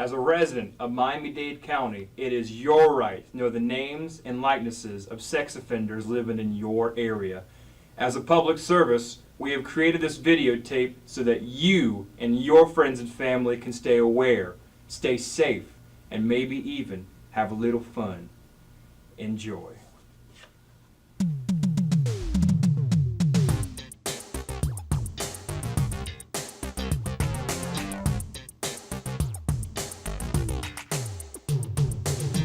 As a resident of Miami-Dade County, it is your right to know the names and likenesses of sex offenders living in your area. As a public service, we have created this videotape so that you and your friends and family can stay aware, stay safe, and maybe even have a little fun. Enjoy.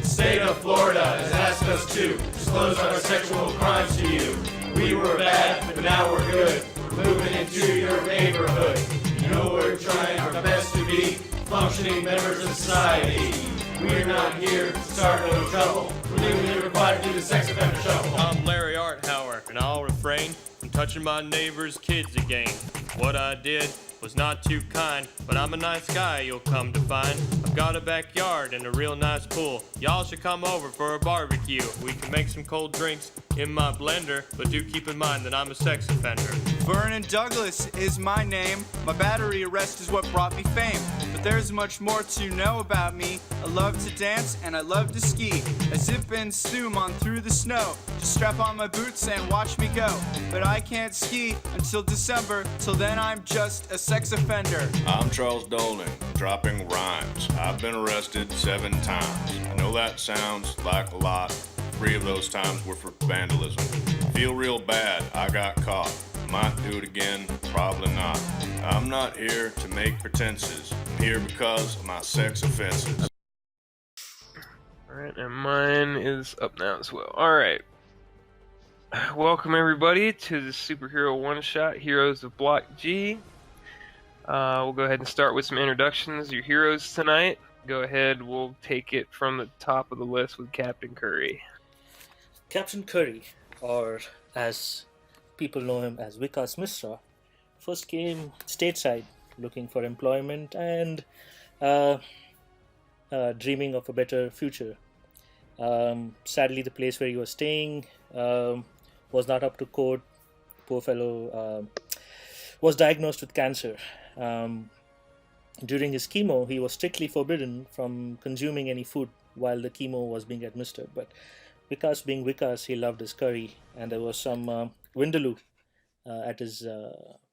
State of Florida has asked us to disclose our sexual crimes to you. We were bad, but now we're good. We're moving into your neighborhood. You know we're trying our best to be functioning members of society. We're not here to start no trouble. We're legally required to do the sex offender shuffle. I'm Larry Arthauer, and I'll refrain from touching my neighbor's kids again. What I did was not too kind, but I'm a nice guy, you'll come to find. I've got a backyard and a real nice pool. Y'all should come over for a barbecue. We can make some cold drinks in my blender, but do keep in mind that I'm a sex offender. Vernon Douglas is my name. My battery arrest is what brought me fame. But there's much more to know about me. I love to dance and I love to ski. I zip and zoom on through the snow. Just strap on my boots and watch me go. But I can't ski until December. Till then I'm just a sex offender. I'm Charles Dolan, dropping rhymes. I've been arrested 7 times. I know that sounds like a lot. 3 of those times were for vandalism. Feel real bad, I got caught. Might do it again, probably not. I'm not here to make pretenses. I'm here because of my sex offenses. Alright, and mine is up now as well. Alright. Welcome everybody to the superhero one-shot, Heroes of Block G. We'll go ahead and start with some introductions. Your heroes tonight. Go ahead, we'll take it from the top of the list with Captain Curry. Captain Curry, or as people know him as Vikas Misra, first came stateside looking for employment and dreaming of a better future. Sadly, the place where he was staying was not up to code. Poor fellow was diagnosed with cancer. During his chemo, he was strictly forbidden from consuming any food while the chemo was being administered. But Vikas, being Vikas, he loved his curry, and there was some vindaloo at his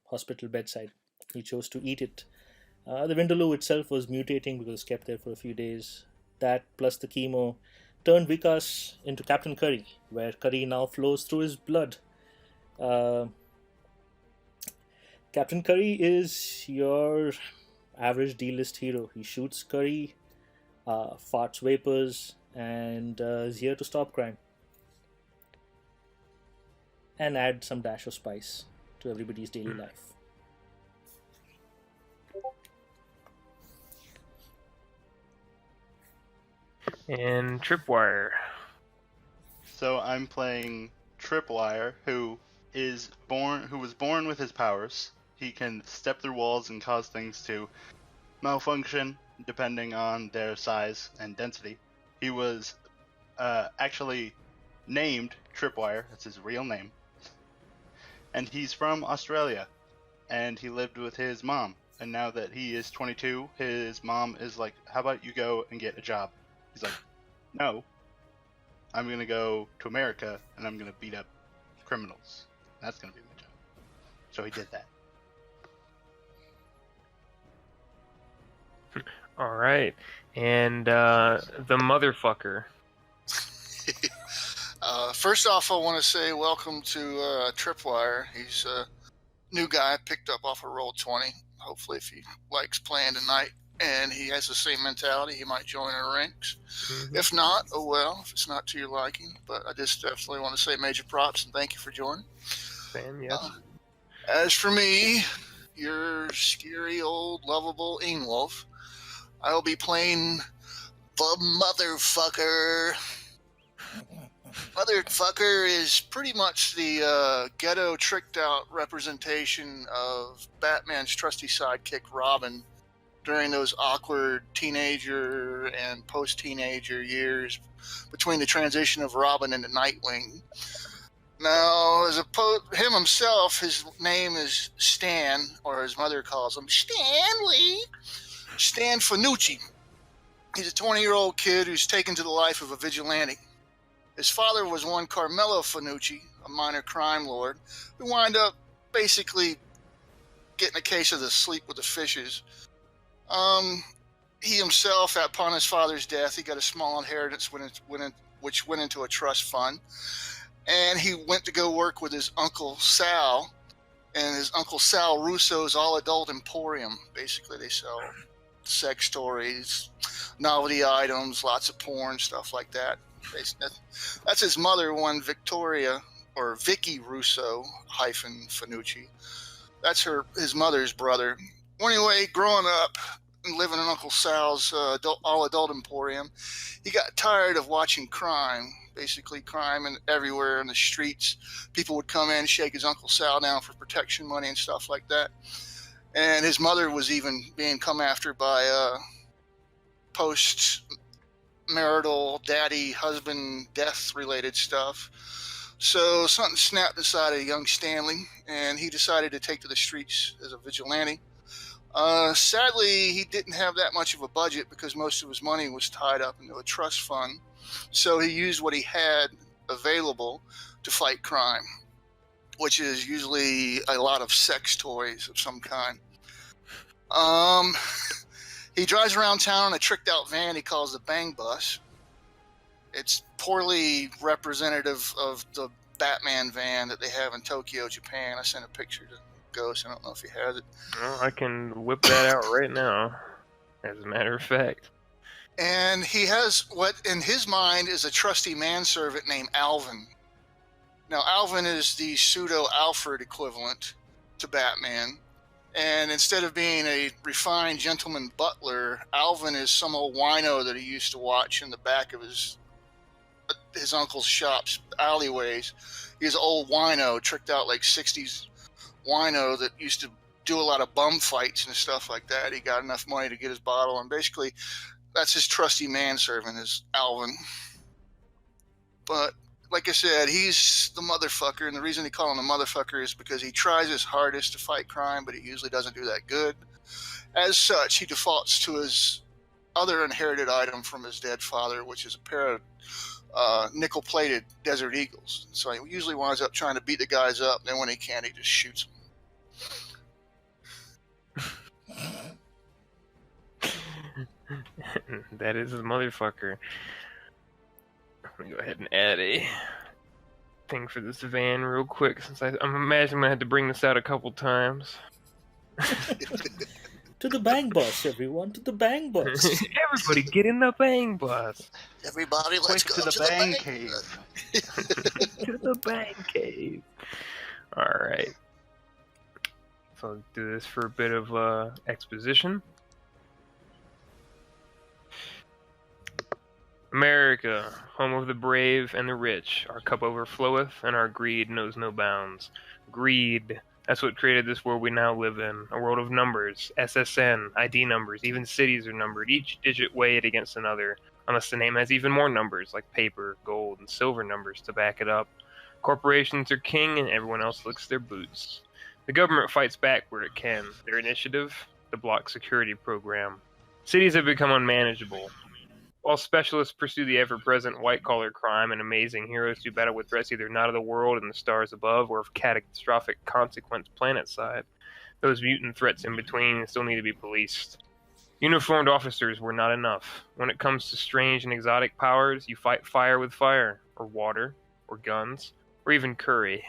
hospital bedside. He chose to eat it. The vindaloo itself was mutating because it was kept there for a few days. That plus the chemo turned Vikas into Captain Curry, where curry now flows through his blood. Captain Curry is your average D-list hero. He shoots curry, farts vapors, and is here to stop crime. And add some dash of spice to everybody's daily life. And Tripwire. So I'm playing Tripwire, who was born with his powers. He can step through walls and cause things to malfunction depending on their size and density. He was actually named Tripwire. That's his real name. And he's from Australia. And he lived with his mom. And now that he is 22, his mom is like, how about you go and get a job? He's like, no. I'm going to go to America and I'm going to beat up criminals. That's going to be my job. So he did that. Alright. And the motherfucker. First off, I want to say welcome to Tripwire. He's a new guy picked up off of Roll20. Hopefully, if he likes playing tonight and he has the same mentality, he might join our ranks. Mm-hmm. If not, oh well, if it's not to your liking. But I just definitely want to say major props and thank you for joining. Sam, yes. As for me, your scary old lovable Ingwolf, I'll be playing the motherfucker. Motherfucker is pretty much the ghetto tricked out representation of Batman's trusty sidekick Robin during those awkward teenager and post-teenager years between the transition of Robin into Nightwing. Now, as him himself, his name is Stan, or his mother calls him Stanley. Stan Fanucci. He's a 20-year-old kid who's taken to the life of a vigilante. His father was one Carmelo Fanucci, a minor crime lord, who wound up basically getting a case of the sleep with the fishes. He himself, upon his father's death, he got a small inheritance which went into a trust fund. And he went to go work with his Uncle Sal, and his Uncle Sal Russo's all-adult emporium. Basically, they sell sex toys, novelty items, lots of porn, stuff like that. That's his mother, one Victoria, or Vicky Russo hyphen Fanucci. That's his mother's brother. Well, anyway, growing up and living in Uncle Sal's all-adult emporium, he got tired of watching crime. Basically, crime and everywhere in the streets. People would come in, shake his Uncle Sal down for protection money and stuff like that. And his mother was even being come after by post-marital daddy, husband, death-related stuff. So something snapped inside of young Stanley, and he decided to take to the streets as a vigilante. Sadly, he didn't have that much of a budget because most of his money was tied up into a trust fund. So he used what he had available to fight crime, which is usually a lot of sex toys of some kind. He drives around town in a tricked out van he calls the Bang Bus. It's poorly representative of the Batman van that they have in Tokyo, Japan. I sent a picture to Ghost. I don't know if he has it. Well, I can whip that out right now, as a matter of fact. And he has what in his mind is a trusty manservant named Alvin. Now, Alvin is the pseudo-Alfred equivalent to Batman. And instead of being a refined gentleman butler, Alvin is some old wino that he used to watch in the back of his uncle's shop's alleyways. He's an old wino, tricked out like 60s wino that used to do a lot of bum fights and stuff like that. He got enough money to get his bottle, and basically that's his trusty manservant is Alvin. But like I said, he's the motherfucker, and the reason they call him the motherfucker is because he tries his hardest to fight crime, but he usually doesn't do that good. As such, he defaults to his other inherited item from his dead father, which is a pair of nickel-plated Desert Eagles. So he usually winds up trying to beat the guys up, and then when he can't, he just shoots them. That is a motherfucker. I'm gonna go ahead and add a thing for this van real quick, since I'm imagining I'm gonna have to bring this out a couple times. To the Bang Bus, everyone, to the Bang Bus. Everybody get in the Bang Bus. Everybody, let's Quick go to the Bang Cave. To the Bang Cave. Alright. So I'll do this for a bit of exposition. America, home of the brave and the rich, our cup overfloweth, and our greed knows no bounds. Greed, that's what created this world we now live in, a world of numbers, SSN, ID numbers, even cities are numbered, each digit weighed against another, unless the name has even more numbers, like paper, gold, and silver numbers to back it up. Corporations are king, and everyone else licks their boots. The government fights back where it can. Their initiative, the block security program. Cities have become unmanageable. While specialists pursue the ever-present white-collar crime and amazing heroes do battle with threats either not of the world and the stars above or of catastrophic consequence planet-side, those mutant threats in between still need to be policed. Uniformed officers were not enough. When it comes to strange and exotic powers, you fight fire with fire, or water, or guns, or even curry.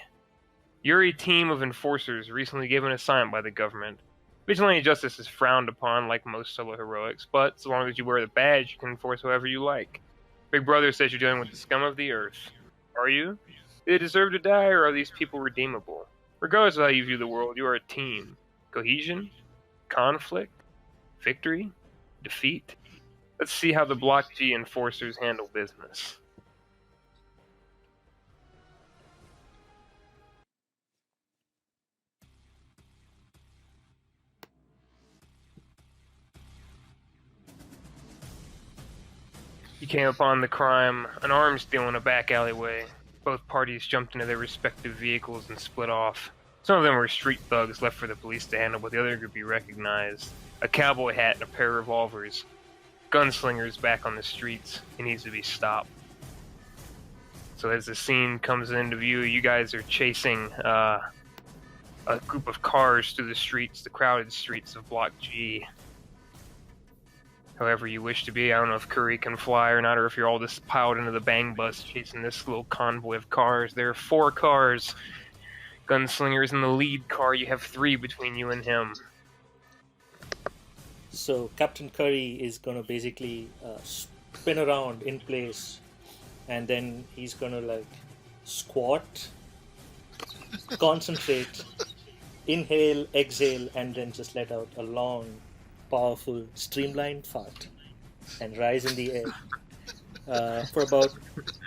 You're a team of enforcers recently given a assignment by the government. Vigilante justice is frowned upon like most solo heroics, but so long as you wear the badge, you can enforce however you like. Big Brother says you're dealing with the scum of the earth. Are you? Do they deserve to die, or are these people redeemable? Regardless of how you view the world, you are a team. Cohesion? Conflict? Victory? Defeat? Let's see how the Block G enforcers handle business. You came upon the crime, an arms deal in a back alleyway. Both parties jumped into their respective vehicles and split off. Some of them were street thugs left for the police to handle, but the other group you recognized. A cowboy hat and a pair of revolvers. gunslinger's back on the streets. He needs to be stopped. So as the scene comes into view, you guys are chasing a group of cars through the streets, the crowded streets of Block G. However you wish to be. I don't know if Curry can fly or not, or if you're all just piled into the bang bus chasing this little convoy of cars. There are 4 cars. Gunslinger's in the lead car. You have 3 between you and him. So Captain Curry is going to basically spin around in place, and then he's going to like squat, concentrate, inhale, exhale, and then just let out a long, powerful, streamlined fart and rise in the air for about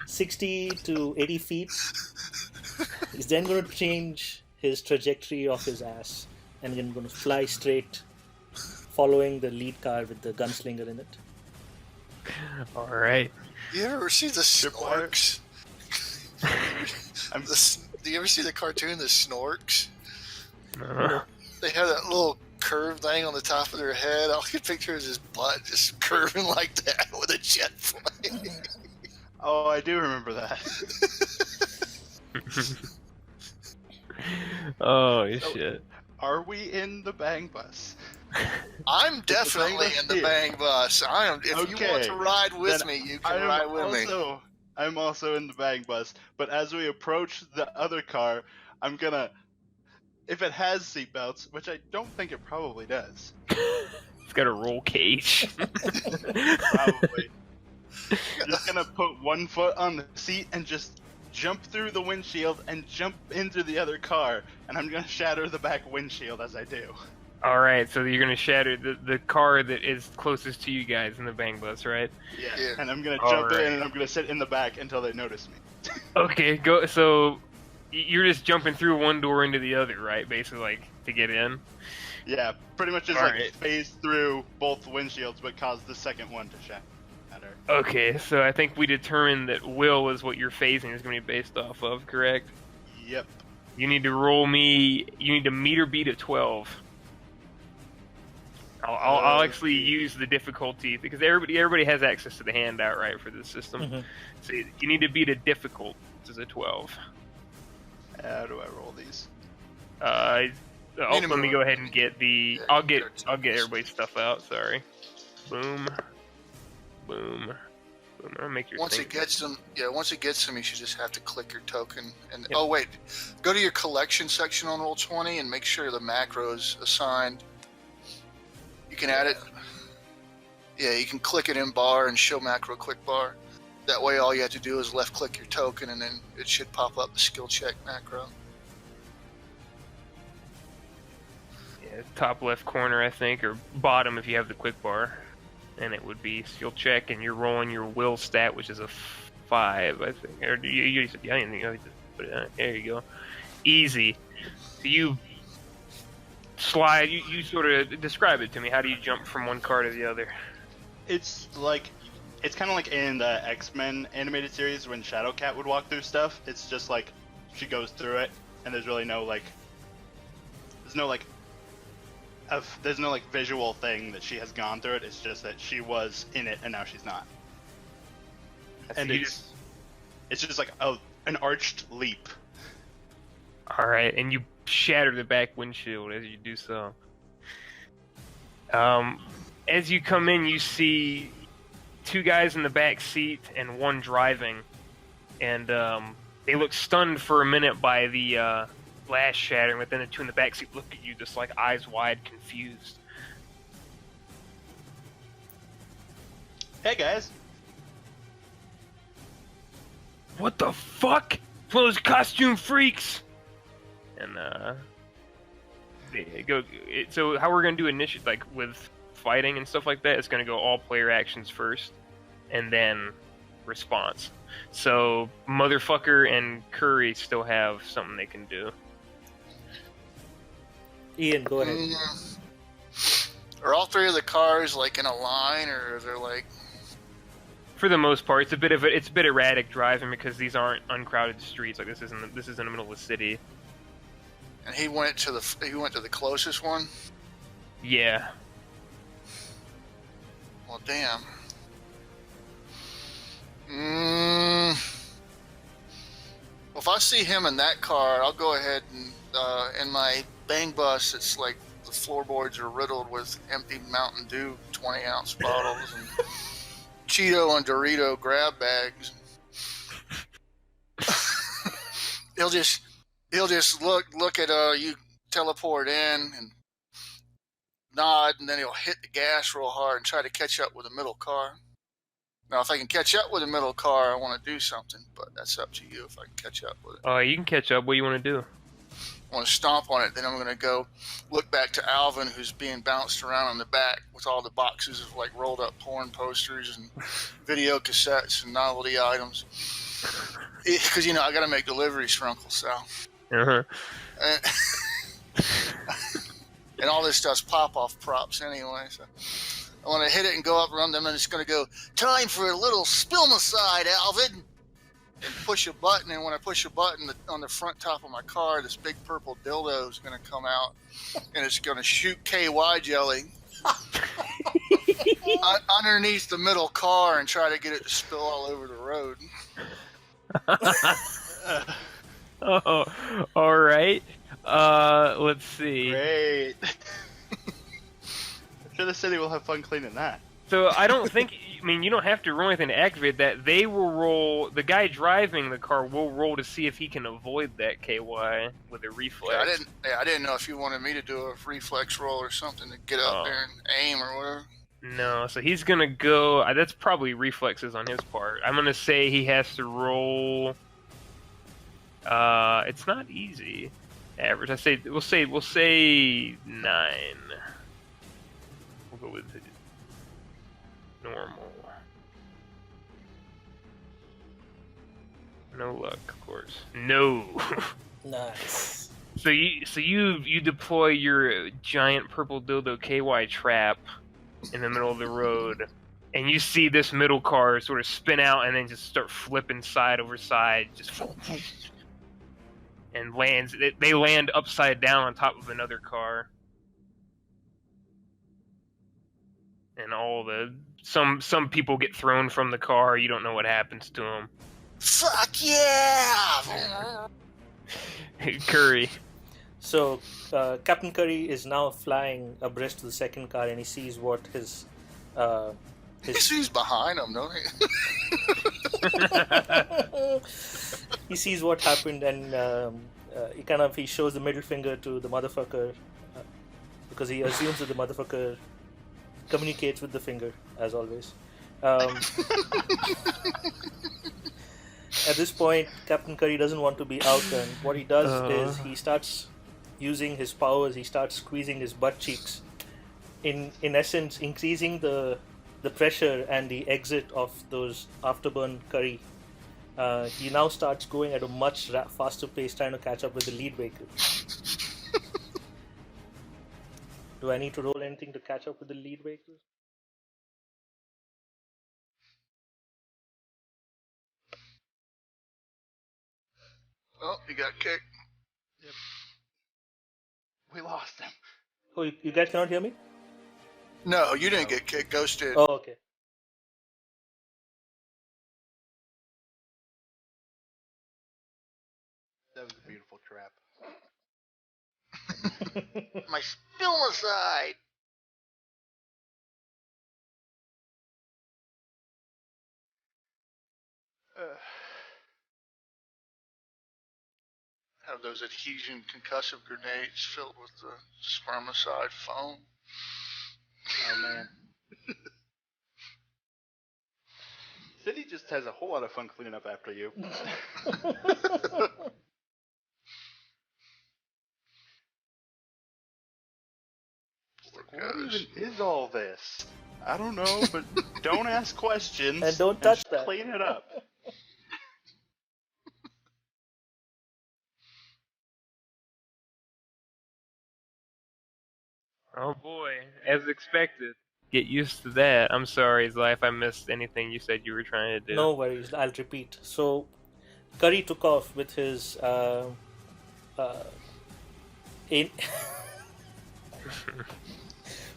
60 to 80 feet. He's then going to change his trajectory of his ass and then going to fly straight, following the lead car with the gunslinger in it. All right. You ever see the Snorks? Do you ever see the cartoon, the Snorks? They have that little curved thing on the top of their head. All I can picture is his butt just curving like that with a jet plane. Oh, I do remember that. Oh, shit. Are we in the bang bus? I'm definitely in the bang bus. I am. If you want to ride with me, you can ride with me. I'm also in the bang bus, but as we approach the other car, I'm gonna, if it has seatbelts, which I don't think it probably does. It's got a roll cage. Probably. Just gonna put one foot on the seat and just jump through the windshield and jump into the other car, and I'm gonna shatter the back windshield as I do. All right, so you're gonna shatter the car that is closest to you guys in the bang bus, right? Yeah. And I'm gonna jump in and I'm gonna sit in the back until they notice me. Okay, go. So you're just jumping through one door into the other, right? Basically, like to get in. Yeah, pretty much just phase through both windshields, but cause the second one to shatter. Okay, so I think we determined that will is what your phasing is going to be based off of, correct? Yep. You need to roll me. You need to meter beat a 12. I'll actually use the difficulty because everybody has access to the handout, right, for this system. Mm-hmm. So you need to beat a difficult, which is a 12. How do I roll these? Let me go ahead and get the. I'll get everybody's stuff out. Sorry. Boom. Boom. Boom. I'll make your. Once it gets them, you should just have to click your token. And oh wait, go to your collection section on Roll20 and make sure the macro's assigned. You can add it. Yeah, you can click it in bar and show macro quick bar. That way, all you have to do is left click your token, and then it should pop up the skill check macro. Yeah, top left corner, I think, or bottom if you have the quick bar. And it would be skill check, and you're rolling your will stat, which is a 5, I think. Or you said, yeah, I didn't think I just put it on. There you go. Easy. So you slide, you sort of describe it to me. How do you jump from one car to the other? It's kind of like in the X-Men animated series when Shadowcat would walk through stuff. It's just like she goes through it, and there's really no there's no visual thing that she has gone through it. It's just that she was in it and now she's not. And it's just like an arched leap. All right, and you shatter the back windshield as you do so. As you come in, you see 2 guys in the back seat and 1 driving, and they look stunned for a minute by the glass shattering, but then the 2 in the back seat look at you just like eyes wide, confused. Hey guys. What the fuck? It's one of those costume freaks. And so how we're gonna do initiative, with fighting and stuff like that, it's gonna go all player actions first, and then response. So Motherfucker and Curry still have something they can do. Ian, go ahead. Are all 3 of the cars in a line, or are there For the most part, it's a bit erratic driving because these aren't uncrowded streets. This is in the middle of the city. And he went to the closest one? Yeah. Well, damn. Well, if I see him in that car, I'll go ahead and in my bang bus, it's like the floorboards are riddled with empty Mountain Dew 20-ounce bottles and Cheeto and Dorito grab bags. He'll just look at you teleport in and nod, and then he'll hit the gas real hard and try to catch up with the middle car. Now, if I can catch up with the middle car, I want to do something, but that's up to you if I can catch up with it. Oh, you can catch up. What do you want to do? I want to stomp on it, then I'm going to go look back to Alvin, who's being bounced around in the back with all the boxes of like rolled up porn posters and video cassettes and novelty items. Because, you know, I got to make deliveries for Uncle Sal. Uh-huh. And all this stuff's pop-off props anyway, so I want to hit it and go up around them, and it's going to go, time for a little spilmicide, Alvin! And push a button, and when I push a button on the front top of my car, this big purple dildo is going to come out, and it's going to shoot KY jelly underneath the middle car and try to get it to spill all over the road. Oh, all right. Let's see. Great. I'm sure the city will have fun cleaning that. So I don't think. I mean, you don't have to roll anything to activate that. They will roll. The guy driving the car will roll to see if he can avoid that KY with a reflex. I didn't know if you wanted me to do a reflex roll or something to get up there and aim or whatever. No, so he's gonna go. That's probably reflexes on his part. I'm gonna say he has to roll. It's not easy. Average. We'll say 9. We'll go with it. Normal. No luck, of course. No. Nice. So you deploy your giant purple dildo KY trap in the middle of the road, and you see this middle car sort of spin out and then just start flipping side over side, just and lands. They land upside down on top of another car, and some people get thrown from the car. You don't know what happens to them. Fuck yeah! Curry. So Captain Curry is now flying abreast of the second car, and he sees what his He sees behind him, don't he? he sees what happened, and he shows the middle finger to the motherfucker because he assumes that the motherfucker communicates with the finger, as always. At this point, Captain Curry doesn't want to be outdone. What he does is he starts using his powers. He starts squeezing his butt cheeks, in essence increasing the pressure and the exit of those afterburn curry. He now starts going at a much faster pace, trying to catch up with the lead vehicle. Do I need to roll anything to catch up with the lead vehicle? Oh, he got kicked. Yep. We lost him. Oh, you guys cannot hear me? No, you didn't get kicked. Ghost did. Oh, okay. That was a beautiful trap. My spilmicide. Have those adhesion concussive grenades filled with the spermicide foam. Oh man. City just has a whole lot of fun cleaning up after you. What even is all this? I don't know, but don't ask questions. And don't touch just that. Clean it up. Oh boy, as expected. Get used to that. I'm sorry, Zai, if I missed anything you said you were trying to do. No worries, I'll repeat. So, Curry took off with his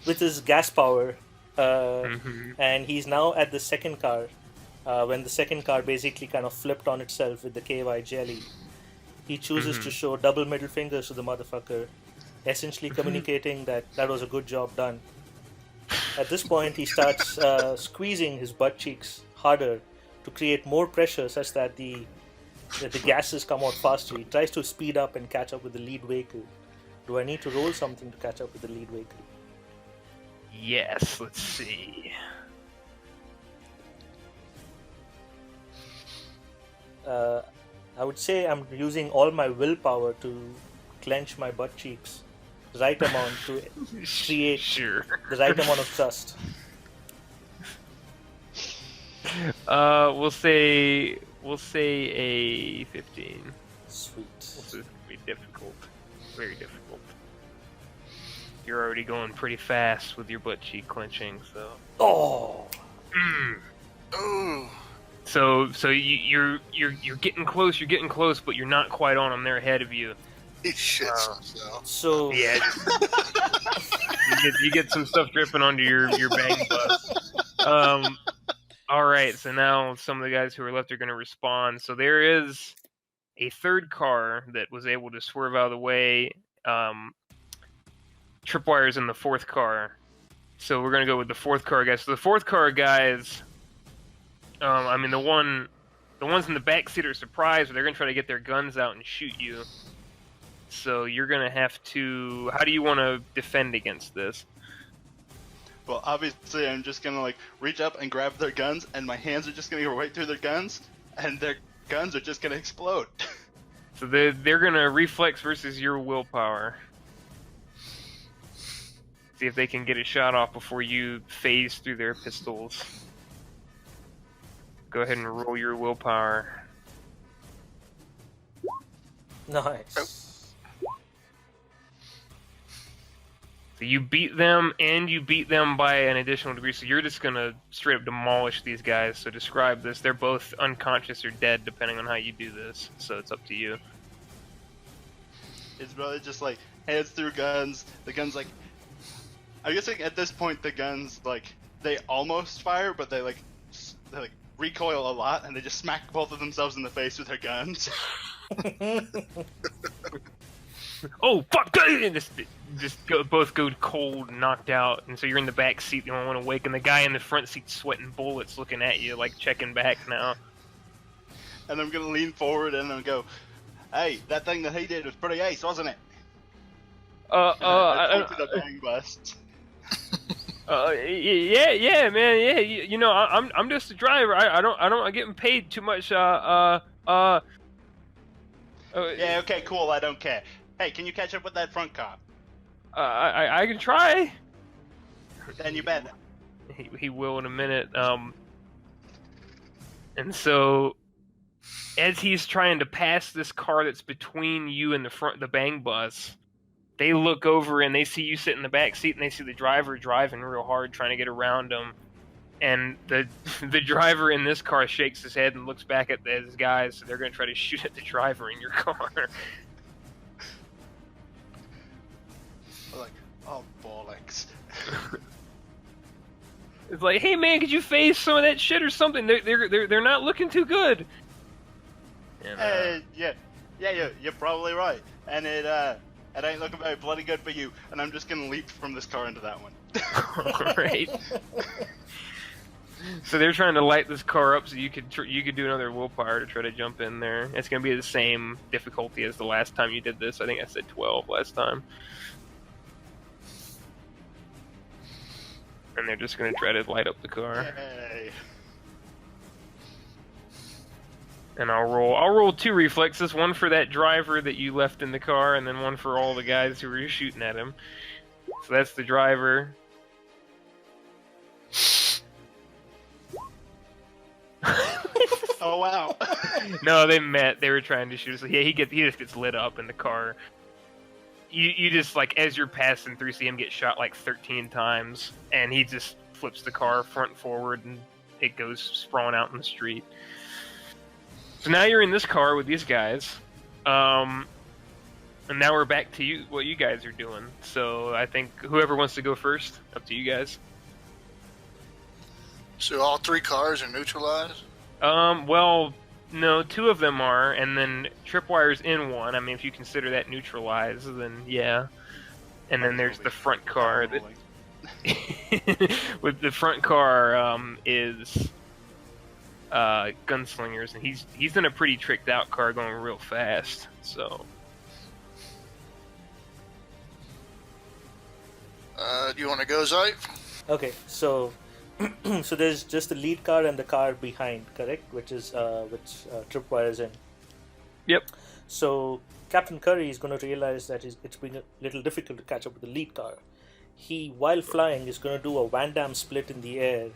with his gas power, and he's now at the second car. When the second car basically kind of flipped on itself with the KY jelly, he chooses to show double middle fingers to the motherfucker, essentially communicating that was a good job done. At this point, he starts squeezing his butt cheeks harder to create more pressure such that the gases come out faster. He tries to speed up and catch up with the lead vehicle. Do I need to roll something to catch up with the lead vehicle? Yes, let's see. I would say I'm using all my willpower to clench my butt cheeks, right amount to create the right amount of trust. We'll say a 15. Sweet. This is gonna be difficult, very difficult. You're already going pretty fast with your butt cheek clenching, so. Oh. Ooh. So you're getting close, but you're not quite on them. They're ahead of you. He shits himself. So Yeah. you get some stuff dripping onto your bang bus. All right. So now some of the guys who are left are going to respond. So there is a third car that was able to swerve out of the way. Tripwire's in the fourth car. So we're going to go with the fourth car guys. So the fourth car guys, I mean, the ones in the back seat are surprised, but they're going to try to get their guns out and shoot you. So you're going to have to... How do you want to defend against this? Well, obviously, I'm just gonna like reach up and grab their guns, and my hands are just gonna go right through their guns, and their guns are just gonna explode. So they're going to reflex versus your willpower. See if they can get a shot off before you phase through their pistols. Go ahead and roll your willpower. nice. So you beat them, and you beat them by an additional degree, so you're just going to straight up demolish these guys. So describe this. They're both unconscious or dead, depending on how you do this, so it's up to you. It's really just like hands through guns. The guns like, I'm guessing at this point the guns like they almost fire, but they recoil a lot, and they just smack both of themselves in the face with their guns. Oh, fuck! And both go cold, knocked out, and so you're in the back seat, the only one awake, and the guy in the front seat sweating bullets looking at you, like checking back now. And I'm gonna lean forward and I'm go, hey, that thing that he did was pretty ace, wasn't it? I point to the bang bust. Yeah, man, yeah. You know, I'm just a driver. I don't get paid too much. Yeah, okay, cool. I don't care. Hey, can you catch up with that front car? I can try. Then you better. He will in a minute. And so, as he's trying to pass this car that's between you and the bang bus, they look over and they see you sit in the back seat, and they see the driver driving real hard, trying to get around him. And the driver in this car shakes his head and looks back at his guys, so they're going to try to shoot at the driver in your car. Like, oh, bollocks. It's like, hey man, could you face some of that shit or something? They're not looking too good. And, you're probably right. And it ain't looking very bloody good for you. And I'm just gonna leap from this car into that one. Right. So they're trying to light this car up so you could do another willpower to try to jump in there. It's gonna be the same difficulty as the last time you did this. I think I said 12 last time. And they're just gonna try to light up the car. Yay. And I'll roll 2 reflexes, one for that driver that you left in the car, and then one for all the guys who were shooting at him. So that's the driver. Oh wow. No, they met. They were trying to shoot us. Yeah, he just gets lit up in the car. You just, like, as you're passing through, see him get shot like 13 times, and he just flips the car front and forward, and it goes sprawling out in the street. So now you're in this car with these guys, and now we're back to you, what you guys are doing. So I think whoever wants to go first, up to you guys. So all 3 cars are neutralized? Well, no, 2 of them are, and then Tripwire's in one. I mean, if you consider that neutralized, then yeah. And then there's the front car. With the front car is Gunslingers, and he's in a pretty tricked out car going real fast. So. Do you want to go, Zype? Okay, so so there's just the lead car and the car behind, correct? Which is which Tripwire is in. Yep. So Captain Curry is going to realize that it's been a little difficult to catch up with the lead car. He, while flying, is going to do a Van Damme split in the air.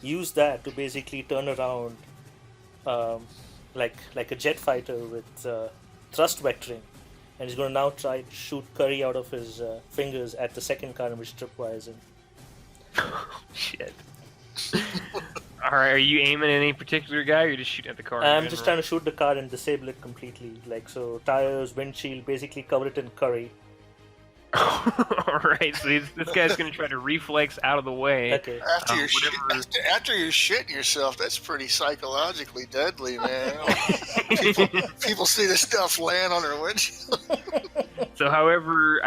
Use that to basically turn around, like a jet fighter with thrust vectoring, and he's going to now try to shoot Curry out of his fingers at the second car in which Tripwire is in. Shit. Alright, are you aiming at any particular guy, or you're just shooting at the car? I'm just trying to shoot the car and disable it completely. Like, so tires, windshield, basically cover it in Curry. Alright, so this guy's gonna try to reflex out of the way. Okay. After you're shitting yourself, that's pretty psychologically deadly, man. people see this stuff land on their windshield. So, however,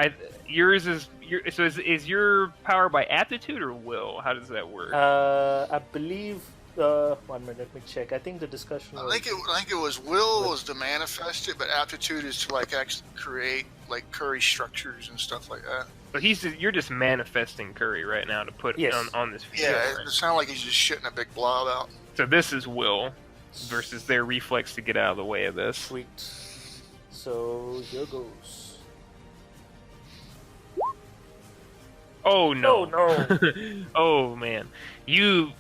is your power by aptitude or will? How does that work? I believe. 1 minute, let me check. I think the discussion. I think it was will was to manifest it, but aptitude is to like actually create like Curry structures and stuff like that. So you're just manifesting Curry right now to put on this video. Yeah, right? it sounds like he's just shitting a big blob out. So this is will versus their reflex to get out of the way of this. Sweet. So here goes. Oh no! Oh no! Oh man, you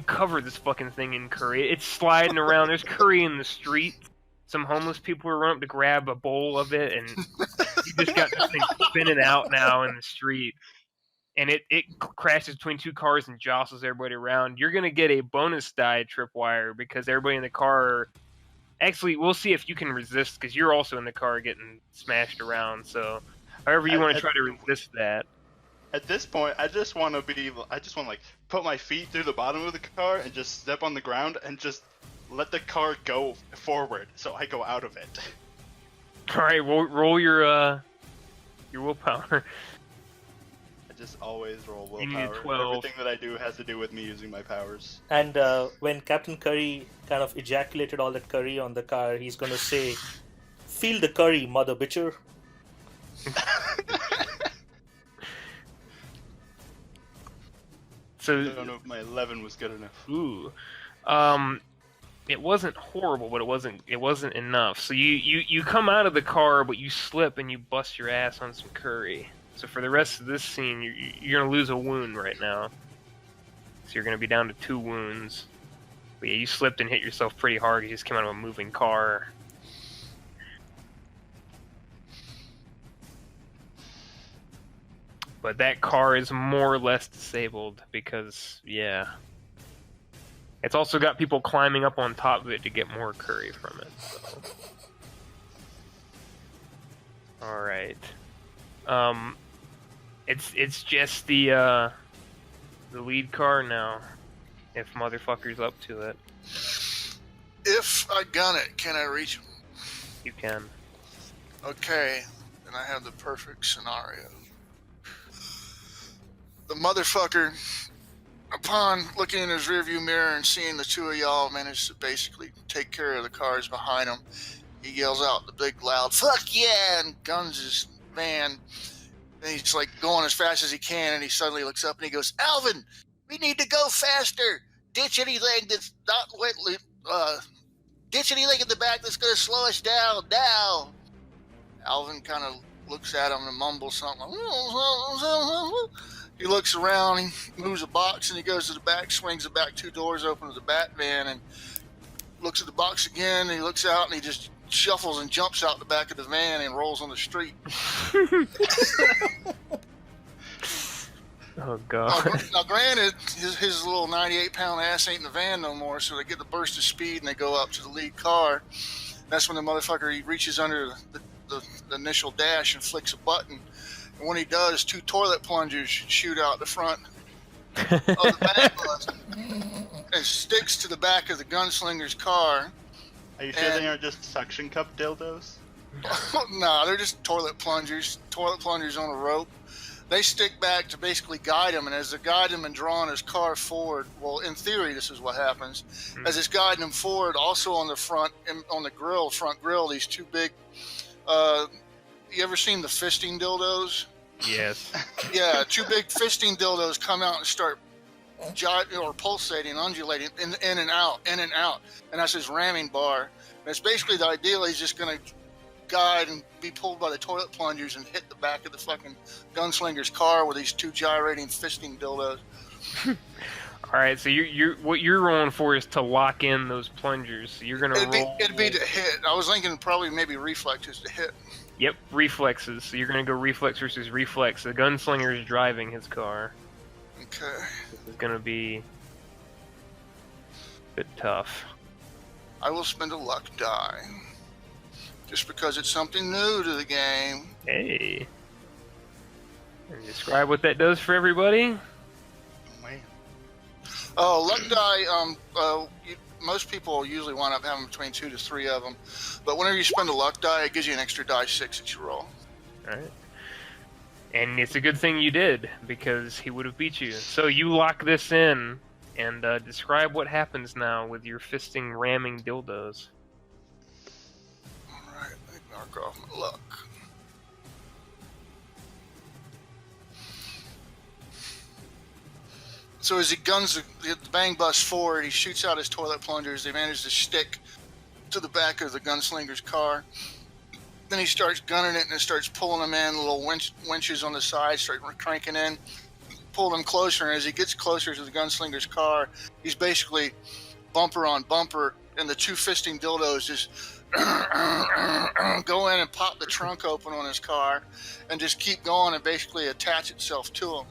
cover this fucking thing in curry. It's sliding around. There's curry in the street. Some homeless people are running up to grab a bowl of it, and you just got this thing spinning out now in the street. And it crashes between 2 cars and jostles everybody around. You're gonna get a bonus die, Tripwire, because everybody in the car. Actually, we'll see if you can resist, because you're also in the car getting smashed around. So, however you want to try to resist that. At this point, I just want to like put my feet through the bottom of the car and just step on the ground and just let the car go forward, so I go out of it. All right, roll your willpower. I just always roll willpower. You need 12. Everything that I do has to do with me using my powers. And when Captain Curry kind of ejaculated all that curry on the car, he's going to say, "Feel the curry, mother bitcher." So, I don't know if my 11 was good enough. Ooh, it wasn't horrible, but it wasn't enough. So you come out of the car, but you slip and you bust your ass on some curry. So for the rest of this scene, you're gonna lose a wound right now. So you're gonna be down to 2 wounds. But yeah, you slipped and hit yourself pretty hard. You just came out of a moving car. But that car is more or less disabled because, yeah. It's also got people climbing up on top of it to get more curry from it. So. Alright. It's just the lead car now. If motherfucker's up to it. If I gun it, can I reach him? You can. Okay, then I have the perfect scenario. The motherfucker, upon looking in his rearview mirror and seeing the 2 of y'all manage to basically take care of the cars behind him, he yells out the big loud, "Fuck yeah!" and guns his van. And he's like going as fast as he can, and he suddenly looks up and he goes, "Alvin, we need to go faster. Ditch anything that's not ditch anything in the back that's gonna slow us down now." Alvin kind of looks at him and mumbles something. He looks around, he moves a box, and he goes to the back, swings the back 2 doors open to the Batman, and looks at the box again, and he looks out, and he just shuffles and jumps out the back of the van and rolls on the street. Oh, God. Now granted, his little 98-pound ass ain't in the van no more, so they get the burst of speed, and they go up to the lead car. That's when the motherfucker, he reaches under the initial dash and flicks a button. And when he does, 2 toilet plungers shoot out the front of the van. and sticks to the back of the gunslinger's car. Are you sure they aren't just suction cup dildos? No, they're just toilet plungers on a rope. They stick back to basically guide him, and as they're guiding him and drawing his car forward, well, in theory, this is what happens. As it's guiding him forward, also on the front grill, these two big, you ever seen the fisting dildos? Yes. Yeah, two big fisting dildos come out and start pulsating, undulating, in and out, and that's his ramming bar. And it's basically the idea he's just going to guide and be pulled by the toilet plungers and hit the back of the fucking gunslinger's car with these two gyrating fisting dildos. All right, so what you're rolling for is to lock in those plungers. So you're gonna roll. It'd be to hit. I was thinking probably maybe reflexes to hit. Yep, reflexes. So you're gonna go reflex versus reflex. The gunslinger is driving his car. Okay. This is gonna be a bit tough. I will spend a luck die. Just because it's something new to the game. Hey. And describe what that does for everybody. Wait. Oh, luck die. Most people usually wind up having between 2 to 3 of them. But whenever you spend a luck die, it gives you an extra die 6 that you roll. All right. And it's a good thing you did, because he would have beat you. So you lock this in, and describe what happens now with your fisting, ramming dildos. Alright, let me mark off my luck. So as he guns the bang bus forward, he shoots out his toilet plungers. They manage to stick to the back of the gunslinger's car. Then he starts gunning it and it starts pulling them in. Little winches on the side start cranking in, pull them closer. And as he gets closer to the gunslinger's car, he's basically bumper on bumper, and the two fisting dildos just go in and pop the trunk open on his car and just keep going and basically attach itself to him.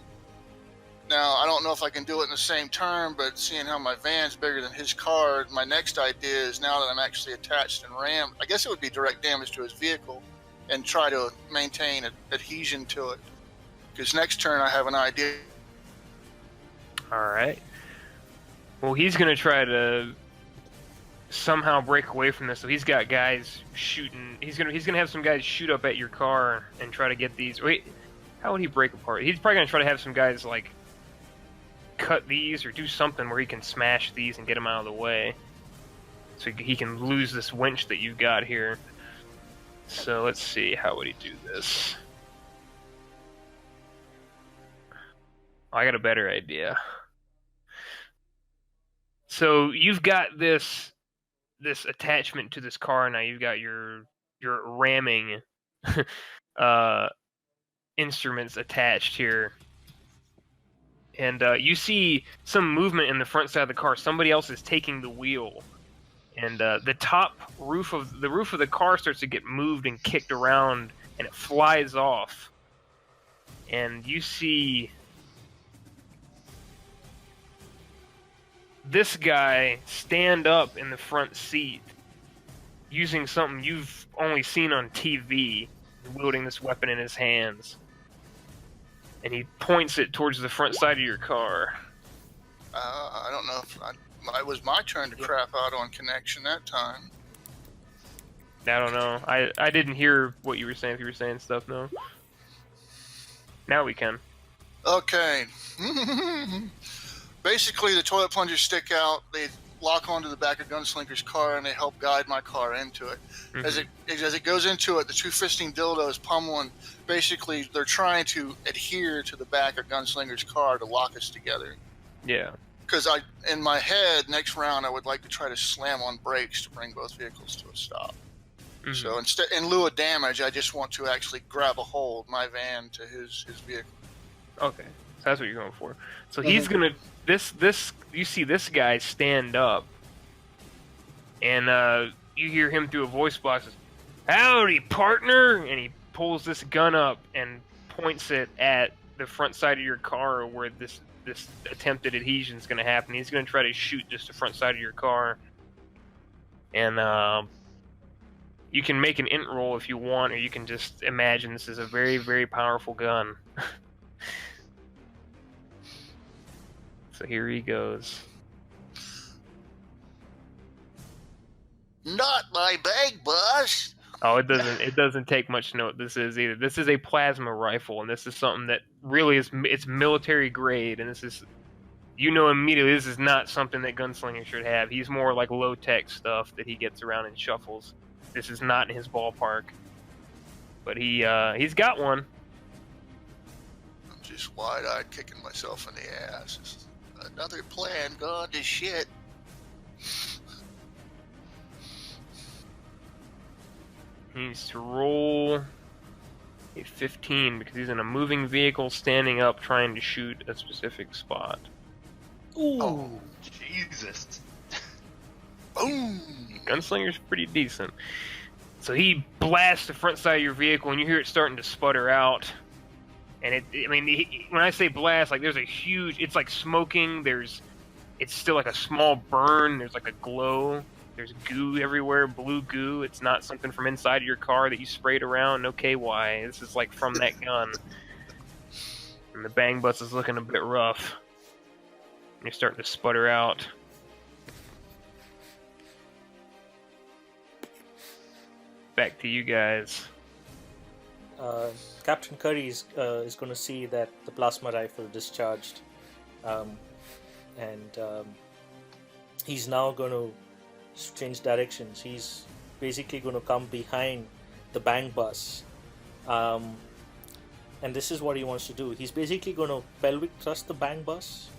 Now, I don't know if I can do it in the same turn, but seeing how my van's bigger than his car, my next idea is, now that I'm actually attached and rammed, I guess it would be direct damage to his vehicle and try to maintain adhesion to it. Because next turn I have an idea. Alright. Well, he's going to try to somehow break away from this. So he's got guys shooting. He's gonna have some guys shoot up at your car and try to get these. Wait, how would he break apart? He's probably going to try to have some guys, like, cut these or do something where he can smash these and get them out of the way, so he can lose this winch that you've got here. So let's see, how would he do this? I got a better idea. So you've got this attachment to this car now. You've got your ramming instruments attached here. And you see some movement in the front side of the car. Somebody else is taking the wheel, and the roof of the car starts to get moved and kicked around, and it flies off. And you see this guy stand up in the front seat, using something you've only seen on TV, wielding this weapon in his hands. And he points it towards the front side of your car. I don't know if it was my turn to crap out on connection that time. I don't know. I didn't hear what you were saying. If you were saying stuff, no. Now we can. Okay. Basically, the toilet plungers stick out. They lock onto the back of Gunslinger's car, and they help guide my car into it. Mm-hmm. As it goes into it, the two fisting dildos pummeling. Basically, they're trying to adhere to the back of Gunslinger's car to lock us together. Yeah. Because in my head, next round, I would like to try to slam on brakes to bring both vehicles to a stop. Mm-hmm. So instead, in lieu of damage, I just want to actually grab a hold, my van, to his vehicle. Okay, so that's what you're going for. So he's gonna you see this guy stand up, and you hear him through a voice box, "Howdy, partner!" And he pulls this gun up and points it at the front side of your car where this attempted adhesion is going to happen. He's going to try to shoot just the front side of your car. And you can make an int roll if you want, or you can just imagine this is a very, very powerful gun. So here he goes. Not my bag, boss. Oh, it doesn't take much to know what this is either. This is a plasma rifle, and this is something that really it's military grade, and this is, you know immediately this is not something that Gunslinger should have. He's more like low-tech stuff that he gets around and shuffles. This is not in his ballpark. But he's got one. I'm just wide-eyed kicking myself in the ass. It's another plan gone to shit. He needs to roll a 15 because he's in a moving vehicle standing up trying to shoot a specific spot. Ooh. Oh, Jesus. Boom. Gunslinger's pretty decent. So he blasts the front side of your vehicle and you hear it starting to sputter out. And when I say blast, like there's a huge, it's like smoking, it's still like a small burn, there's like a glow. There's goo everywhere, blue goo. It's not something from inside of your car that you sprayed around. No KY. This is like from that gun. And the bang bus is looking a bit rough. And you're starting to sputter out. Back to you guys. Captain Curry is going to see that the plasma rifle discharged, and he's now going to change directions. He's basically going to come behind the bang bus, and this is what he wants to do. He's basically going to pelvic thrust the bang bus.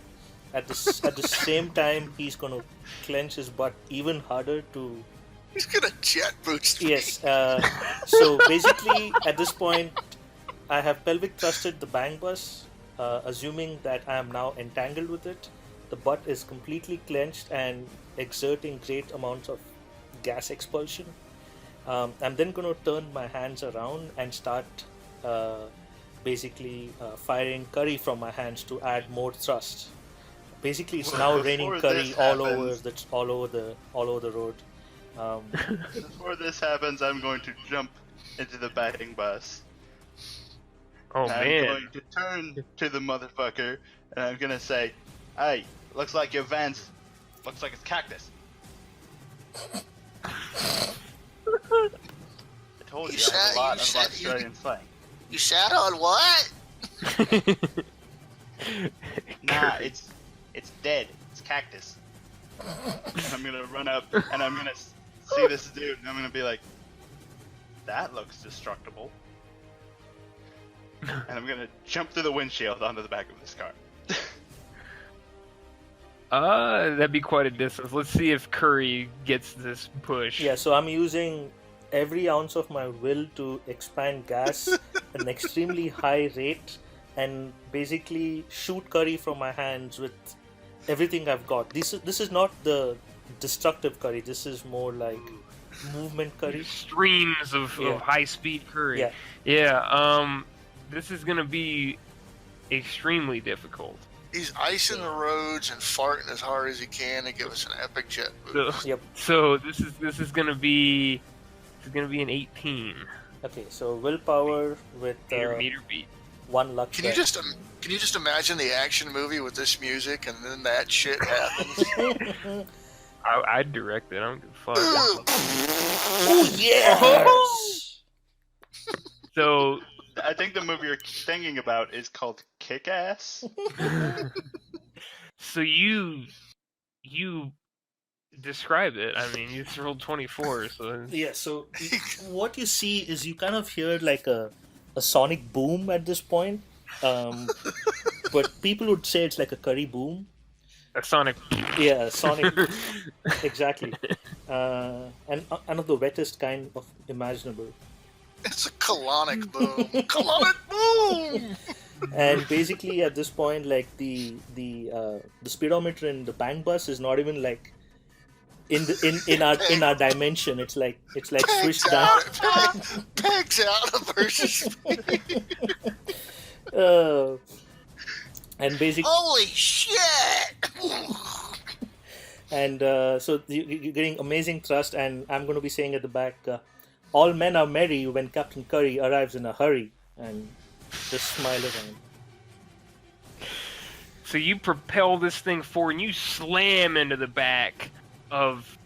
At the same time, he's going to clench his butt even harder to. He's gonna jet boost me. Yes. So basically, at this point, I have pelvic thrusted the bang bus, assuming that I am now entangled with it. The butt is completely clenched and exerting great amounts of gas expulsion. I'm then going to turn my hands around and start basically firing curry from my hands to add more thrust. Basically, it's now raining Before curry this all over happens- all over the road. Before this happens, I'm going to jump into the bang bus. Oh And I'm man. going to turn to the motherfucker, and I'm gonna say, "Hey, looks like your van's looks like it's cactus." I told you, I have a lot of Australian slang. You sat on what? Nah, it's dead. It's cactus. And I'm gonna run up, and I'm gonna see this dude, and I'm gonna be like, "That looks destructible." And I'm gonna jump through the windshield onto the back of this car. That'd be quite a distance. Let's see if Curry gets this push. Yeah, so I'm using every ounce of my will to expand gas at an extremely high rate and basically shoot curry from my hands with everything I've got. This is not the destructive curry. This is more like movement curry. Streams of Yeah. high-speed Curry. Yeah. Yeah. This is gonna be extremely difficult. He's icing the roads and farting as hard as he can to give us an epic jet boost. So, Yep. so this is gonna be an 18 Okay, so willpower with meter beat. one luck. Can you check. just imagine the action movie with this music and then that shit happens? I'd direct it. I don't give a fuck. Oh yes! So I think the movie you're thinking about is called Kick-Ass. so you describe it. I mean, you just rolled 24, so Yeah. So what you see is you kind of hear like a sonic boom at this point, but people would say it's like a curry boom. a sonic. Yeah, sonic. Exactly. And of the wettest kind of imaginable. It's a colonic boom. Colonic boom! And basically, at this point, like the speedometer in the bang bus is not even like in our dimension. It's like Pegs switched down. out. Pegs out versus. And basically, Holy shit! and so you're getting amazing thrust. And I'm going to be saying at the back, all men are merry when Captain Curry arrives in a hurry. And just smile around. So you propel this thing forward and you slam into the back of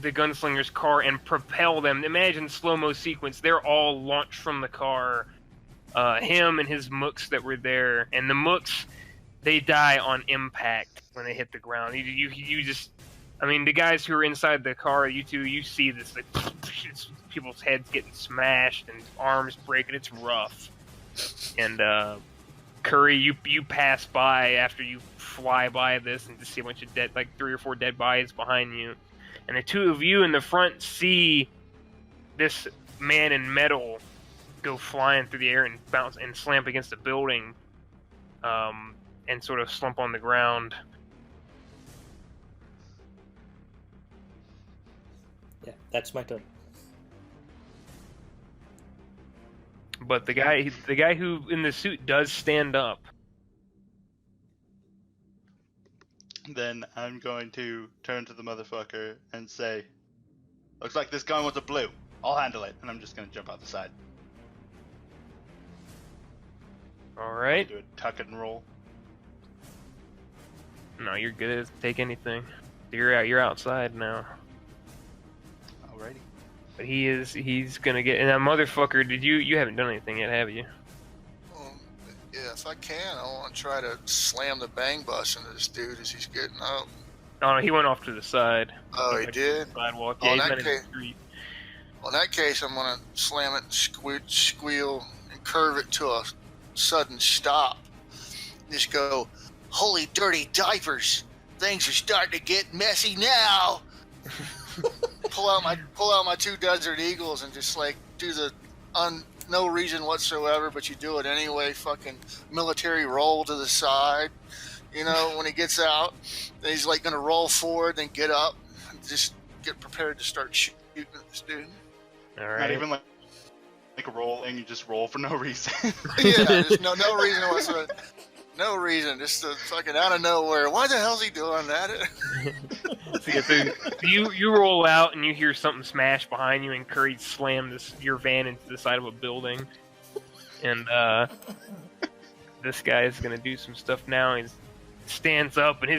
the gunslinger's car and propel them. Imagine slow-mo sequence. They're all launched from the car. Him and his mooks that were there, and the mooks, they die on impact when they hit the ground. You just, I mean, the guys who are inside the car, you see this, like, people's heads getting smashed and arms breaking. It's rough. And Curry, you pass by after you fly by this and just see a bunch of dead, like 3 or 4 dead bodies behind you. And the two of you in the front see this man in metal go flying through the air and bounce and slam against a building, and sort of slump on the ground. Yeah, that's my turn. But the guy who in the suit does stand up. Then I'm going to turn to the motherfucker and say, "Looks like this gun was a blue. I'll handle it." And I'm just gonna jump out the side. All right. Do a tuck and roll. No, you're good. Take anything. You're outside now. Alrighty. But he's gonna get. And that motherfucker. You haven't done anything yet, have you? Yeah, if I can, I want to try to slam the bang bus into this dude as he's getting up. Oh, no, he went off to the side. Oh, he Like, did? Sidewalk. Oh, Yeah, in he's that not in the case- street. Well, in that case, I'm going to slam it and squeal and curve it to a sudden stop. Just go, "Holy dirty diapers! Things are starting to get messy now." pull out my 2 Desert Eagles and just like do the no reason whatsoever, but you do it anyway. Fucking military roll to the side. You know, when he gets out, then he's like going to roll forward, then get up, and just get prepared to start shooting at this dude. All Not right. even like rolling, you just roll for no reason. Yeah, there's no reason whatsoever. No reason, just fucking out of nowhere. Why the hell's he doing that? So you roll out and you hear something smash behind you, and Curry slam your van into the side of a building. And this guy is gonna do some stuff now. He stands up, and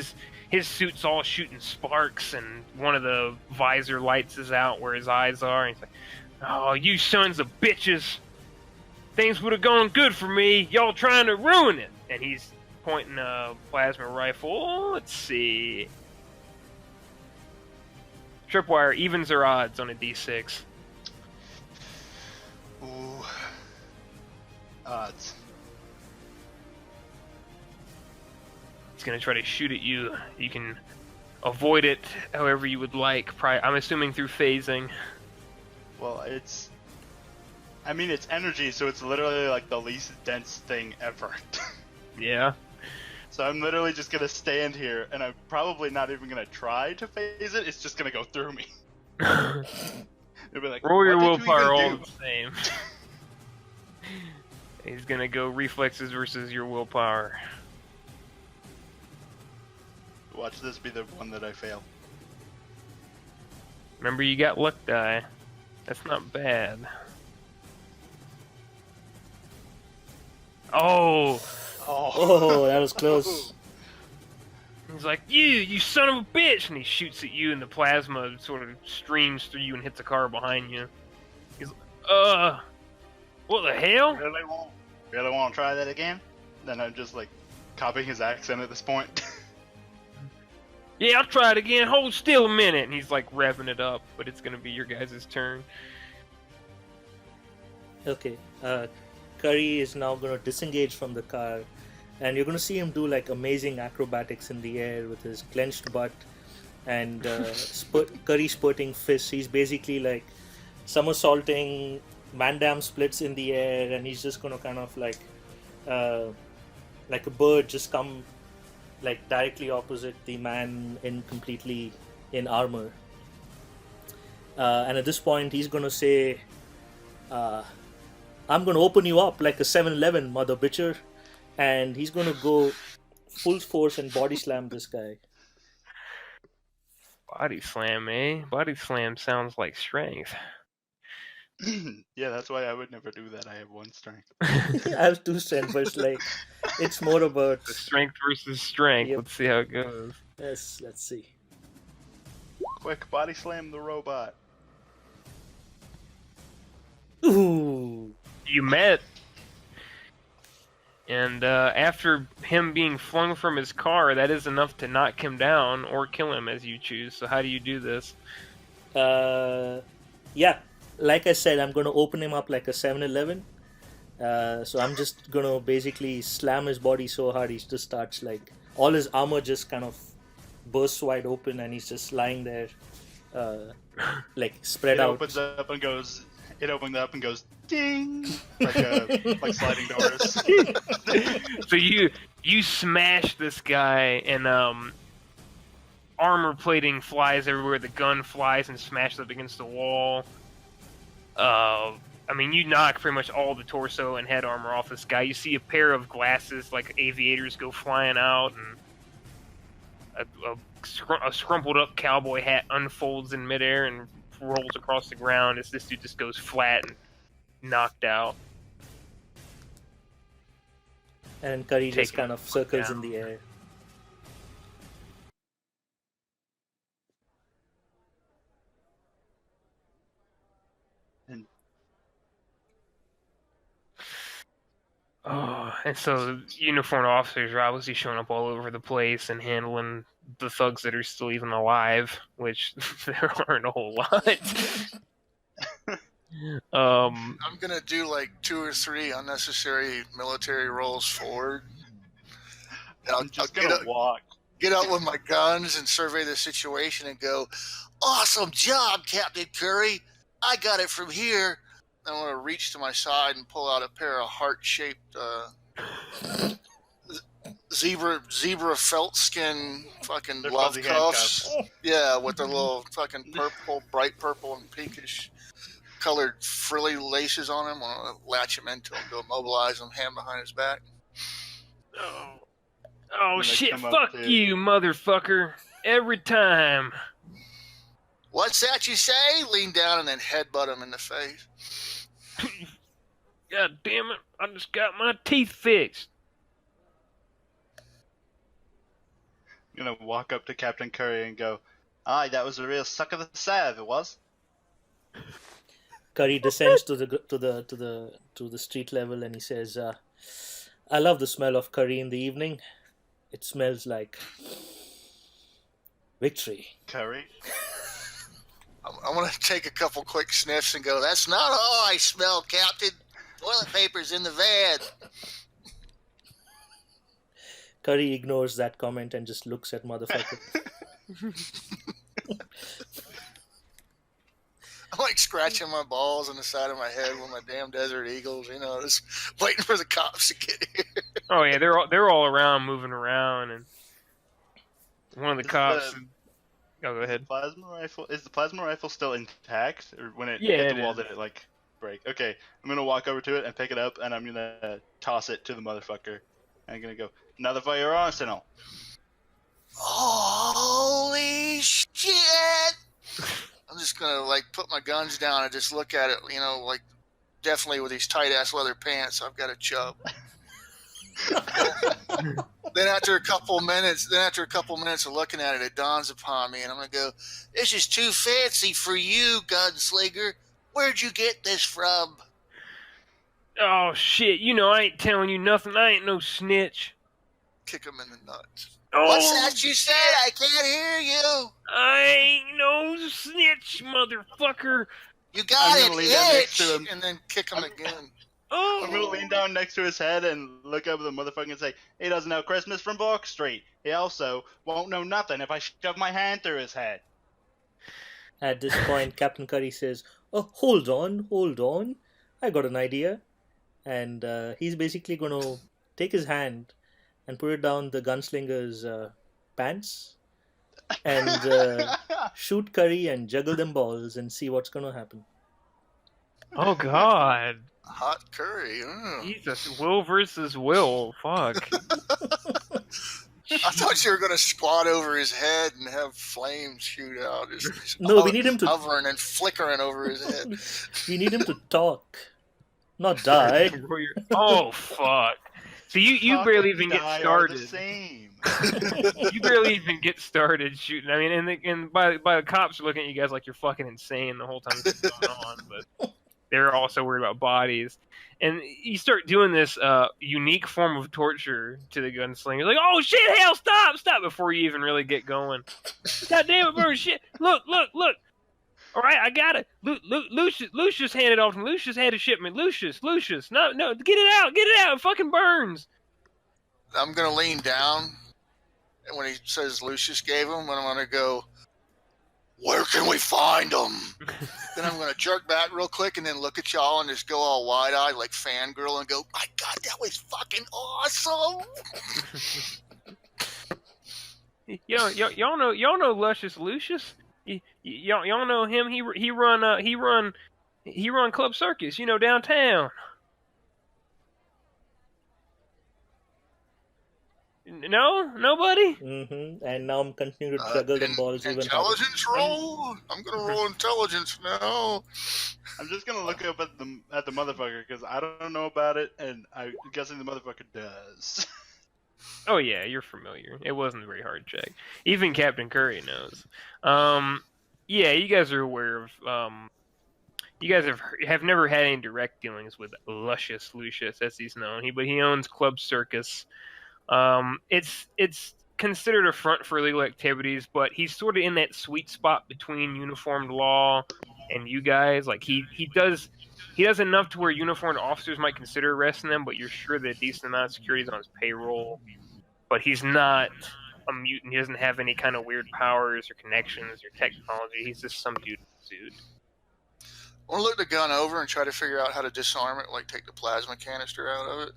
his suit's all shooting sparks, and one of the visor lights is out where his eyes are. And he's like, "Oh, you sons of bitches! Things would have gone good for me. Y'all trying to ruin it." And he's pointing a plasma rifle. Let's see. Tripwire, evens or odds on a d6? Ooh. Odds. He's gonna try to shoot at you. You can avoid it however you would like. I'm assuming through phasing. Well, it's energy, so it's literally like the least dense thing ever. Yeah. So I'm literally just gonna stand here, and I'm probably not even gonna try to phase it. It's just gonna go through me. It'll be like, Roll your "What did you willpower even all do?" the same. He's gonna go reflexes versus your willpower. Watch this be the one that I fail. Remember, you got luck die. That's not bad. Oh! Oh, that was close. He's like, you son of a bitch! And he shoots at you, and the plasma sort of streams through you and hits a car behind you. He's like, what the hell? Really want to try that again? Then I'm just like copying his accent at this point. Yeah, I'll try it again. Hold still a minute. And he's like revving it up, but it's gonna be your guys' turn. Okay, Curry is now going to disengage from the car, and you're going to see him do like amazing acrobatics in the air with his clenched butt and Curry spurting fists. He's basically like somersaulting, Mandam splits in the air, and he's just going to kind of like a bird just come like directly opposite the man completely in armor. And at this point, he's going to say, "I'm going to open you up like a 7-Eleven, mother bitcher." And he's going to go full force and body slam this guy. Body slam, eh? Body slam sounds like strength. Yeah, that's why I would never do that. I have 1 strength. I have 2 strength, but it's more about... The strength versus strength. Yep. Let's see how it goes. Yes, let's see. Quick, body slam the robot. Ooh. You met. And after him being flung from his car, that is enough to knock him down or kill him as you choose. So how do you do this? Yeah, like I said, I'm going to open him up like a 7-Eleven. So I'm just going to basically slam his body so hard he just starts like, all his armor just kind of bursts wide open and he's just lying there, like spread It out. opens up and goes. It opens up and goes ding, like like sliding doors. So you smash this guy, and armor plating flies everywhere. The gun flies and smashes up against the wall. I mean, you knock pretty much all the torso and head armor off this guy. You see a pair of glasses, like aviators, go flying out, and a scrumpled up cowboy hat unfolds in midair and rolls across the ground as this dude just goes flat and knocked out. And Curry just Take kind him of circles down. in the air. Oh, and so uniformed officers are obviously showing up all over the place and handling the thugs that are still even alive, which there aren't a whole lot. I'm gonna do like 2 or 3 unnecessary military rolls forward. And I'm just gonna walk. get out with my guns and survey the situation and go, "Awesome job, Captain Curry! I got it from here." I want to reach to my side and pull out a pair of heart-shaped zebra felt skin fucking They're glove fuzzy cuffs. handcuffs. Yeah, with the little fucking purple, bright purple and pinkish colored frilly laces on him. I want to latch him into him, go mobilize him, hand behind his back. Oh When they shit, come up fuck to- you, motherfucker. Every time. What's that you say? Lean down and then headbutt him in the face. God damn it, I just got my teeth fixed. I'm gonna walk up to Captain Curry and go, "Aye, that was a real suck of the save, it was." Curry descends to the street level and he says, "I love the smell of curry in the evening. It smells like victory." Curry. I want to take a couple quick sniffs and go, "That's not all I smell, Captain. Toilet paper's in the van." Curry ignores that comment and just looks at motherfucker. I'm like scratching my balls on the side of my head with my damn Desert Eagles, just waiting for the cops to get here. Oh yeah, they're all around, moving around, and one of the Is cops. the- Oh, go ahead. Is the plasma rifle still intact, or when it Yeah, hit it the wall is. did it like break? Okay, I'm gonna walk over to it and pick it up, and I'm gonna toss it to the motherfucker. And I'm gonna go, "Another for your arsenal." Holy shit! I'm just gonna like put my guns down and just look at it, like definitely with these tight ass leather pants, I've got a chub. Then after a couple minutes of looking at it, it dawns upon me, and I'm gonna go, "This is too fancy for you, gunslinger. Where'd you get this from?" Oh shit, I ain't telling you nothing. I ain't no snitch. Kick him in the nuts. Oh, What's that you said? I can't hear you. I ain't no snitch, motherfucker. You got I'm an gonna lean down next to itch, him. and then kick him again. Oh, I'm gonna lean down next to his head and look up at the motherfucker and say, "He doesn't know Christmas from Bourke Street. He also won't know nothing if I shove my hand through his head." At this point, Captain Curry says, "Oh, hold on. I got an idea." And he's basically going to take his hand and put it down the gunslinger's pants and shoot Curry and juggle them balls and see what's going to happen. oh god. Hot curry. Mm. Jesus, Will versus Will. Fuck. I thought you were going to squat over his head and have flames shoot out. Just No, we need him to hovering and flickering over his head. we need him to talk, not die. Oh fuck. So you Talk barely and even get die are the started. same. You barely even get started shooting. I mean, and by the cops are looking at you guys like you're fucking insane the whole time this is going on, but they're also worried about bodies. And you start doing this unique form of torture to the gunslinger. Like, oh shit, hell, stop, before you even really get going. God damn it, burn shit. Look. All right, I got it. Lucius handed off to me. Lucius had a shipment. Lucius. No, get it out. It fucking burns. I'm gonna lean down, and when he says Lucius gave him, I'm gonna go, where can we find him? Then I'm gonna jerk back real quick and then look at y'all and just go all wide-eyed like fangirl and go, my God, that was fucking awesome. Y'all know Luscious Lucius. Y'all know him. He run Club Circus. You know, downtown. No, nobody. And now I'm continuing to juggle the balls even harder. Intelligence roll. I'm gonna roll intelligence now. I'm just gonna look up at the motherfucker because I don't know about it, and I'm guessing the motherfucker does. Oh yeah, you're familiar. It wasn't a very hard check. Even Captain Curry knows. Yeah, you guys are aware of. You guys have never had any direct dealings with Luscious Lucius, as he's known. But he owns Club Circus. It's considered a front for illegal activities, but he's sort of in that sweet spot between uniformed law and you guys. Like he does enough to where uniformed officers might consider arresting them, but you're sure that a decent amount of security is on his payroll. But he's not a mutant. He doesn't have any kind of weird powers or connections or technology. He's just some dude in a suit. I want to look the gun over and try to figure out how to disarm it, like take the plasma canister out of it.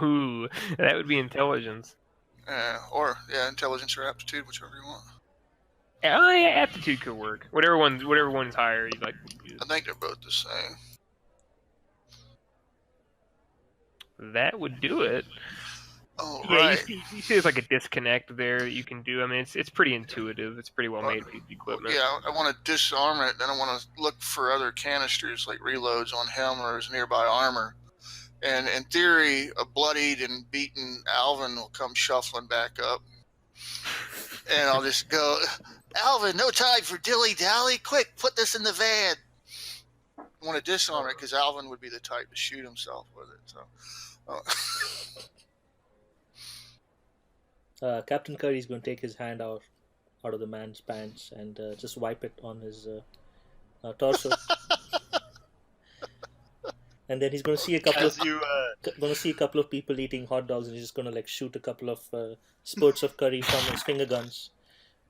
Ooh, that would be intelligence. Intelligence or aptitude, whichever you want. Yeah, aptitude could work. Whatever one's higher, you'd like to use. I think they're both the same. That would do it. Oh, Yeah, right. you see there's like a disconnect there that you can do. I mean, it's pretty intuitive. It's pretty well made piece of equipment. Yeah, I want to disarm it, then I want to look for other canisters, like reloads on him or his nearby armor. And in theory, a bloodied and beaten Alvin will come shuffling back up. And I'll just go, Alvin, no time for dilly-dally. Quick, put this in the van. I want to disarm it because Alvin would be the type to shoot himself with it. So, Captain Curry's going to take his hand out of the man's pants and just wipe it on his torso. And then he's going to see a couple of people eating hot dogs, and he's just going to like shoot a couple of spurts of curry from his finger guns.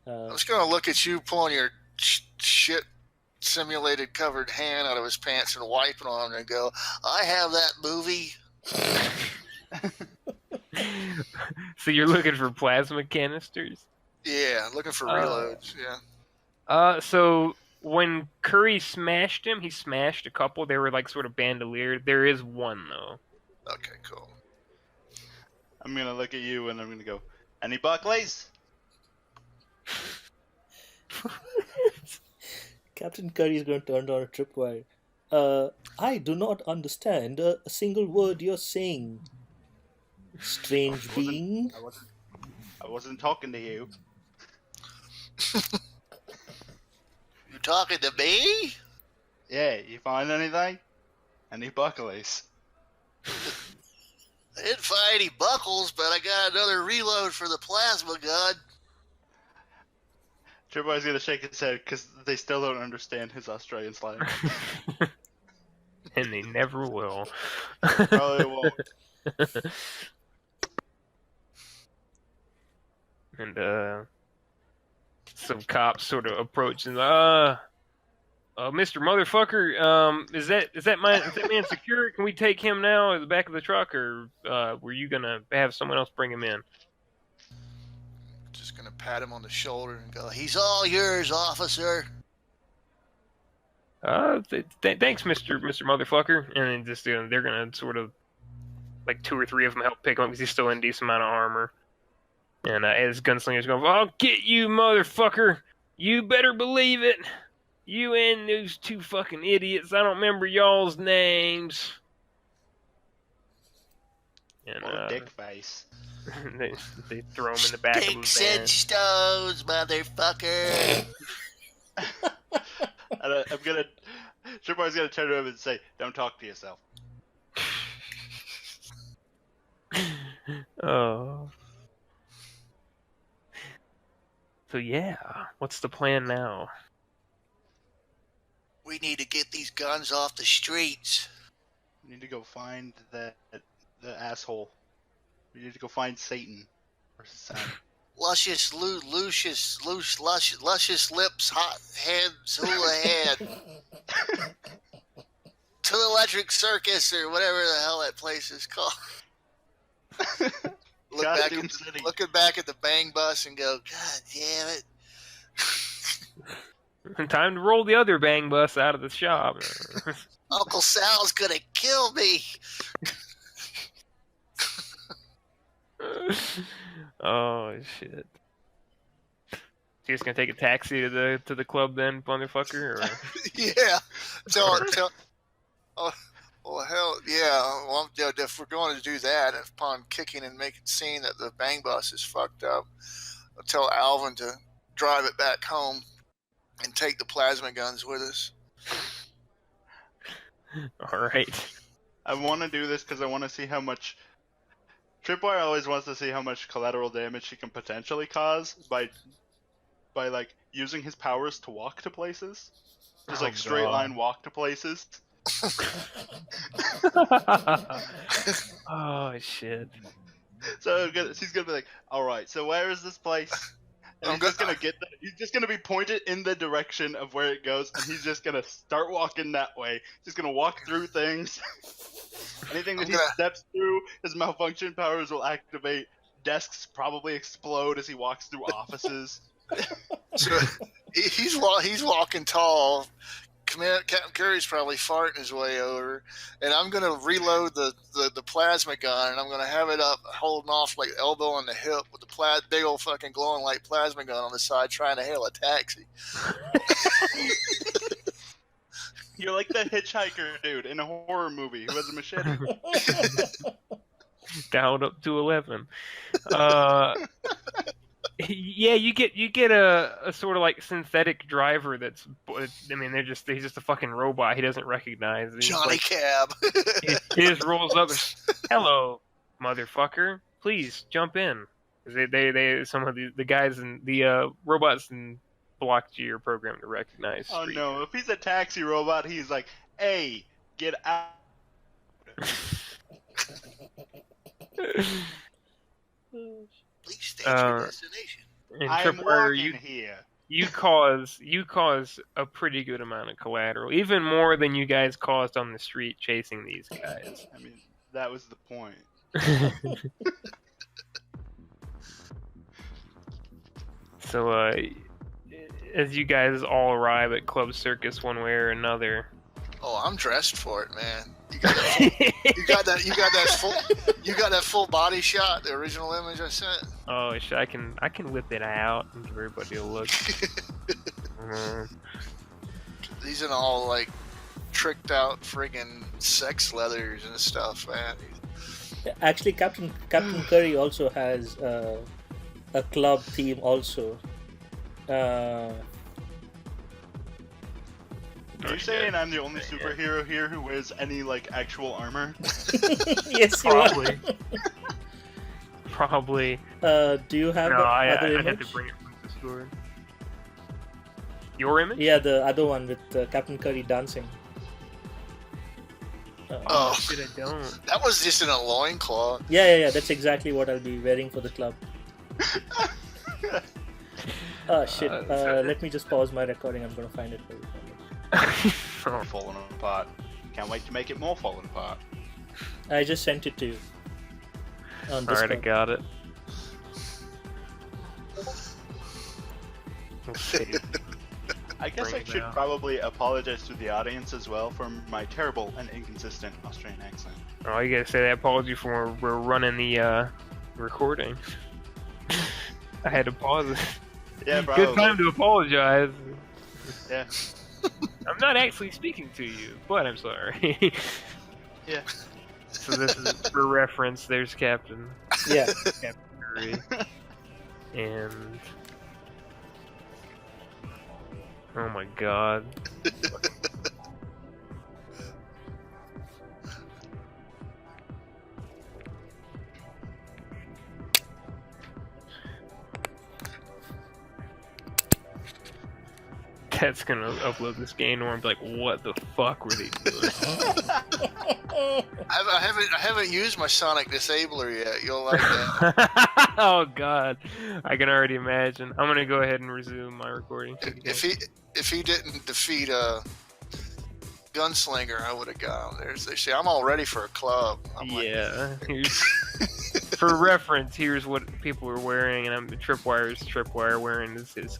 I'm just going to look at you pulling your shit simulated covered hand out of his pants and wiping on him and go, I have that movie. So you're looking for plasma canisters? Yeah, looking for reloads, yeah. So when Curry smashed him, he smashed a couple. They were like sort of bandoliered. There is one though. Okay, cool. I'm gonna look at you and I'm gonna go, any Buckleys? Captain Curry is going to turn on a tripwire. I do not understand a single word you're saying. Strange being. I wasn't talking to you. You talking to me? Yeah, you find anything? Any Buckleys? I didn't find any buckles, but I got another reload for the plasma gun. Tripwire's gonna shake his head because they still don't understand his Australian slang. And they never will. Probably won't. And some cops sort of approach and Mr. Motherfucker, is that man secure? Can we take him now at the back of the truck, or were you gonna have someone else bring him in? Just gonna pat him on the shoulder and go, he's all yours, officer. Thanks, Mr. Motherfucker. And then just they're gonna sort of like 2 or 3 of them help pick him up because he's still in a decent amount of armor. And as Gunslinger's going, I'll get you, motherfucker. You better believe it. You and those 2 fucking idiots. I don't remember y'all's names. and Or dick face. they throw him in the back of a Sticks van. and stones, motherfucker. And I'm gonna. Tripwire's gonna turn to him and say, "Don't talk to yourself." Oh. So yeah, what's the plan now? We need to get these guns off the streets. We need to go find the asshole. We need to go find Satan. Or Satan. Luscious lips, hot heads, hula head. To the Electric Circus or whatever the hell that place is called. Costume City. Looking back at the bang bus and go, God damn it. Time to roll the other bang bus out of the shop. Uncle Sal's gonna kill me. Oh shit! So you're just gonna take a taxi to the club then, motherfucker? Or... Yeah. Tell. Oh, well, hell, yeah. Well, if we're going to do that, upon kicking and making scene that the bang bus is fucked up, I'll tell Alvin to drive it back home and take the plasma guns with us. All right. I want to do this because I want to see how much. Tripwire always wants to see how much collateral damage he can potentially cause by like using his powers to walk to places. Just like straight line walk to places. Oh shit! So he's gonna be like, "All right, so where is this place?" And he's just gonna be pointed in the direction of where it goes, and he's just gonna start walking that way. Just gonna walk through things. Anything that he steps through, his malfunction powers will activate. Desks probably explode as he walks through offices. So he's walking tall. Captain Curry's probably farting his way over, and I'm gonna reload the plasma gun, and I'm gonna have it up, holding off like elbow on the hip with the big old fucking glowing light plasma gun on the side, trying to hail a taxi. You're like the hitchhiker dude in a horror movie who has a machete. Down up to 11. Yeah, you get a sort of like synthetic driver that's. I mean, he's just a fucking robot. He doesn't recognize. Johnny Cab. He just rolls up and, "Hello, motherfucker. Please jump in." They some of the guys and the robots in Block G are programmed to recognize. Oh street. no! If he's a taxi robot, he's like, "Hey, get out!" Please state your destination. And I'm Tripwire, walking here. you cause a pretty good amount of collateral, even more than you guys caused on the street chasing these guys. I mean, that was the point. So, as you guys all arrive at Club Circus one way or another. Oh, I'm dressed for it, man. You got that full body shot, the original image I sent. Oh shit! I can whip it out and give everybody a look. These are all like tricked out friggin' sex leathers and stuff, man. Actually, Captain Curry also has a club theme also. Are you saying I'm the only superhero here who wears any like actual armor? Yes, you Probably. Probably. are. Do you have No, the I other had image? to bring it from the store. Your image? Yeah, the other one with Captain Curry dancing. Oh, Shit, I don't. that was just in a loincloth. Yeah. That's exactly what I'll be wearing for the club. Oh shit! Let me just pause my recording. I'm gonna find it for you. Falling apart. Can't wait to make it more falling apart. I just sent it to you. On Alright, I Discord. got it. Let's see. I guess Bring I it should out. probably apologize to the audience as well for my terrible and inconsistent Australian accent. Oh, you gotta say that apology for when we're running the recording. I had to pause it. Yeah, probably. Good time to apologize. Yeah. I'm not actually speaking to you, but I'm sorry. Yeah. So this is for reference. There's Captain Yeah. Curry, and oh my god. That's gonna upload this game and be like, what the fuck were they doing? I haven't used my Sonic Disabler yet. You'll like that. Oh god, I can already imagine. I'm gonna go ahead and resume my recording. If he didn't defeat Gunslinger, I would have got him. They say I'm all ready for a club. I'm Yeah. For reference, here's what people are wearing, and Tripwire's Tripwire wearing his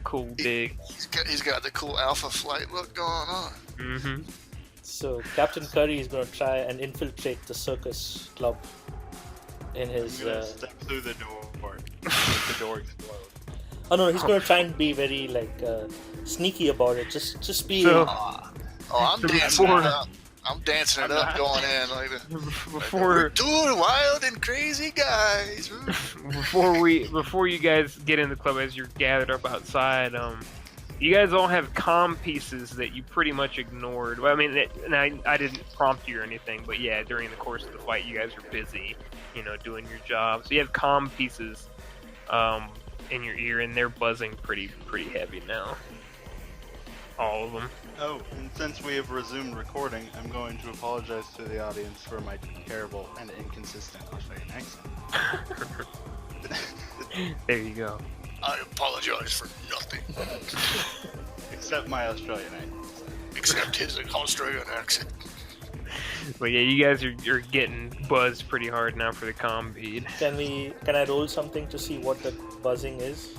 cool dig. He's got the cool Alpha Flight look going on. Mm-hmm. So Captain Curry is going to try and infiltrate the circus club in his. I'm gonna step through the door. Make the door explode. Oh no, he's going to try and be very sneaky about it. Just be. So- I'm dancing it up. I'm dancing it up, going in like that. Before Dude, wild and crazy guys. before you guys get in the club, as you're gathered up outside, you guys all have comm pieces that you pretty much ignored. Well, I mean, and I didn't prompt you or anything, but yeah, during the course of the fight, you guys are busy, doing your job. So you have comm pieces in your ear, and they're buzzing pretty heavy now. All of them. Oh, and since we have resumed recording, I'm going to apologize to the audience for my terrible and inconsistent Australian accent. There you go. I apologize for nothing. Except my Australian accent. Except his Australian accent. But yeah, you guys are getting buzzed pretty hard now for the comm feed. Can I roll something to see what the buzzing is?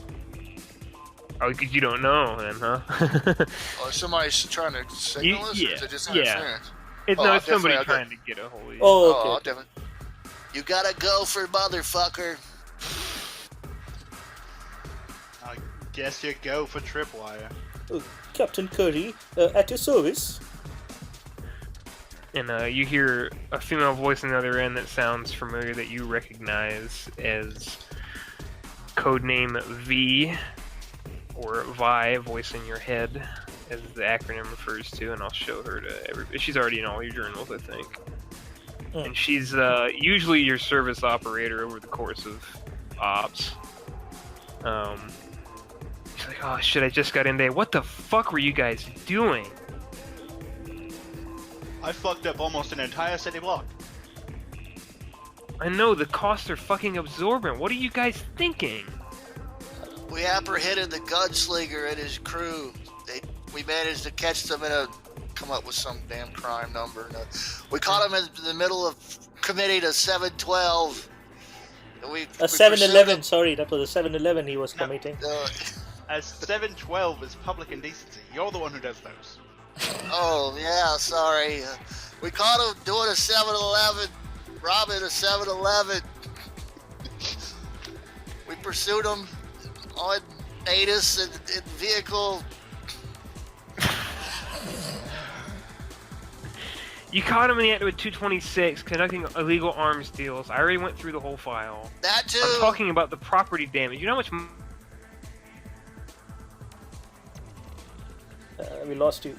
Oh, because you don't know then, huh? Oh, somebody's trying to signal us? Or is it just interference? It's somebody definitely, trying to get a hold of you. Oh, okay. I'll definitely. You gotta go for motherfucker. I guess you go for Tripwire. Oh, Captain Curry, at your service. And you hear a female voice on the other end that sounds familiar, that you recognize as codename V, or Vi, voice in your head, as the acronym refers to, and I'll show her to everybody. She's already in all your journals, I think. And she's usually your service operator over the course of ops. She's like, oh shit, I just got in there. What the fuck were you guys doing? I fucked up almost an entire city block. I know, the costs are fucking absorbent. What are you guys thinking? We apprehended the gunslinger and his crew. We managed to catch them come up with some damn crime number. We caught him in the middle of committing a 712. A 7-Eleven, sorry, that was a 7-Eleven he was committing. As 712 is public indecency. You're the one who does those. Oh, yeah, sorry. We caught him doing a 7-Eleven, robbing a 7-Eleven. We pursued him on Natus and vehicle. You caught him in the act with 226, conducting illegal arms deals. I already went through the whole file. That too. I'm talking about the property damage. You know how much... We lost you.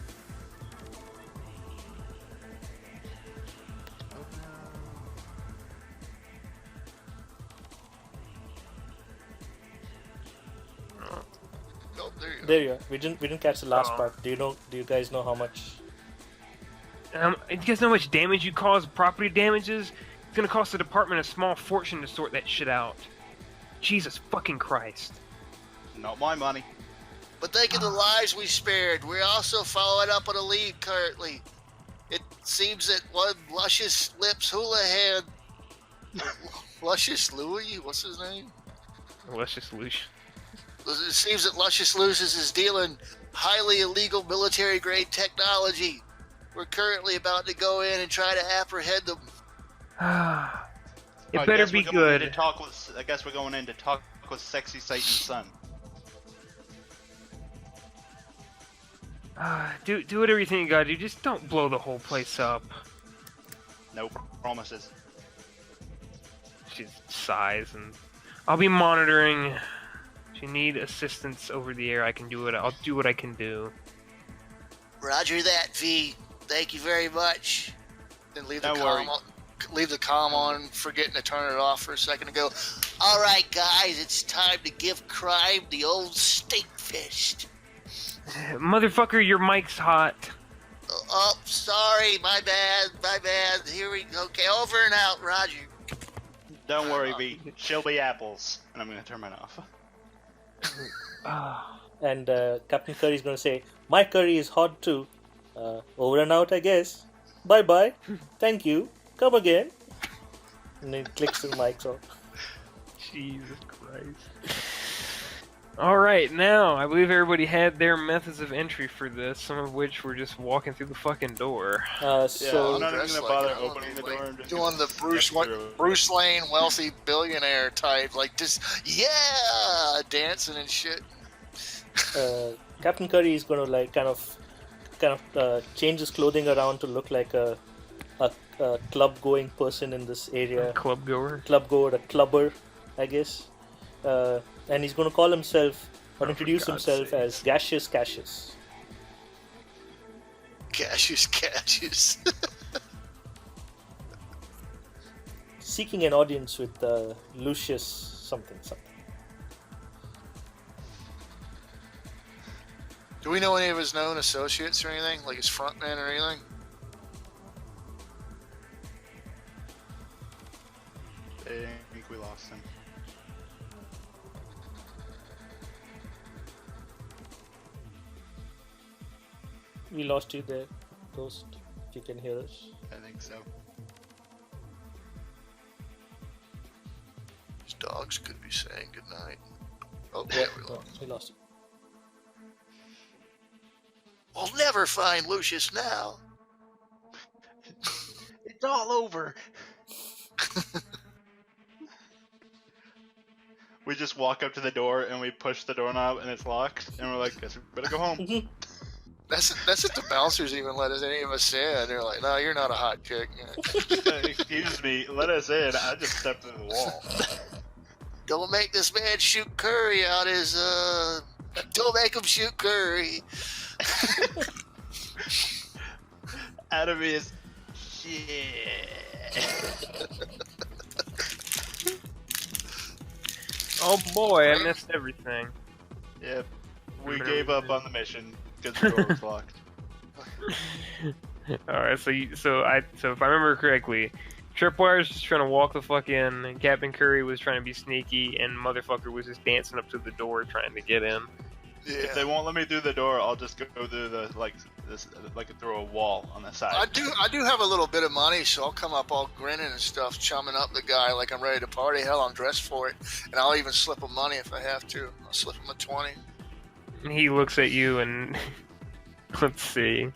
Oh, there you go. There you are. We didn't catch the last Oh. part. Do you guys know how much? Do you guys know how much damage you cause? Property damages? It's gonna cost the department a small fortune to sort that shit out. Jesus fucking Christ. Not my money. But think of the lives we spared. We're also following up on a lead currently. It seems that one Luscious Lips Houlihan, Luscious Louis, what's his name? Let's just lose. It seems that Luscious Loses is dealing highly illegal military-grade technology. We're currently about to go in and try to apprehend them. It better be good. I guess we're going in to talk with Sexy Satan's son. Do whatever you think you gotta do. Just don't blow the whole place up. No promises. She sighs and I'll be monitoring. If you need assistance over the air, I can do it. I'll do what I can do. Roger that, V. Thank you very much. Then leave the Don't worry. comm on. Leave the comm on, forgetting to turn it off for a second to go. All right, guys, it's time to give crime the old steak fist. Motherfucker, your mic's hot. Oh, sorry, my bad. Here we go. Okay, over and out, Roger. Don't worry, V. She'll be apples. And I'm gonna turn mine off. And Captain Curry's going to say, my curry is hot too. Over and out, I guess. Bye-bye. Thank you. Come again. And then clicks his mics off. Jesus Christ. Alright, now, I believe everybody had their methods of entry for this, some of which were just walking through the fucking door. So I'm not even Dressed gonna bother like a- opening the door. I'm just Doing gonna the step through. Bruce Lane wealthy billionaire type, like just dancing and shit. Captain Curry is going to like kind of change his clothing around to look like a club-going person in this area. Club goer. Club goer, a clubber, I guess. And he's going to call himself or introduce God's himself sakes. as Gaseous Cassius. Cassius. Seeking an audience with Lucius something. Do we know any of his known associates or anything, like his frontman or anything? I think we lost him. We lost you there, Toast. If you can hear us. I think so. His dogs could be saying goodnight. Oh, yeah, we No, lost. we lost you. We'll never find Lucius now. It's all over. We just walk up to the door and we push the doorknob and it's locked and we're like, guess we better go home. That's if the bouncers even let us, any of us in. They're like, no, you're not a hot chick. Excuse me, let us in. I just stepped through the wall. Don't make this man shoot Curry out his, don't make him shoot Curry. Out of his shit. Oh boy, I missed everything. Yep. We gave up on the mission because the door was locked. Alright, so if I remember correctly, Tripwire's just trying to walk the fuck in, and Captain Curry was trying to be sneaky, and motherfucker was just dancing up to the door trying to get in. If they won't let me through the door, I'll just go through the through a wall on the side. I do have a little bit of money, so I'll come up all grinning and stuff, chumming up the guy like I'm ready to party. Hell, I'm dressed for it, and I'll even slip him money if I have to. I'll slip him a 20. And he looks at you and let's see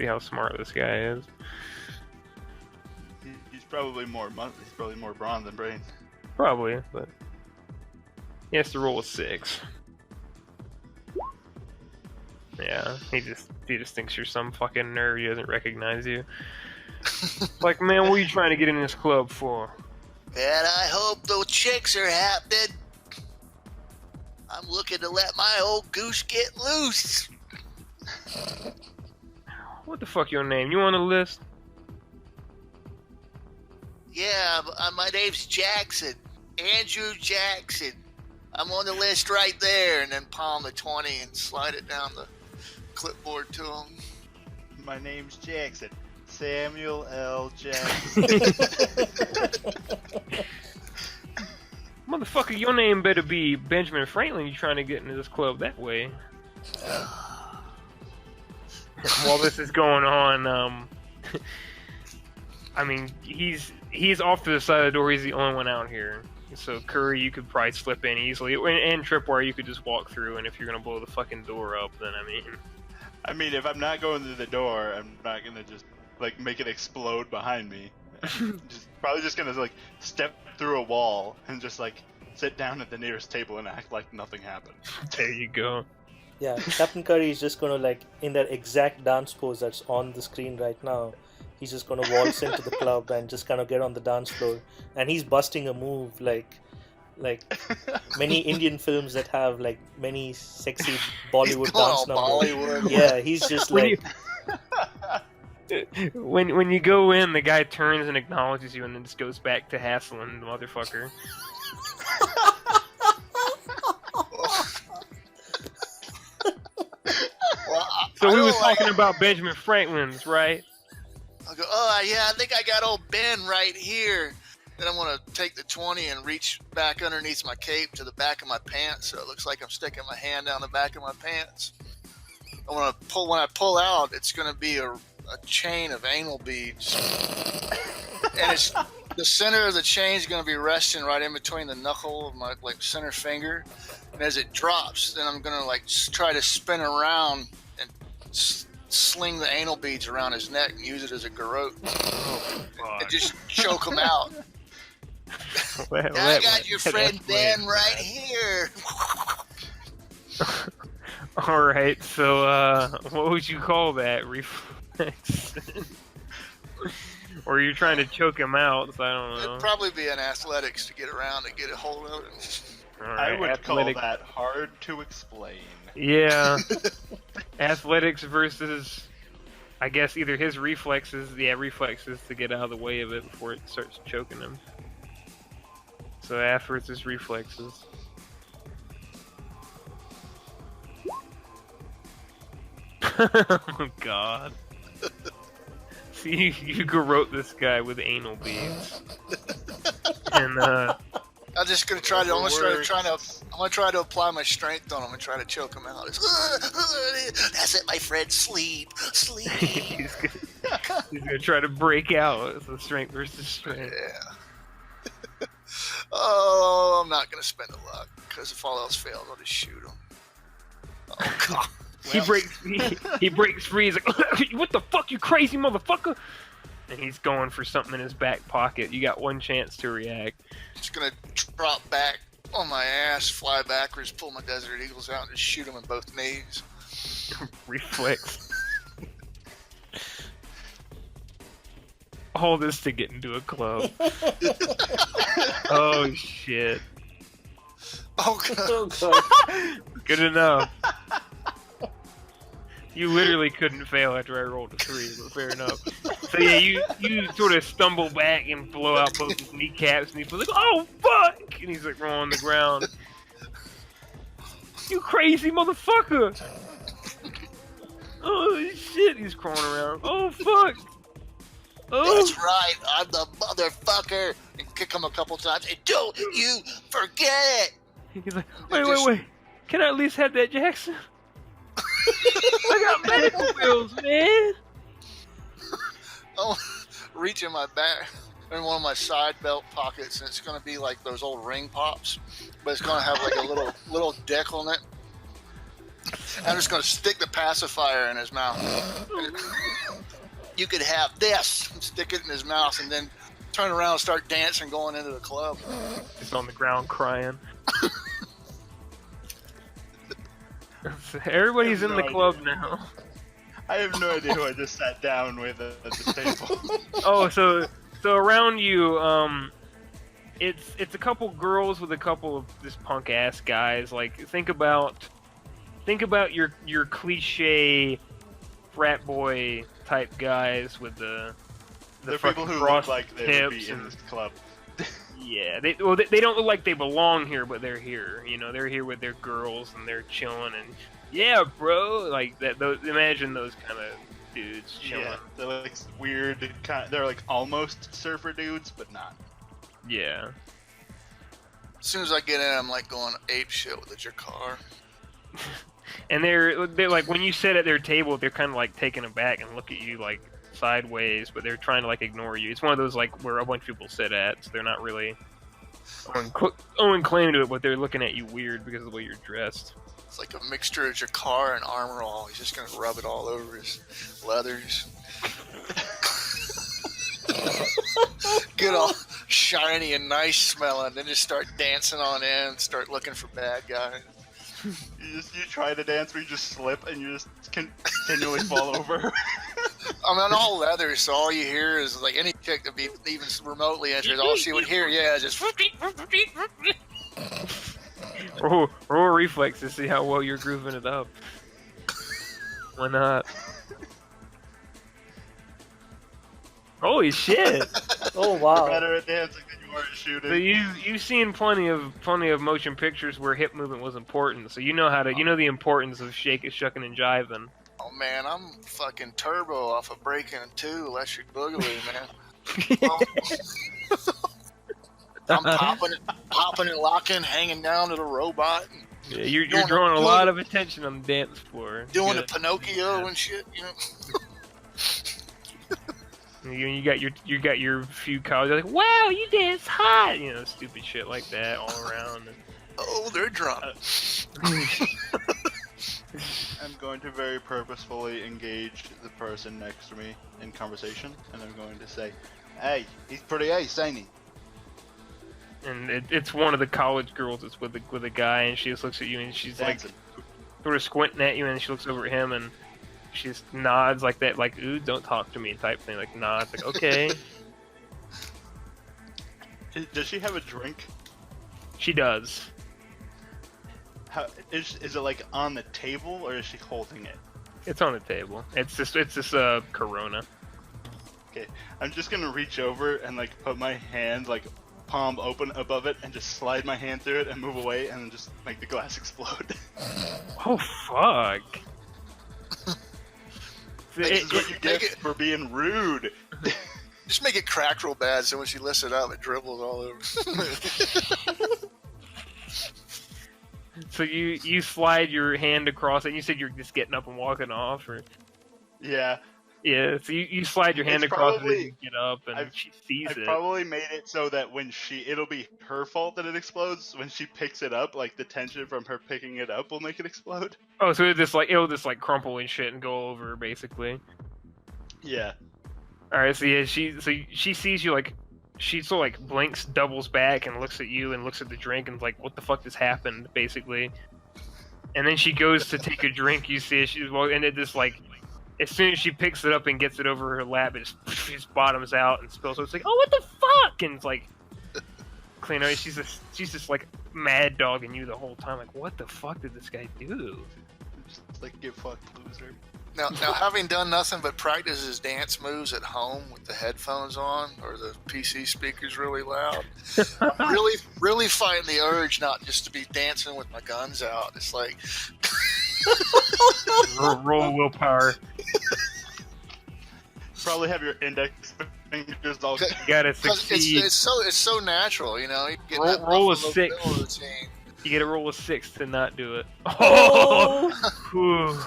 how smart this guy is. He's probably more brawn than brain. Probably, but he has to roll a 6. Yeah, he just thinks you're some fucking nerd. He doesn't recognize you. Like, man, what are you trying to get in this club for? And I hope the chicks are happening. I'm looking to let my old goose get loose. What the fuck your name? You on the list? Yeah, my name's Jackson. Andrew Jackson. I'm on the list right there, and then palm the 20 and slide it down the clipboard to him. My name's Jackson. Samuel L. Jackson. Motherfucker, your name better be Benjamin Franklin. You trying to get into this club that way? While this is going on, I mean, he's off to the side of the door. He's the only one out here. So Curry, you could probably slip in easily, and Tripwire, you could just walk through. And if you're gonna blow the fucking door up, then I mean, if I'm not going through the door, I'm not gonna just like make it explode behind me. Probably just gonna like step through a wall and just like sit down at the nearest table and act like nothing happened. There you go. Yeah, Captain Curry is just gonna like in that exact dance pose that's on the screen right now. he's just going to waltz into the club and just kind of get on the dance floor, and he's busting a move like many Indian films that have like many sexy Bollywood He's going dance all numbers. Bollywood. Yeah, he's just When like when you go in, the guy turns and acknowledges you, and then just goes back to hassling the motherfucker. Well, So I we don't was like- talking about Benjamin Franklin's, right? I'll go, oh, yeah, I think I got old Ben right here. Then I'm going to take the 20 and reach back underneath my cape to the back of my pants so it looks like I'm sticking my hand down the back of my pants. I want to pull, when I pull out, it's going to be a chain of anal beads. And it's the center of the chain is going to be resting right in between the knuckle of my like center finger. And as it drops, then I'm going to like try to spin around and sling the anal beads around his neck and use it as a garrote and just choke him out. I got your friend Ben right here. All right, so what would you call that? Reflex? Or you're trying to choke him out? So I don't know. It'd probably be an athletics to get around and get a hold of it. All I right, would call athletic- that hard to explain. Yeah, athletics versus, I guess, either his reflexes, reflexes to get out of the way of it before it starts choking him. So Ath versus reflexes. Oh God. See, you garrote this guy with anal beads. And I'm just gonna try to. I'm Whatever gonna try to apply my strength on him and try to choke him out. That's it, my friend. Sleep, sleep. he's gonna try to break out. It's a strength versus strength. Yeah. Oh, I'm not gonna spend a luck because if all else fails, I'll just shoot him. Oh God. He breaks free. He's like, "What the fuck, you crazy motherfucker!" And he's going for something in his back pocket. You got one chance to react. Just gonna drop back on my ass, fly backwards, pull my Desert Eagles out, and just shoot him in both knees. Reflex. All this to get into a club. Oh shit. Oh God. oh God. Good enough. You literally couldn't fail after I rolled a 3, but fair enough. So yeah, you sort of stumble back and blow out both his kneecaps, and he's like, "Oh fuck!" And he's like rolling on the ground. You crazy motherfucker! Oh shit! He's crawling around. Oh fuck! Oh, That's right, I'm the motherfucker. And kick him a couple times. And don't you forget it. he's like, wait. Can I at least have that, Jackson? I got medical bills, man. Oh, reach in my back, in one of my side belt pockets, and it's gonna be like those old ring pops, but it's gonna have like a little dick on it. I'm just gonna stick the pacifier in his mouth. You could have this, stick it in his mouth, and then turn around and start dancing going into the club. Just on the ground crying. Everybody's in the club now. I have no idea who I just sat down with at the table. Oh, so around you, it's a couple girls with a couple of just punk ass guys. Like think about your cliche frat boy type guys with the They're fucking people who look crossed like they would be hips in and this club. yeah, they don't look like they belong here, but they're here. You know, they're here with their girls and they're chilling and yeah, bro, like that. Imagine those kind of dudes chilling. Yeah, they're like weird. They're like almost surfer dudes, but not. Yeah. As soon as I get in, I'm like going ape shit with a Jakar. And they're like when you sit at their table, they're kind of like taken aback and look at you like sideways, but they're trying to like ignore you. It's one of those like where a bunch of people sit at, so they're not really owing claim to it, but they're looking at you weird because of the way you're dressed. It's like a mixture of Jakar and Armor All. He's just gonna rub it all over his leathers. Get all shiny and nice smelling, then just start dancing on in, start looking for bad guys. You try to dance, but you just slip and you just continually fall over. I'm on all leather, so all you hear is like any chick that be even remotely interested. All she would hear, yeah, just. Roll a reflex to see how well you're grooving it up. Why not? Holy shit! Oh wow! Better at dancing than you are at shooting. So you've seen plenty of motion pictures where hip movement was important. So you know the importance of shucking and jiving. Oh man, I'm fucking turbo off of Breaking 2 Electric Boogaloo, man. I'm popping and locking, hanging down to the robot. Yeah, you're drawing a lot of attention on the dance floor. Doing Good. the Pinocchio and shit, you know. You got your few college like, wow, you dance hot, stupid shit like that all around. Oh, they're drunk. I'm going to very purposefully engage the person next to me in conversation, and I'm going to say, "Hey, he's pretty ace, ain't he?" And it's one of the college girls that's with a guy, and she just looks at you and she's Dancing. like sort of squinting at you, and she looks over at him and she just nods like that, like, ooh, don't talk to me type thing, like nods, like, okay. Does she have a drink? She does. How is it like on the table, or is she holding it? It's on the table. It's this Corona. Okay, I'm just gonna reach over and like put my hand like palm open above it and just slide my hand through it and move away and then just make the glass explode. Oh fuck! This is what you get for being rude. Just make it crack real bad, so when she lifts it up, it dribbles all over. So you slide your hand across it. And you said you're just getting up and walking off, or Yeah. yeah. So you slide your hand It's across probably- it and get up, and she sees I it. probably made it so that when it'll be her fault that it explodes. When she picks it up, like the tension from her picking it up will make it explode. Oh, so it'll just like crumple and shit and go over basically. Yeah. All right. So yeah, she sees you, like she sort of like blinks, doubles back, and looks at you and looks at the drink and is like, what the fuck just happened, basically. And then she goes to take a drink. You see, and it just like, as soon as she picks it up and gets it over her lap, it just bottoms out and spills. So it's like, oh, what the fuck? And it's like, clean out. She's just like mad dogging you the whole time. Like, what the fuck did this guy do? Just like get fucked, loser. Now, having done nothing but practice his dance moves at home with the headphones on or the PC speakers really loud, I'm really fighting the urge not just to be dancing with my guns out. It's like roll willpower. Probably have your index fingers all. You gotta 'cause succeed. it's so natural, you know. You get Roll- that roll a Buffalo 6. Bill routine. You get a roll of 6 to not do it. Oh! Whew.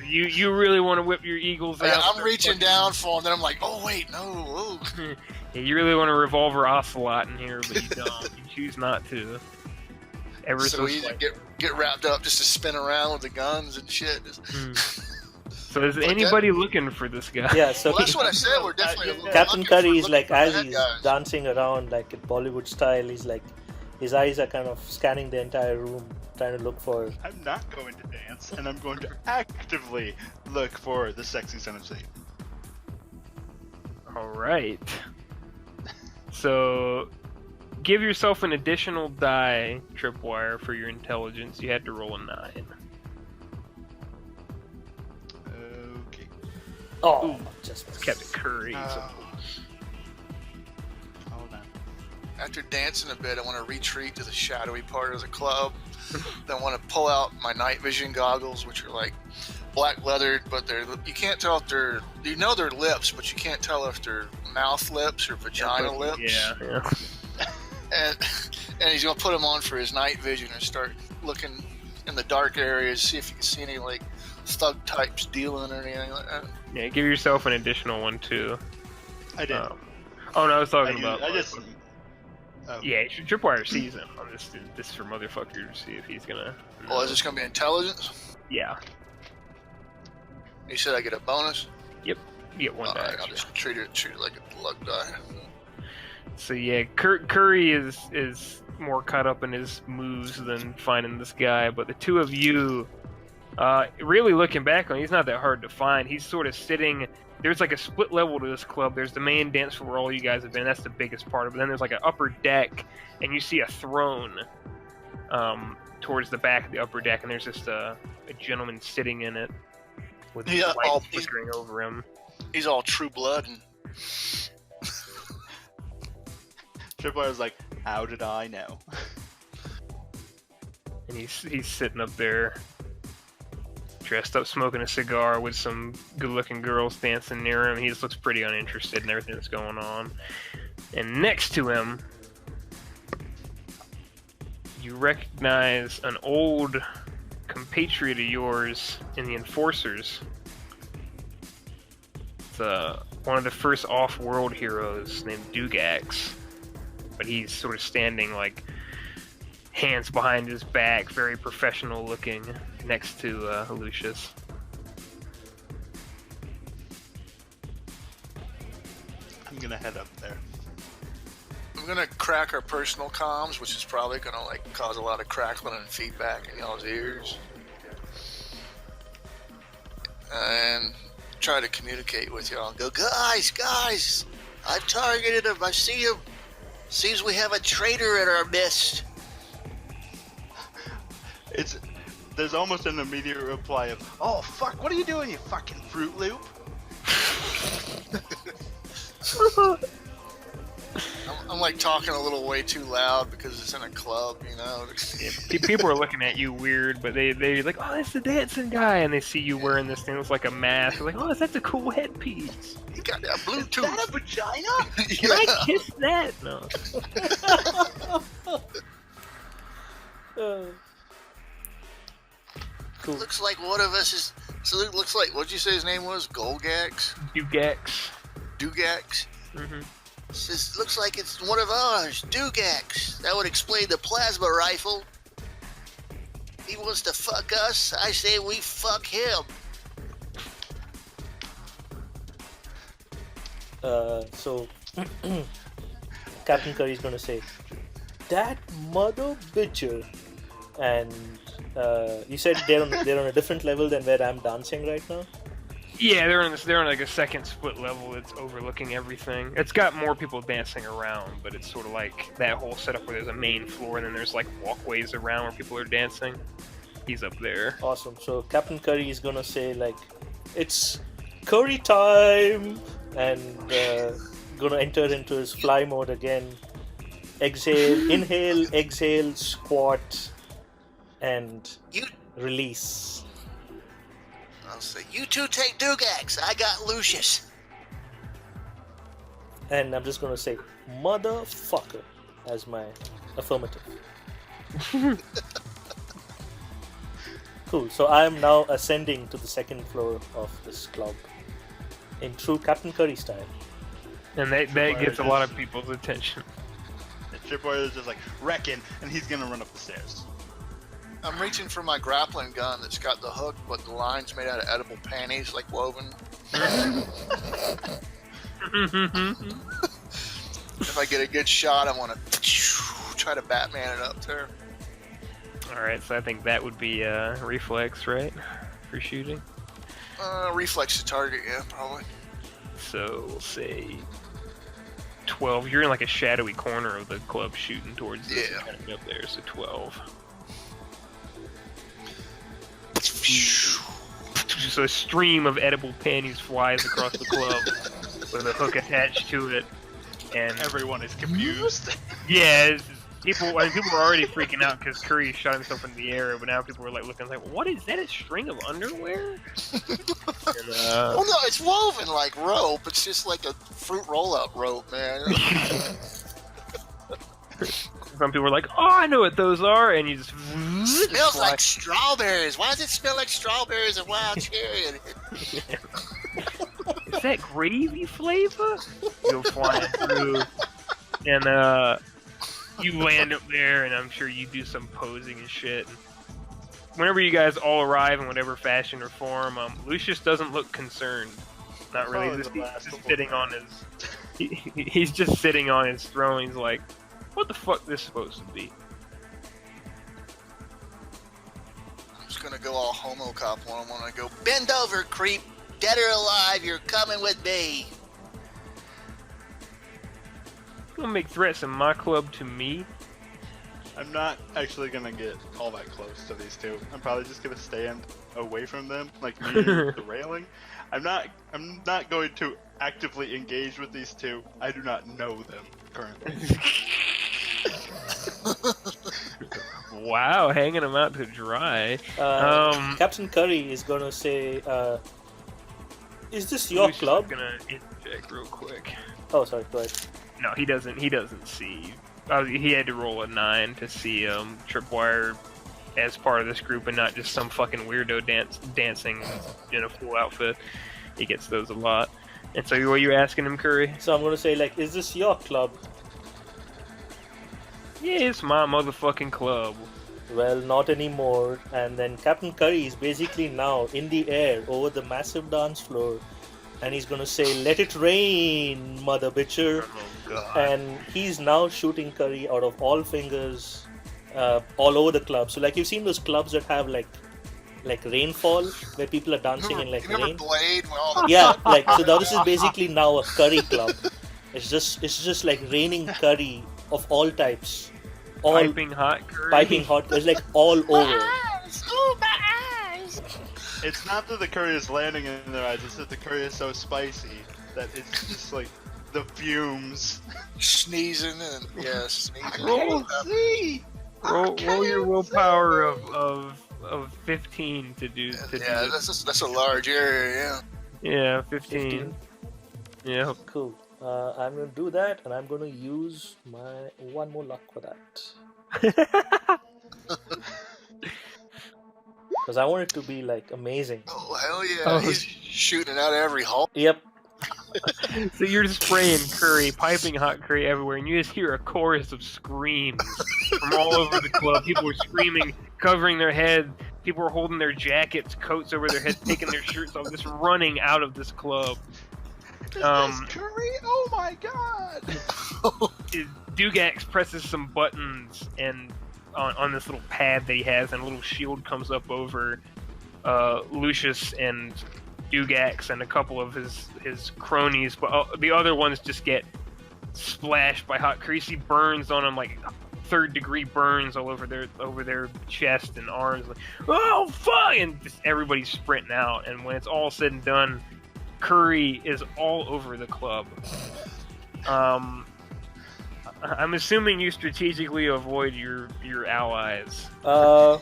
You really want to whip your eagles Like, out? I'm reaching down for him, then I'm like, oh wait, no. Oh. Yeah, you really want a revolver ocelot in here, but you don't. You choose not to. Ever So so easy to slightly. get wrapped up just to spin around with the guns and shit. So is anybody looking for this guy? Yeah, so Well, that's what I said. We're definitely Captain looking Curry for- is like, looking for as bad he's guys. dancing around like in Bollywood style, he's like, his eyes are kind of scanning the entire room, trying to look for. I'm not going to dance, and I'm going to actively look for the sexy son of Satan. All right. So, give yourself an additional die, Tripwire, for your intelligence. You had to roll a 9. Okay. Oh, just Captain Curry. Oh. Hold on. After dancing a bit, I want to retreat to the shadowy part of the club. Then I want to pull out my night vision goggles, which are like black leathered, but you can't tell if they're they're lips, but you can't tell if they're mouth lips or vagina lips. Yeah. And he's gonna put them on for his night vision and start looking in the dark areas, see if you can see any like thug types dealing or anything like that. Yeah, give yourself an additional one, too. I did. Oh no, I was talking about. I just. Oh. Yeah, Tripwire sees him. I'm just this for motherfucker to see if he's gonna. Well, is this gonna be intelligence? Yeah. You said I get a bonus. Yep. You get one All die. right, I'll extra. just treat it like a luck die. So yeah, Curry is more caught up in his moves than finding this guy, but the two of you Really looking back on it, he's not that hard to find. He's sort of sitting. There's like a split level to this club. There's the main dance floor where all you guys have been. That's the biggest part of it. Then there's like an upper deck, and you see a throne towards the back of the upper deck, and there's just a gentleman sitting in it with Yeah, light flickering over him. He's all True Blood and Tripwire's like, how did I know? And he's sitting up there, dressed up, smoking a cigar with some good-looking girls dancing near him. He just looks pretty uninterested in everything that's going on. And next to him, you recognize an old compatriot of yours in the Enforcers. It's one of the first off-world heroes named Dugax. But he's sort of standing, like, hands behind his back, very professional looking, next to Lucius. I'm gonna head up there. I'm gonna crack our personal comms, which is probably gonna like cause a lot of crackling and feedback in y'all's ears, and try to communicate with y'all. And go, guys, I've targeted him. I see him. Seems we have a traitor in our midst. There's almost an immediate reply of, oh fuck, what are you doing, you fucking Fruit Loop? I'm like talking a little way too loud because it's in a club, you know. Yeah, people are looking at you weird, but they're like, oh, that's the dancing guy, and they see you wearing this thing that's like a mask. They're like, oh, that's a cool headpiece. He got that Bluetooth. Is that a vagina? Can I kiss that? No. Cool. Looks like one of us is. So it looks like, what'd you say his name was? Golgax? Dugax. Dugax? Mm-hmm. Says, looks like it's one of ours, Dugax. That would explain the plasma rifle. He wants to fuck us. I say we fuck him. So Captain Curry's gonna say, that mother bitcher, and you said they're on a different level than where I'm dancing right now. Yeah, they're on like a second split level that's overlooking everything. It's got more people dancing around, but it's sort of like that whole setup where there's a main floor and then there's like walkways around where people are dancing. He's up there. Awesome. So Captain Curry is gonna say like, it's curry time, and gonna enter into his fly mode again. Exhale, inhale, exhale, squat, and release. I'll say, you two take Dugax. I got Lucius. And I'm just gonna say, motherfucker, as my affirmative. Cool. So I am now ascending to the second floor of this club in true Captain Curry style. And that gets a lot of people's attention. Tripwire is just like, wrecking, and he's gonna run up the stairs. I'm reaching for my grappling gun that's got the hook, but the line's made out of edible panties, like woven. If I get a good shot, I want to try to Batman it up there. Alright, so I think that would be reflex, right? For shooting? Reflex to target, yeah, probably. So, we'll say 12. You're in like a shadowy corner of the club shooting towards this. Yeah. Kind of up there, so 12. So a stream of edible panties flies across the club with a hook attached to it, and Everyone is confused. yeah, people are already freaking out because Curry shot himself in the air, but now people are like looking like, what is that? A string of underwear? And, Oh no, it's woven like rope. It's just like a fruit rollout rope, man. some people are like, oh, I know what those are, and you just Smells fly. like strawberries. Why does it smell like strawberries and wild cherry? Is that gravy flavor? You go flying through, and you land up there, and I'm sure you do some posing and shit. Whenever you guys all arrive in whatever fashion or form, Lucius doesn't look concerned. Not really. He's just sitting on his. He's just sitting on his throne. He's like, "What the fuck this supposed to be?" I'm just gonna go all homo cop on him when I go, bend over, creep, dead or alive, you're coming with me. You gonna make threats in my club to me? I'm not actually gonna get all that close to these two. I'm probably just gonna stand away from them, like near the railing. I'm not going to actively engage with these two. I do not know them currently. Wow, hanging them out to dry. Captain Curry is gonna say, "Is this your Lucius club?" is gonna interject real quick. Oh, sorry. Go ahead. No, he doesn't. He doesn't see. He had to roll a 9 to see Tripwire as part of this group, and not just some fucking weirdo dancing in a full outfit. He gets those a lot. And so, what are you asking him, Curry? So I'm gonna say, like, "Is this your club?" Yeah, it's my motherfucking club. Well, not anymore. And then Captain Curry is basically now in the air over the massive dance floor, and he's gonna say, "Let it rain, mother bitcher." Oh god. And he's now shooting Curry out of all fingers, all over the club. So, like, you've seen those clubs that have like rainfall, where people are dancing in like You remember rain. Blade? When all the Yeah, like, so now this is basically now a curry club. It's just like raining curry of all types, all Piping hot Curry. piping hot. It's like all over. It's not that the curry is landing in their eyes, it's that the curry is so spicy that it's just like the fumes. sneezing and sneezing. Roll your willpower of 15 to do Yeah, this. that's a large area. Yeah, 15. 15. Yeah. Cool. I'm gonna do that, and I'm gonna use my one more luck for that. Because I want it to be like amazing. Oh hell yeah! Oh. He's shooting out every hole. Yep. So you're just spraying curry, piping hot curry everywhere, and you just hear a chorus of screams from all over the club. People were screaming, covering their head. People were holding their jackets, coats over their heads, taking their shirts off, just running out of this club. Curry? Oh my god! Dugax presses some buttons and on this little pad that he has, and a little shield comes up over Lucius and Dugax and a couple of his cronies, but the other ones just get splashed by hot greasy burns on them, like 3rd-degree burns all over their chest and arms. Like, oh fuck! And just everybody's sprinting out. And when it's all said and done, Curry is all over the club. I'm assuming you strategically avoid your allies. Uh,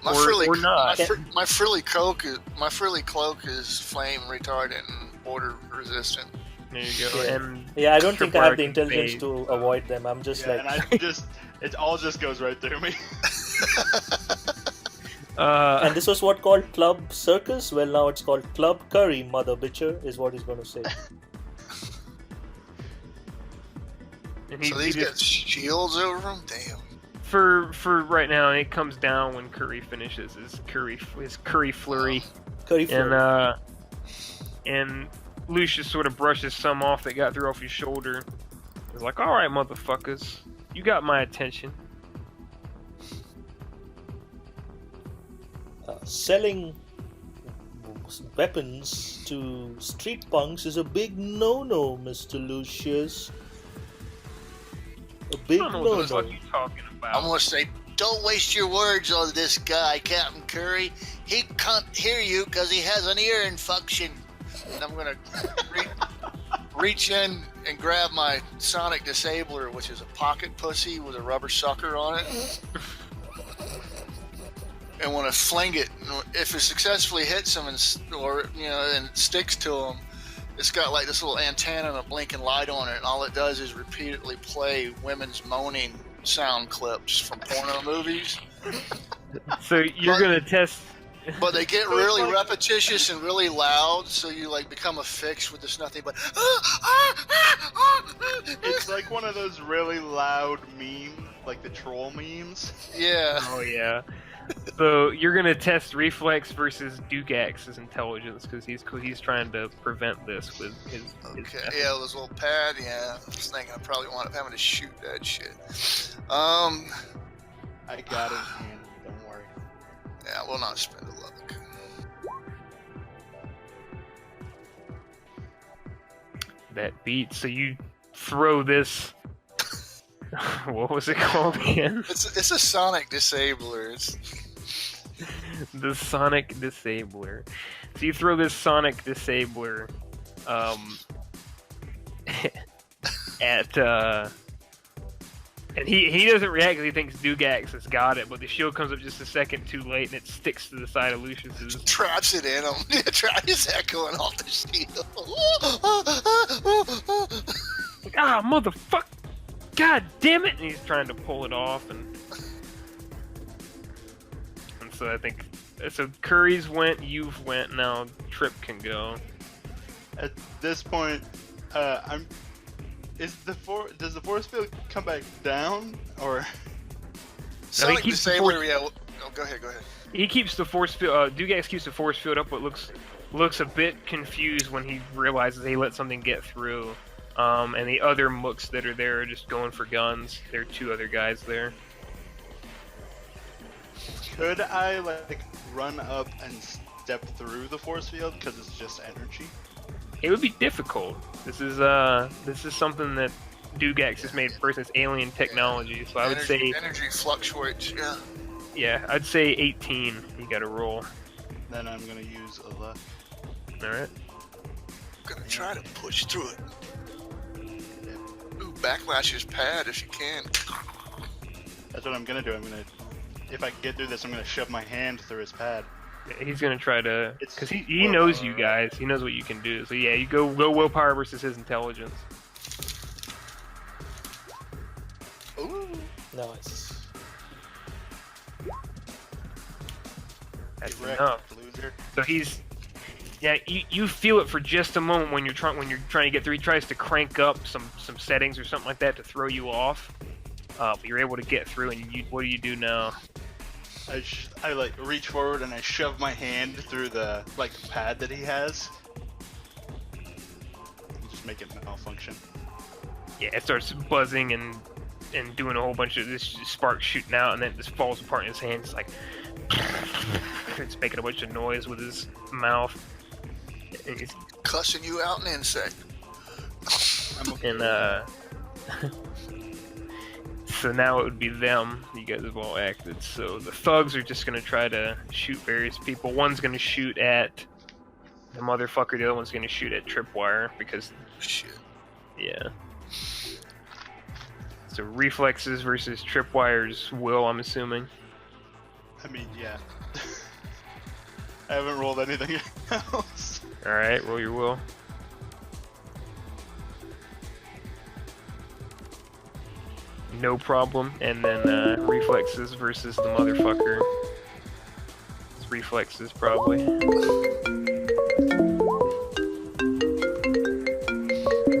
My Or- frilly, or not. My frilly cloak is flame retardant and border resistant. There you go. Yeah. And yeah, I don't think I have the Tripwire can intelligence fade. to avoid them. I'm just Yeah, like, and it all just goes right through me. and this was what called Club Circus. Well, now it's called Club Curry, mother bitcher, is what he's gonna say. and So these got shields over them. Damn. for right now, it comes down when Curry finishes his curry flurry. Curry And flurry. and Lucius sort of brushes some off that got through off his shoulder. He's like, "All right, motherfuckers, you got my attention." Selling weapons to street punks is a big no-no, Mr. Lucius. A I big don't know what the fuck no-no. you talking I'm about. gonna say, don't waste your words on this guy, Captain Curry. He can't hear you because he has an ear infection. And I'm gonna reach in and grab my sonic disabler, which is a pocket pussy with a rubber sucker on it. And want to fling it. If it successfully hits him and sticks to him, it's got like this little antenna and a blinking light on it, and all it does is repeatedly play women's moaning sound clips from porno movies. So you're gonna test. But they get really repetitious and really loud, so you like become affixed with this nothing but. It's like one of those really loud memes, like the troll memes. Yeah. Oh yeah. So you're gonna test Reflex versus Dugax's intelligence because he's trying to prevent this with his. Okay. Yeah, this little pad. Yeah. I was thinking I probably wound up having to shoot that shit. I got it, man. Don't worry. Yeah, we'll not spend a luck. That beats. So you throw this. What was it called again? It's a sonic disabler. It's The Sonic Disabler. So you throw this Sonic Disabler at and he doesn't react because he thinks Dugax has got it, but the shield comes up just a second too late and it sticks to the side of Lucius's. traps it in him. Is that going off the shield? Like, ah, motherfucker! God damn it! And he's trying to pull it off, and so I think so. Curry's went, you've went. Now Trip can go. At this point, does the force field come back down, or? Sonic keeps the disabler. force- Yeah. Go ahead. He keeps the force field. Dugax keeps the force field up, but looks a bit confused when he realizes he let something get through. And the other mooks that are there are just going for guns. There are two other guys there. Could I like run up and step through the force field because it's just energy? It would be difficult. This is something that Dugax has made first. It's alien technology, so I would say energy fluctuates. Yeah. yeah, I'd say 18. You got to roll. Then I'm gonna use a luck. All right. I'm gonna try to push through it. Ooh, backlash his pad if you can. That's what I'm gonna do. If I can get through this, I'm gonna shove my hand through his pad. Yeah, he's gonna try to, It's because he knows you guys. He knows what you can do. So yeah, you go willpower versus his intelligence. Ooh. Nice. That's Get wrecked, enough. loser. So yeah, you feel it for just a moment when you're trying to get through. He tries to crank up some settings or something like that to throw you off. But you're able to get through, and what do you do now? I like reach forward and I shove my hand through the pad that he has. Just make it malfunction. Yeah, it starts buzzing and doing a whole bunch of this sparks shooting out, and then it just falls apart in his hand. It's like it's making a bunch of noise with his mouth. And he's Cussing you out, an insect. I'm okay. And so now it would be them. You guys have all acted. So the thugs are just gonna try to shoot various people. One's gonna shoot at the motherfucker. The other one's gonna shoot at Tripwire because Shit. yeah. So reflexes versus Tripwire's will. I'm assuming. I mean, yeah. I haven't rolled anything else. All right, roll your will. No problem. And then reflexes versus the motherfucker. It's reflexes probably.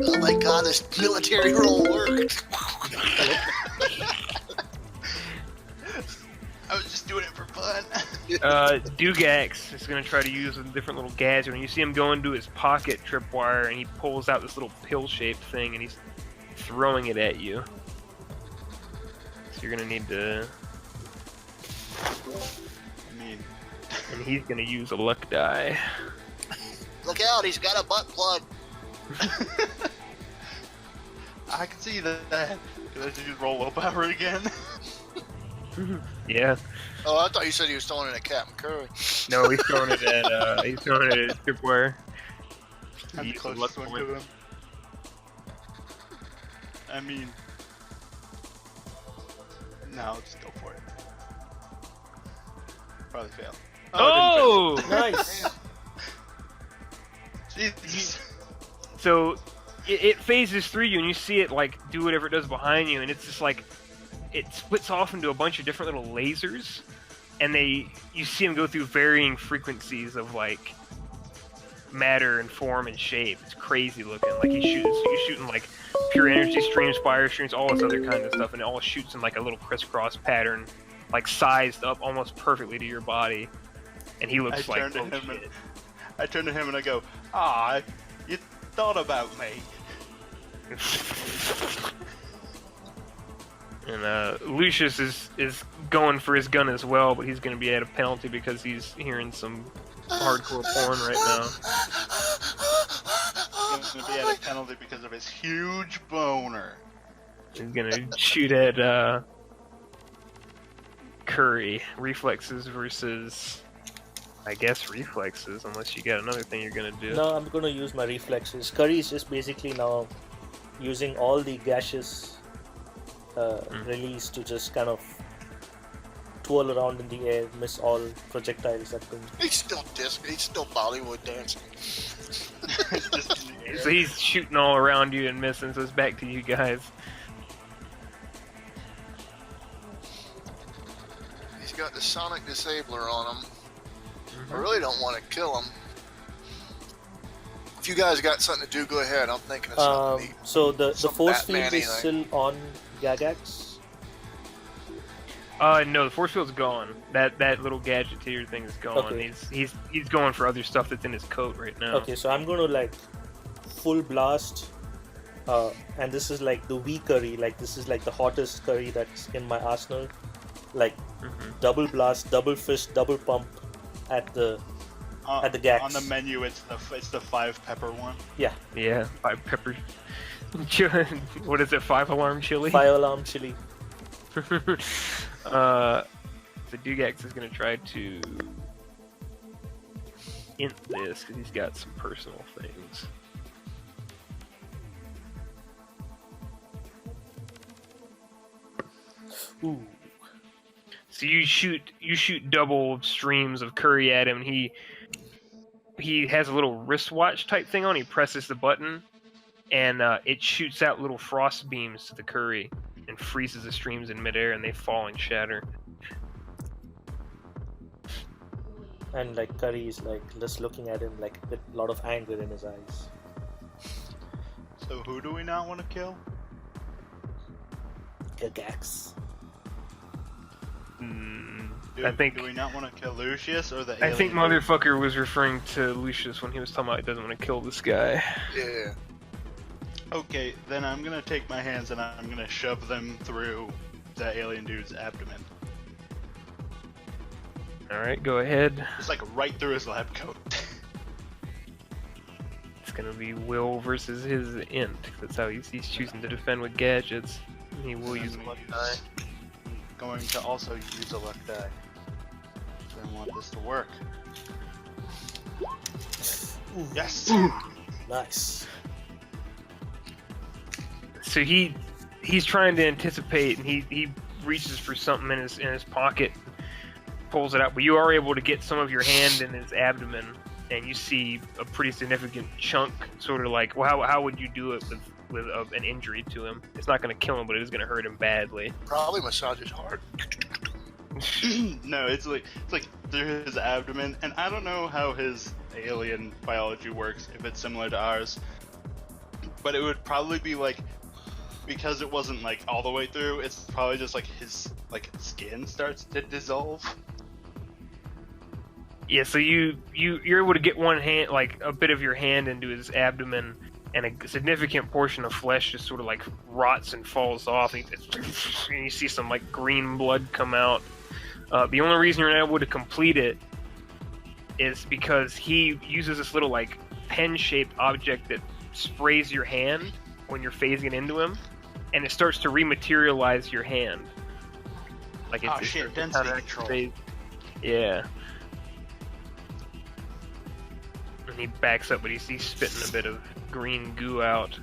Oh my god, this military roll worked. I was just doing it for fun. Dugax is going to try to use a different little gadget. And you see him go into his pocket, Tripwire, and he pulls out this little pill-shaped thing, and he's throwing it at you. So you're going to need to... I mean, And he's going to use a luck die. Look out, he's got a butt plug. I can see that. Could I just roll willpower again? Yeah. Oh, I thought you said he was throwing it at Captain Curry. No, he's throwing it at Tripwire. I'm the Use a luck closest one point. to him. I mean, no, just go for it. Probably fail. Oh! Nice. Jesus. So it phases through you, and you see it like do whatever it does behind you, and it's just like it splits off into a bunch of different little lasers, and you see them go through varying frequencies of like matter and form and shape. It's crazy looking. Like you're shooting like pure energy streams, fire streams, all this other kind of stuff, and it all shoots in like a little crisscross pattern, like sized up almost perfectly to your body. And he looks I like, turn to oh, him and shit. I turn to him and I go, "Ah, you thought about me." And Lucius is going for his gun as well, but he's going to be at a penalty because he's hearing some hardcore porn right now. He's going to be at a penalty because of his huge boner. He's going to shoot at Curry. Reflexes versus, I guess, reflexes, unless you got another thing you're going to do. No, I'm going to use my reflexes. Curry is just basically now using all the gaseous release to just kind of twirl around in the air, miss all projectiles that come. He's still Bollywood dancing. So he's shooting all around you and missing, so it's back to you guys. He's got the sonic disabler on him. I really don't want to kill him. If you guys got something to do, go ahead. I'm thinking of something neat. So the force Batman-y field is still on Gygax? No, the force field's gone. That little gadgeteer thing is gone. Okay. He's going for other stuff that's in his coat right now. Okay, so I'm going to like full blast, and this is like the wee curry, like this is like the hottest curry that's in my arsenal. Like double blast, double fist, double pump at the gax. On the menu, it's the 5-pepper one. Yeah. Yeah, 5 pepper. What is it? 5-alarm chili. 5-alarm chili. So Dugax is gonna try to int this because he's got some personal things. Ooh. So you shoot double streams of curry at him. He has a little wristwatch type thing on. He presses the button, and it shoots out little frost beams to the curry and freezes the streams in midair, and they fall and shatter. And like Curry is like just looking at him like with a lot of anger in his eyes. So who do we not want to kill? Gygax. Do we not want to kill Lucius or the alien? I think motherfucker was referring to Lucius when he was talking about he doesn't want to kill this guy. Yeah. Okay, then I'm gonna take my hands and I'm gonna shove them through the alien dude's abdomen. Alright, go ahead. It's like right through his lab coat. It's gonna be Will versus his int. That's how he's choosing to defend with gadgets. He will use a luck die. I'm going to also use a luck die. So I want this to work. Yes! Nice. So he's trying to anticipate, and he reaches for something in his pocket, pulls it out, but you are able to get some of your hand in his abdomen, and you see a pretty significant chunk, sort of like, well, how would you do it with an injury to him? It's not going to kill him, but it is going to hurt him badly. Probably massage his heart. No, it's like through his abdomen, and I don't know how his alien biology works, if it's similar to ours, but it would probably be like, because it wasn't like all the way through, it's probably just like his skin starts to dissolve. Yeah, so you're able to get one hand, like a bit of your hand into his abdomen, and a significant portion of flesh just sort of like rots and falls off, and you see some like green blood come out. The only reason you're not able to complete it is because he uses this little like pen-shaped object that sprays your hand when you're phasing into him, and it starts to rematerialize your hand. Like it's density control. Yeah. And he backs up, but he's spitting a bit of green goo out.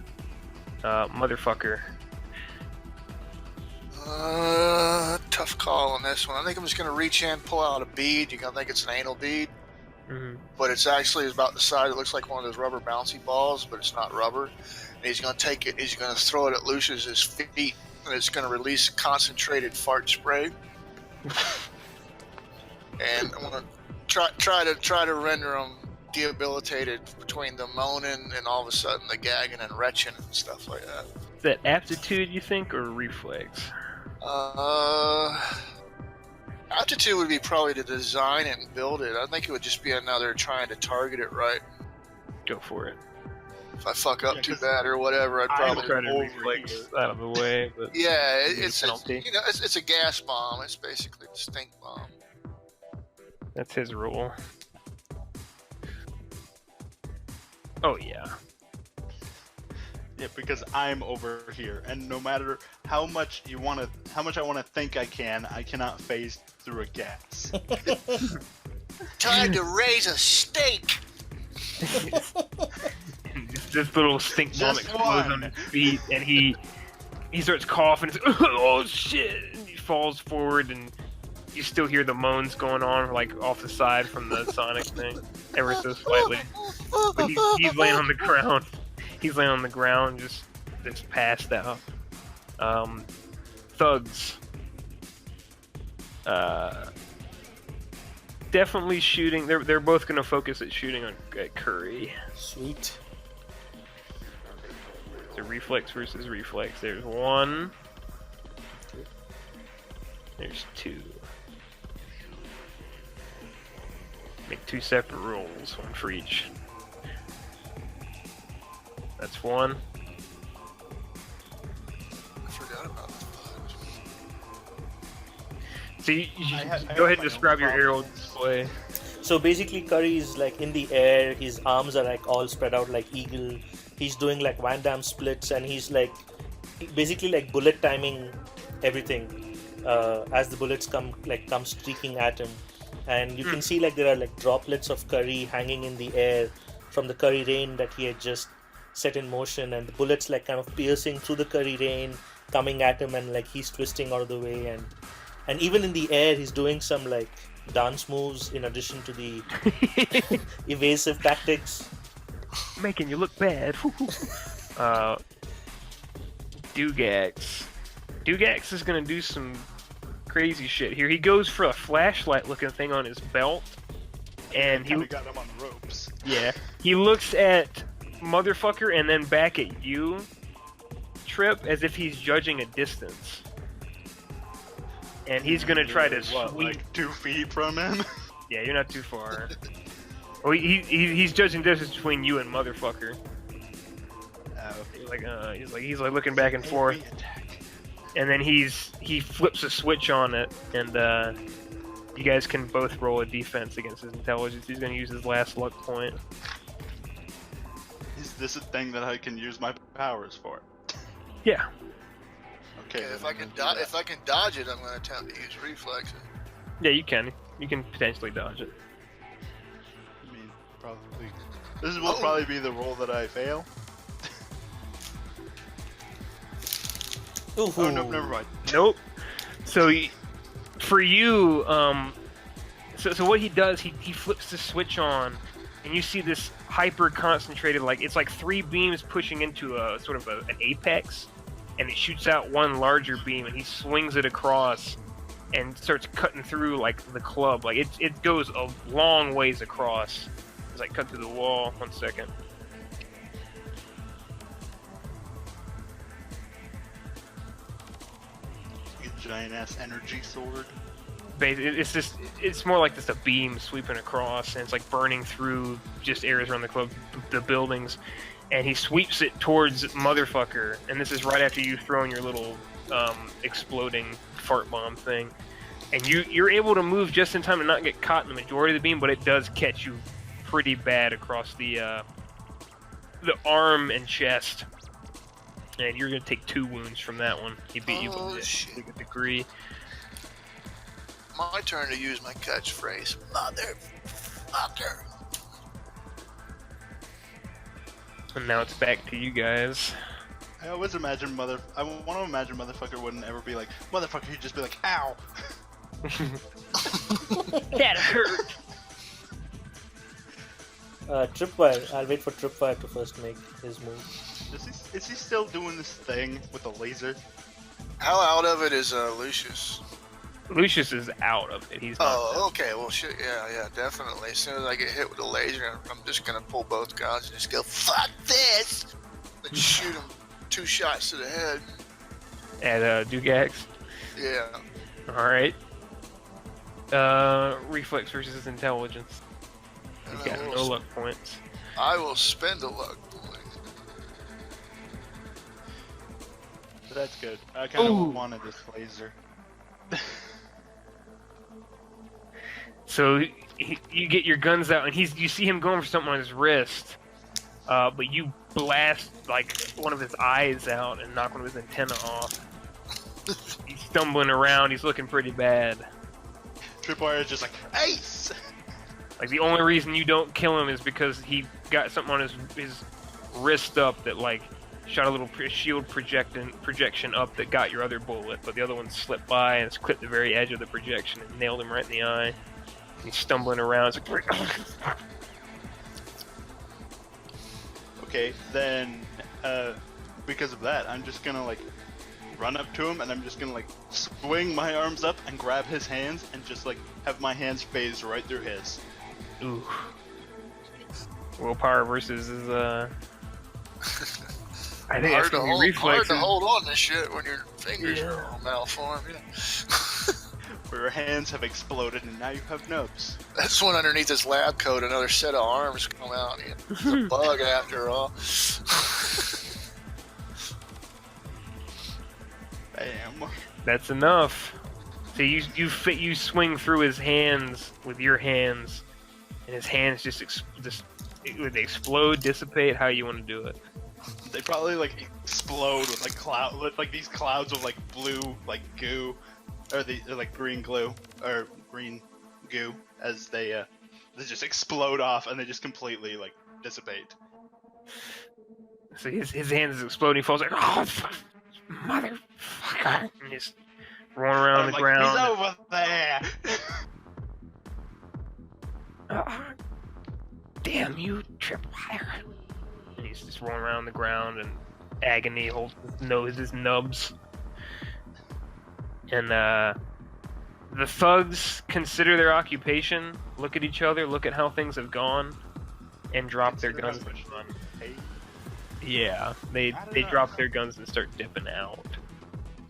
Motherfucker. Tough call on this one. I think I'm just gonna reach in, pull out a bead. You're gonna think it's an anal bead, but it's actually about the size. It looks like one of those rubber bouncy balls, but it's not rubber. And he's gonna take it. He's gonna throw it at Lucius's feet, and it's gonna release concentrated fart spray. And I'm gonna try to render him debilitated between the moaning and all of a sudden the gagging and retching and stuff like that. Is that aptitude, you think, or reflex? Aptitude would be probably to design it and build it. I think it would just be another trying to target it right. Go for it. if I fuck up too bad or whatever, I'd I'll probably. try to reflex out of the way, but Yeah, It's a penalty. it's a gas bomb. It's basically a stink bomb. that's his rule. Oh yeah. Yeah, because I'm over here, and no matter how much I want to think I cannot phase through a gas. Time to raise a steak. This little stink bomb Just explodes one. on his feet, and he starts coughing. It's, oh shit! And he falls forward, and you still hear the moans going on, like off the side from the Sonic thing, ever so slightly. But he's laying on the ground. He's laying on the ground, just passed out. Thugs. Definitely shooting. They're both gonna focus at shooting at Curry. Sweet. So reflex versus reflex. There's one. There's two. Make two separate rolls, one for each. That's one. I forgot about the fudge. So you I have go ahead and my describe own your aerial problems. display. So basically, Curry is like in the air. His arms are like all spread out like eagle. He's doing like Van Damme splits, and he's like basically like bullet timing everything as the bullets come streaking at him. And you can see like there are like droplets of curry hanging in the air from the curry rain that he had just set in motion, and the bullets like kind of piercing through the curry rain, coming at him, and like he's twisting out of the way, and even in the air he's doing some like dance moves in addition to the evasive tactics. Making you look bad. Dugax. Dugax is gonna do some crazy shit here. He goes for a flashlight looking thing on his belt, and he Kinda got him on the ropes. he looks at Motherfucker and then back at you, Trip, as if he's judging a distance. And he's gonna try to What, sweep. like 2 feet from him? Yeah, you're not too far. Oh, he's judging distance between you and Motherfucker. Oh. He's like looking back and forth, Angry attack. and then he flips a switch on it, and you guys can both roll a defense against his intelligence. He's gonna use his last luck point. Is this a thing that I can use my powers for? Yeah. Okay. Okay, if then I can I'm gonna do if I can dodge it, I'm going to attempt to use reflexes. Yeah, you can. You can potentially dodge it. that. I mean, probably. This will probably be the roll that I fail. Ooh. Oh no, never mind. Nope. So for you, so what he does, he flips the switch on, and you see this hyper concentrated, like it's like 3 beams pushing into a sort of an apex, and it shoots out one larger beam, and he swings it across and starts cutting through like the club. Like it goes a long ways across. As I cut through the wall. 1 second. A giant ass energy sword. It's more like just a beam sweeping across, and it's like burning through just areas around the club, the buildings, and he sweeps it towards Motherfucker, and this is right after you throwing your little exploding fart bomb thing, and you're able to move just in time to not get caught in the majority of the beam, but it does catch you pretty bad across the arm and chest, and you're gonna take 2 wounds from that one. He beat you Oh, with shit. a degree. My turn to use my catchphrase. Motherfucker. And now it's back to you guys. I always imagine I want to imagine Motherfucker wouldn't ever be like, Motherfucker, he'd just be like, ow! That hurt! Tripwire. I'll wait for Tripwire to first make his move. Is he still doing this thing with the laser? How out of it is Lucius? Lucius is out of it. He's not. Oh, okay. Well, shit. Yeah, definitely. As soon as I get hit with a laser, I'm just gonna pull both guns and just go, fuck this! Then shoot him 2 shots to the head. At Dugax. Yeah. Alright. Reflex versus intelligence. And He's got no luck points. I will spend a luck point. That's good. I kind Ooh. of wanted this laser. So you get your guns out, and you see him going for something on his wrist, but you blast like one of his eyes out and knock one of his antenna off. He's stumbling around. He's looking pretty bad. Tripwire is just like, ace! Like, the only reason you don't kill him is because he got something on his wrist up that, like, shot a little shield projection up that got your other bullet, but the other one slipped by and it's clipped the very edge of the projection and nailed him right in the eye. He's stumbling around. It's like, Okay, then, because of that, I'm just gonna, like, run up to him and I'm just gonna, like, swing my arms up and grab his hands and just, like, have my hands phase right through his. ooh. Willpower versus his, I think that's gonna be hard reflexes. to hold on to shit when your fingers are all malformed. Yeah. Where your hands have exploded and now you have nubs. That's when underneath his lab coat, another set of arms come out. It's a bug after all. Bam. That's enough. So you swing through his hands with your hands, and his hands just would they explode, dissipate? How you want to do it? They probably, like, explode with, like, these clouds of, like, blue, like, goo. Or like green glue, or green goo, as they just explode off and they just completely, like, dissipate. So his hands is exploding. He falls like, oh, motherfucker! And he's rolling around the like, ground. He's over there! Damn you, Tripwire! And he's just rolling around the ground in agony, holds his nubs. And the thugs consider their occupation, look at each other, look at how things have gone, and drop their guns. Yeah, they drop their guns and start dipping out.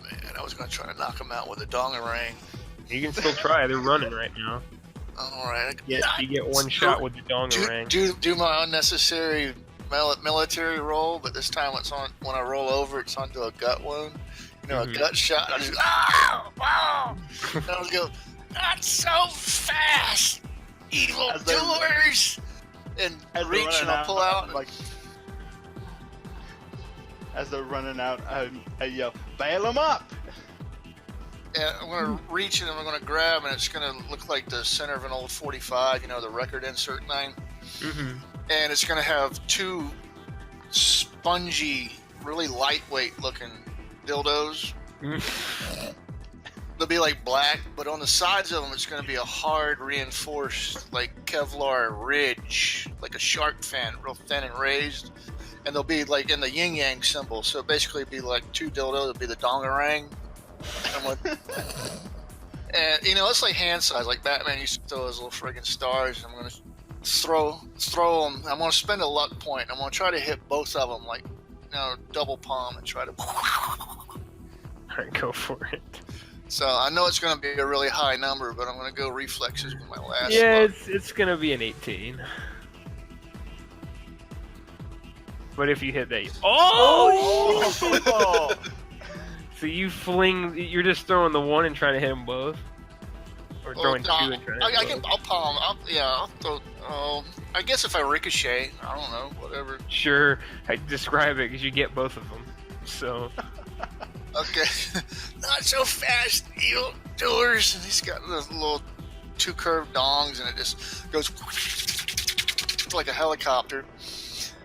Man, I was gonna try to knock him out with a dongerang. You can still try. They're running right now. All right. Yeah, you get one shot with the dongerang. Do my unnecessary military roll, but this time it's on. When I roll over, it's onto a gut wound. You know, a gut shot. I just and I was go, not so fast, evil doers, and reach and I'll pull out. Like, as they're running out, I yell, "Bail them up!" And I'm gonna reach and I'm gonna grab, and it's gonna look like the center of an old 45. You know, the record insert thing. And it's gonna have two spongy, really lightweight looking dildos. They'll be like black, but on the sides of them it's going to be a hard reinforced like Kevlar ridge, like a shark fin, real thin and raised, and they'll be like in the yin yang symbol. So basically it'd be like two dildos. It'll be the dongerang, and you know, it's like hand size, like Batman used to throw those little friggin' stars. I'm going to throw them. I'm going to spend a luck point. I'm going to try to hit both of them, like, you know, double palm and try to. Alright, go for it. So I know it's going to be a really high number, but I'm going to go reflexes with my last. Yeah, luck. it's gonna be an 18. But if you hit that, oh! So you fling. You're just throwing the one and trying to hit them both, or throwing two and trying to hit both? I'll palm. I'll throw. I guess if I ricochet, I don't know, whatever. Sure, I describe it because you get both of them. So. Okay, not so fast, evil doers. And he's got those little two curved dongs, and it just goes like a helicopter,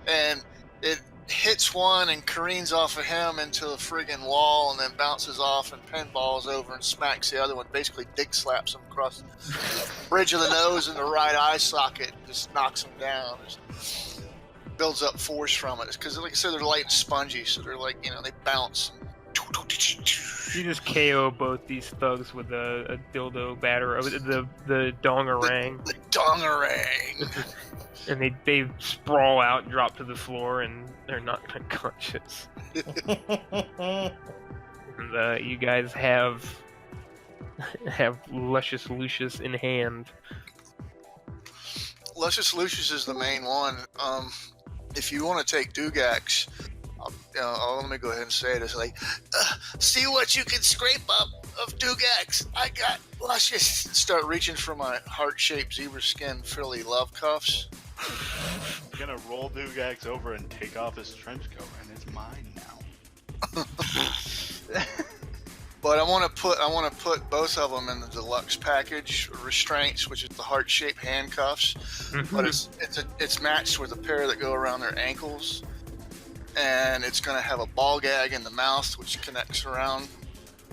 and it hits one and careens off of him into a friggin' wall, and then bounces off and pinballs over and smacks the other one. Basically, dick slaps him across the bridge of the nose and the right eye socket, and just knocks him down. Just builds up force from it, because like I said, they're light and spongy, so they're like, you know, they bounce. You just KO both these thugs with a dildo batter, the dongerang. The dongerang. And they sprawl out and drop to the floor, and they're not unconscious. And you guys have Luscious Lucius in hand. Luscious Lucius is the main one. If you want to take Dugax, let me go ahead and say this. Like, see what you can scrape up of Dugax. I got luscious. Start reaching for my heart-shaped zebra skin frilly love cuffs. I'm gonna roll Dugax over and take off his trench coat, and it's mine now. But I want to put both of them in the deluxe package restraints, which is the heart-shaped handcuffs. But it's matched with a pair that go around their ankles, and it's going to have a ball gag in the mouth, which connects around.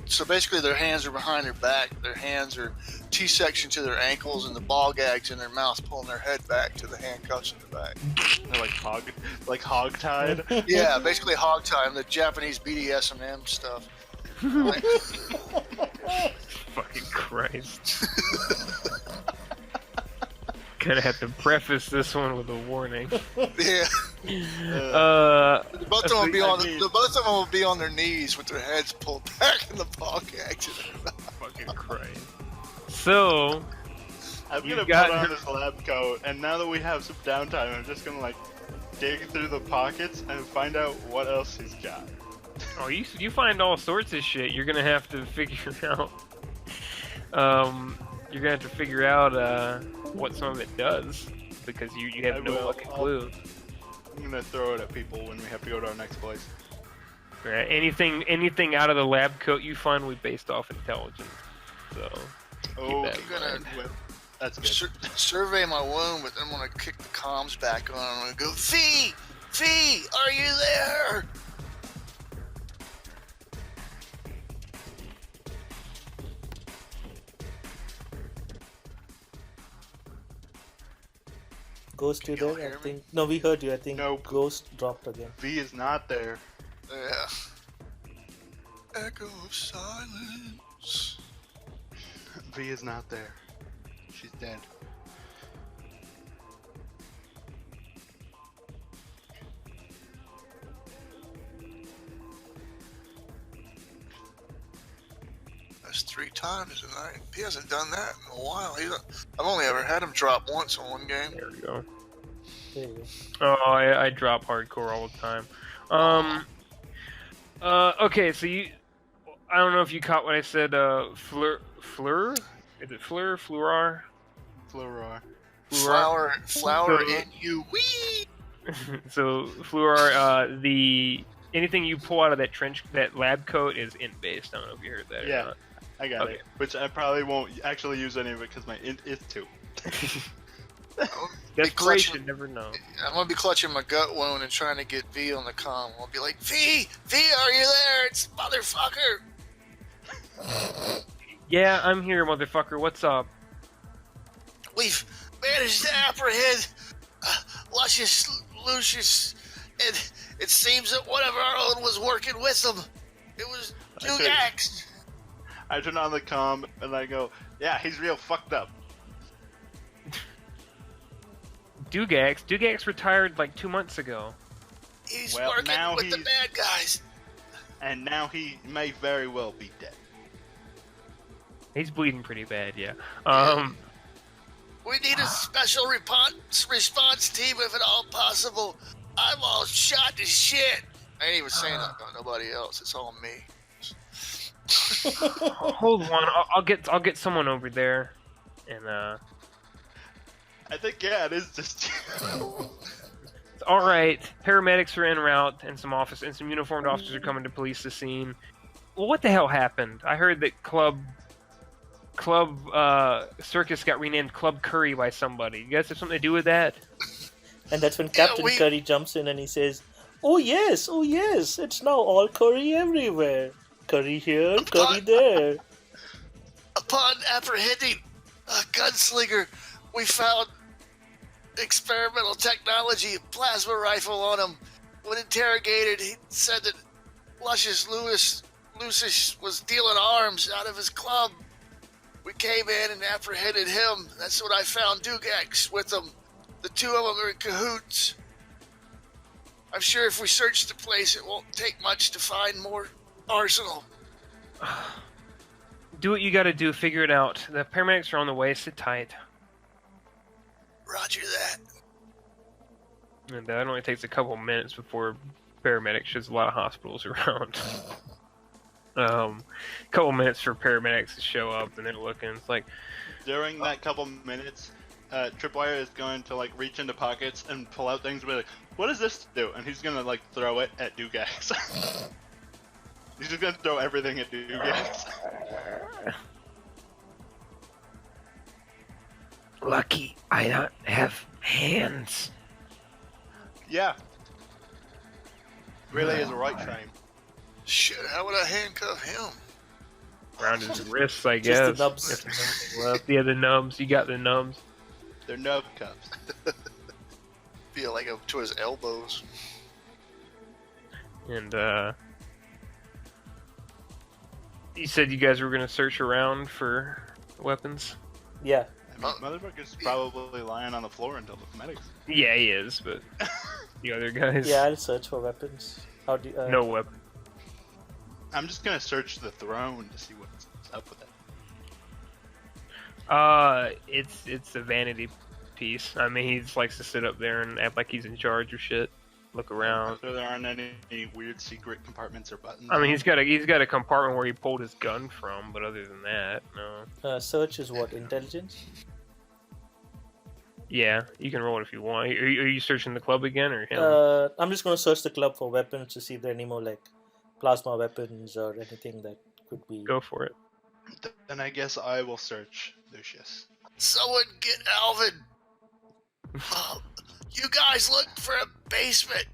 So basically, their hands are behind their back. Their hands are T-section to their ankles, and the ball gags in their mouth, pulling their head back to the handcuffs in the back. They're like hog-tied. Yeah, basically hog time, the Japanese BDSM stuff. Like, Fucking Christ. Gonna have to preface this one with a warning. yeah. Both of them will be on their knees with their heads pulled back in the ball gags. Fucking Christ. So, I'm You gonna got put on her- this lab coat, and now that we have some downtime, I'm just gonna like dig through the pockets and find out what else he's got. oh, you find all sorts of shit. You're gonna have to figure out. You're gonna have to figure out what some of it does because you I have no will. fucking clue. I'm gonna throw it at people when we have to go to our next place. Right? Anything out of the lab coat you find, we based off intelligence. So. Oh, that in mind. That's good. Survey my wound, but then when I kick the comms back on, I'm gonna go, Fee, are you there? Ghost, you Y'all there? hear I me? think. No, we heard you. I think Nope. Ghost dropped again. V is not there. Yeah. Echo of silence. V is not there. She's dead. That's 3 times tonight. He hasn't done that in a while. I've only ever had him drop once in one game. There we go. There you go. Oh, I drop hardcore all the time. Okay, so I don't know if you caught what I said. Fleur? Is it Fleur? Fluorar? Fluoror. Flower in you. Wee! So Fluorar, anything you pull out of that lab coat is int based. I don't know if you heard that. Or Yeah. not. I got Okay. it. Which I probably won't actually use any of it because my int is 2. Desperation, never know. I'm gonna be clutching my gut wound and trying to get V on the comm. I'll be like, V, are you there? It's motherfucker. Yeah, I'm here, motherfucker. What's up? We've managed to apprehend Luscious Lucius, and it seems that one of our own was working with them. It was Dugax. I turn on the comm and I go, yeah, he's real fucked up. Dugax retired like 2 months ago. He's Well, working now with the he's- bad guys. And now he may very well be dead. He's bleeding pretty bad, yeah. We need a special response team if at all possible. I'm all shot to shit. I ain't even saying that about nobody else. It's all me. Hold on, I'll get someone over there, and I think, yeah, it is just all right. Paramedics are en route, and some uniformed officers are coming to police the scene. Well, what the hell happened? I heard that Club Circus got renamed Club Curry by somebody. You guys have something to do with that? And that's when Captain Curry jumps in and he says, oh yes, it's now all curry everywhere. Curry here, curry there. Upon apprehending a gunslinger, we found experimental technology, a plasma rifle on him. When interrogated, he said that Luscious Lucius was dealing arms out of his club. We came in and apprehended him. That's when I found Dugax with him. The two of them are in cahoots. I'm sure if we search the place, it won't take much to find more arsenal. Do what you gotta do, figure it out. The paramedics are on the way, sit tight. Roger that. And that only takes a couple minutes before paramedics. There's a lot of hospitals around. Couple minutes for paramedics to show up, and they're looking. It's like, During that couple minutes, Tripwire is going to like reach into pockets and pull out things. Be like, "What does this do?" And he's gonna like throw it at Dugax. He's just gonna throw everything at Dugax. lucky I don't have hands. Yeah. Really is a right frame. Shit, how would I handcuff him? Around his wrists, I guess. Just the nubs. If there's nothing left. Yeah, the nubs. You got the nubs. They're nub cups. Feel like up to his elbows. And you said you guys were gonna search around for weapons. Yeah. I mean, motherfucker's probably lying on the floor until the medics. Yeah, he is, but the other guys. Yeah, I'll search for weapons. How do you, No weapon. I'm just gonna search the throne to see what's up with it. It's a vanity piece. I mean, he just likes to sit up there and act like he's in charge of shit. Look around. So there aren't any weird secret compartments or buttons. I mean, he's got a compartment where he pulled his gun from, but other than that, no. search is what? Intelligence? Yeah, you can roll it if you want. Are you searching the club again or him? I'm just gonna search the club for weapons to see if there are any more like plasma weapons or anything that could be. Go for it. Then I guess I will search Lucius. Someone get Alvin! You guys look for a basement!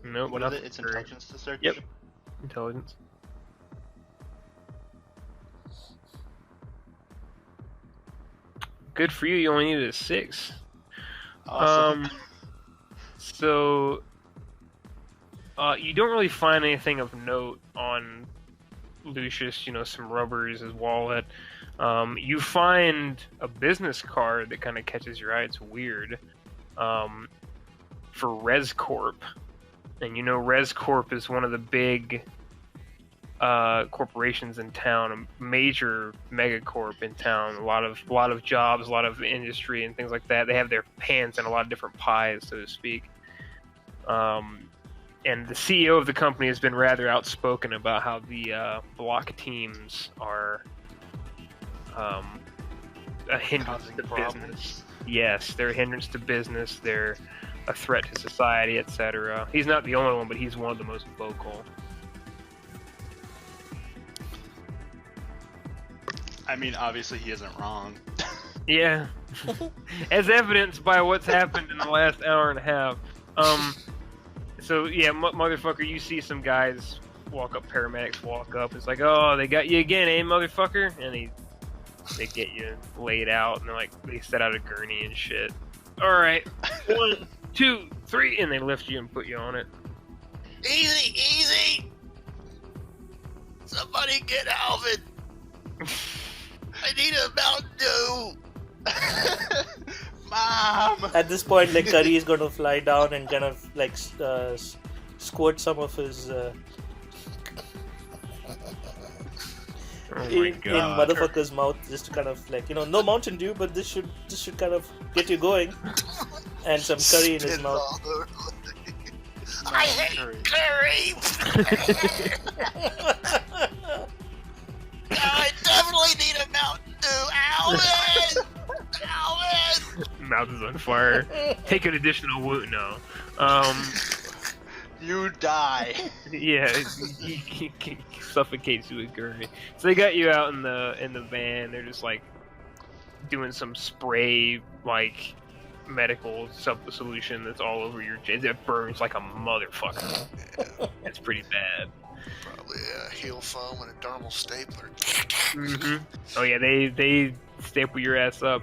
Nope. What is it? nothing It's for- intelligence to search? Yep. Intelligence. Good for you. You only needed a 6. Awesome. So you don't really find anything of note on Lucius. You know, some rubbers, his wallet. You find a business card that kind of catches your eye. It's weird. For ResCorp, and you know ResCorp is one of the big corporations in town, a major megacorp in town. A lot of jobs, a lot of industry, and things like that. They have their hands in a lot of different pies, so to speak. And the CEO of the company has been rather outspoken about how the block teams are a hindrance Causing to problems. business. Yes, they're a hindrance to business. They're a threat to society, etc. He's not the only one, but he's one of the most vocal. I mean, obviously he isn't wrong. Yeah, as evidenced by what's happened in the last hour and a half. So yeah, motherfucker, you see some guys walk up, paramedics walk up. It's like, oh, they got you again, eh, motherfucker? And they get you laid out, and they're like, they set out a gurney and shit. All right, 1, 2, 3, and they lift you and put you on it. Easy, easy! Somebody get Alvin! I need a Mountain Dew! Mom! At this point, like Curry is gonna fly down and kind of like squirt some of his Oh my in god. motherfucker's mouth, just to kind of like, you know, no Mountain Dew, but this should kind of get you going, and some curry in his Spit mouth. all over. I hate curry! I definitely need a Mountain Dew! Alvin! Alvin! Mouth is on fire. Take an additional wound. No. You die. Yeah, he suffocates you with gurney. So they got you out in the van. They're just like doing some spray, like medical solution that's all over your chest. It burns like a motherfucker. It's pretty bad. Probably a heel foam and a dermal stapler. Mm-hmm. Oh yeah, they staple your ass up.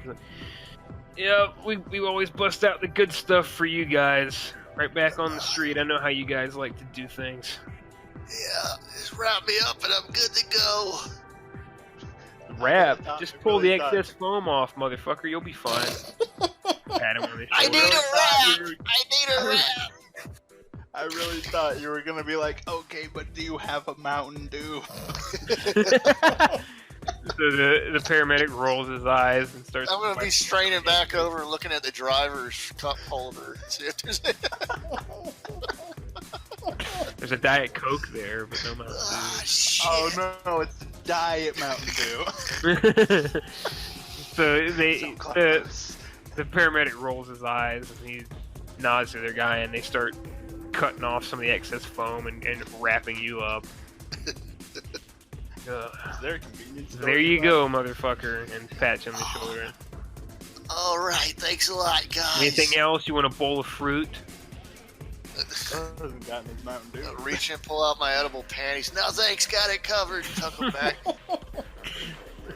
Yeah, we always bust out the good stuff for you guys. Right back on the street. I know how you guys like to do things. Yeah, just wrap me up and I'm good to go. Wrap. thought Just it pull really the excess foam off, motherfucker. You'll be fine. Pat him on the I need shoulder. a wrap! I need a wrap! I really thought you were gonna be like, okay, but do you have a Mountain Dew? So the paramedic rolls his eyes and starts. I'm gonna be straining back over and looking at the driver's cup holder. See if there's. There's a Diet Coke there, but no Mountain Ah, Dew. shit. Oh no, it's Diet Mountain Dew. So So close. the paramedic rolls his eyes and he nods to their guy, and they start cutting off some of the excess foam and wrapping you up. Is there a convenience store There you nearby? go, motherfucker, and pat you on the shoulder. All right, thanks a lot, guys. Anything else? You want a bowl of fruit? Hasn't gotten his Mountain Dew. Reach and pull out my edible panties. No thanks, got it covered. Tuck them back.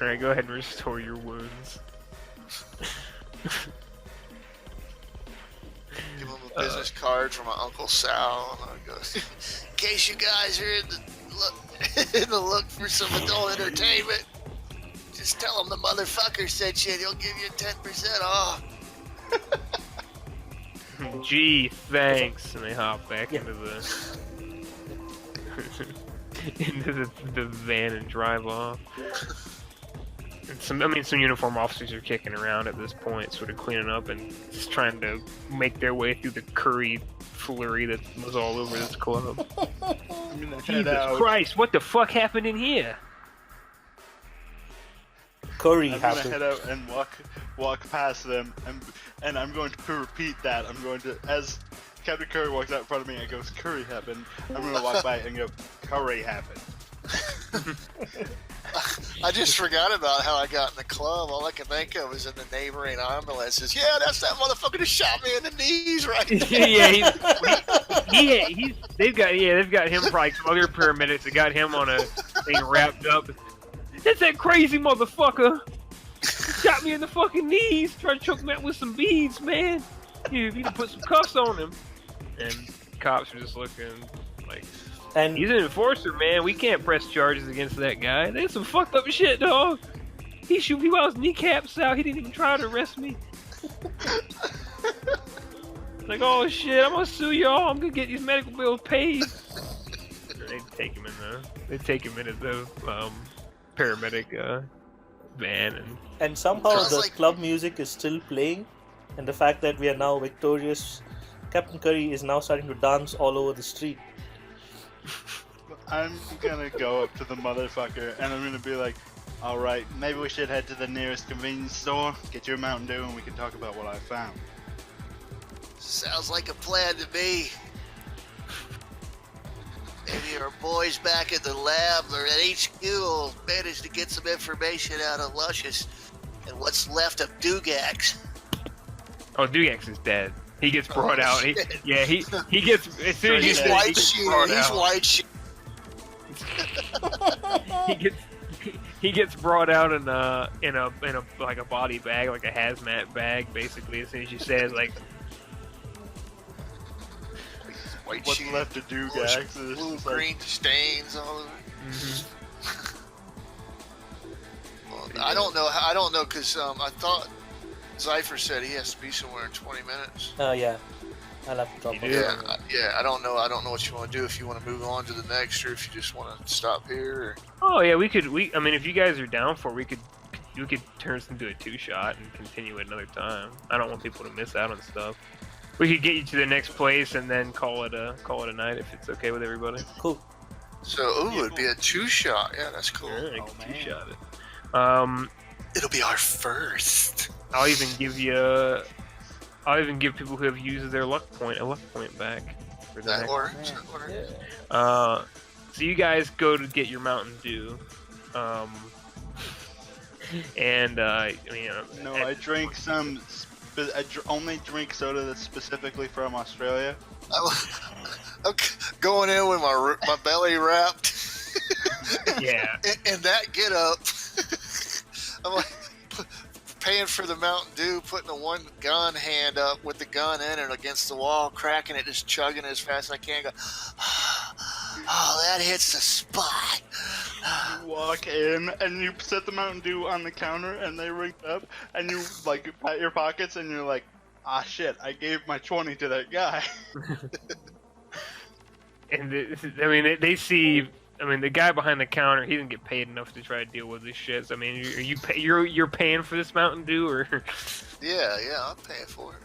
Alright, go ahead and restore your wounds. Give him a business card from my Uncle Sal. And I go, in case you guys are in the look for some adult entertainment, just tell them the motherfucker sent you and he'll give you 10% off. Gee, thanks. And they hop back Yeah. into the van and drive off. And some uniform officers are kicking around at this point, sort of cleaning up and just trying to make their way through the curry flurry that was all over this club. I'm gonna head Jesus out. Christ, what the fuck happened in here? Curry I'm gonna happened. head out and walk past them, and I'm going to repeat that. I'm going to, as Captain Curry walks out in front of me and goes, "Curry happened." I'm gonna walk by and go, "Curry happened." I just forgot about how I got in the club. All I can think of is in the neighboring ambulances. Yeah, that's that motherfucker that shot me in the knees right there. Yeah, they've got him probably some other paramedics that got him on a thing wrapped up. That's that crazy motherfucker. Shot me in the fucking knees, tried to choke me out with some beads, man. You need to put some cuffs on him. And cops are just looking like, And he's an enforcer, man. We can't press charges against that guy. There's some fucked up shit, dog. He shoot people out his kneecaps out. He didn't even try to arrest me. Like, oh shit, I'm gonna sue y'all. I'm gonna get these medical bills paid. And they take him in the paramedic van, and somehow Sounds the like- club music is still playing, and the fact that we are now victorious, Captain Curry is now starting to dance all over the street. I'm gonna go up to the motherfucker and I'm gonna be like, "All right, maybe we should head to the nearest convenience store, get your Mountain Dew, and we can talk about what I found." Sounds like a plan to me. Maybe our boys back at the lab or at HQ will manage to get some information out of Luscious and what's left of Dugax. oh, Dugax is dead. He gets brought Oh, out. shit. He gets as soon as He's he white gets shit. brought He's out. white shit. He gets brought out in a like a body bag, like a hazmat bag, basically. As soon as you say it, like, White What's shit. left to do, Blue, guys? It's blue, just like- green stains all over. mhm. Well, I don't know, because I thought Zypher said he has to be somewhere in 20 minutes. Yeah, I'll have to drop You off. do? Yeah, I don't know what you want to do, if you want to move on to the next or if you just want to stop here. Or... Oh yeah, I mean, if you guys are down for it, we could turn this into a 2-shot and continue it another time. I don't want people to miss out on stuff. We could get you to the next place and then call it a night if it's okay with everybody. Cool. So, it'd be a 2-shot. Yeah, that's cool. Yeah, Oh, man. 2-shot it. It'll be our first. I'll even give people who have used their luck point a luck point back for the That next. works. That works. So you guys go to get your Mountain Dew, and I mean, No, I drink some. Only drink soda that's specifically from Australia. I'm going in with my belly wrapped. yeah. and that get up. I'm like paying for the Mountain Dew, putting the one gun hand up with the gun in it against the wall, cracking it, just chugging as fast as I can. Go, oh, that hits the spot. You walk in and you set the Mountain Dew on the counter and they ring up and you like pat your pockets and you're like, "Ah shit, I gave my 20 to that guy." And I mean, they see I mean, the guy behind the counter, he didn't get paid enough to try to deal with this shit. So, I mean, you're paying for this Mountain Dew, or Yeah, I'm paying for it.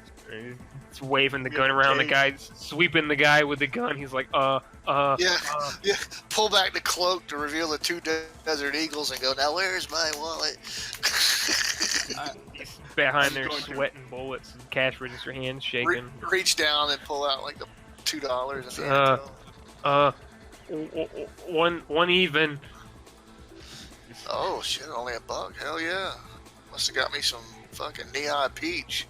he's waving the gun around, the guy sweeping the guy with the gun. He's like, Yeah. Pull back the cloak to reveal the 2 Desert Eagles and go, now where's my wallet? He's behind there sweating bullets, and cash register hands shaking. Reach down and pull out like the $2 and hand it to him. One even. Oh shit, only $1. Hell yeah. Must have got me some fucking knee-high peach.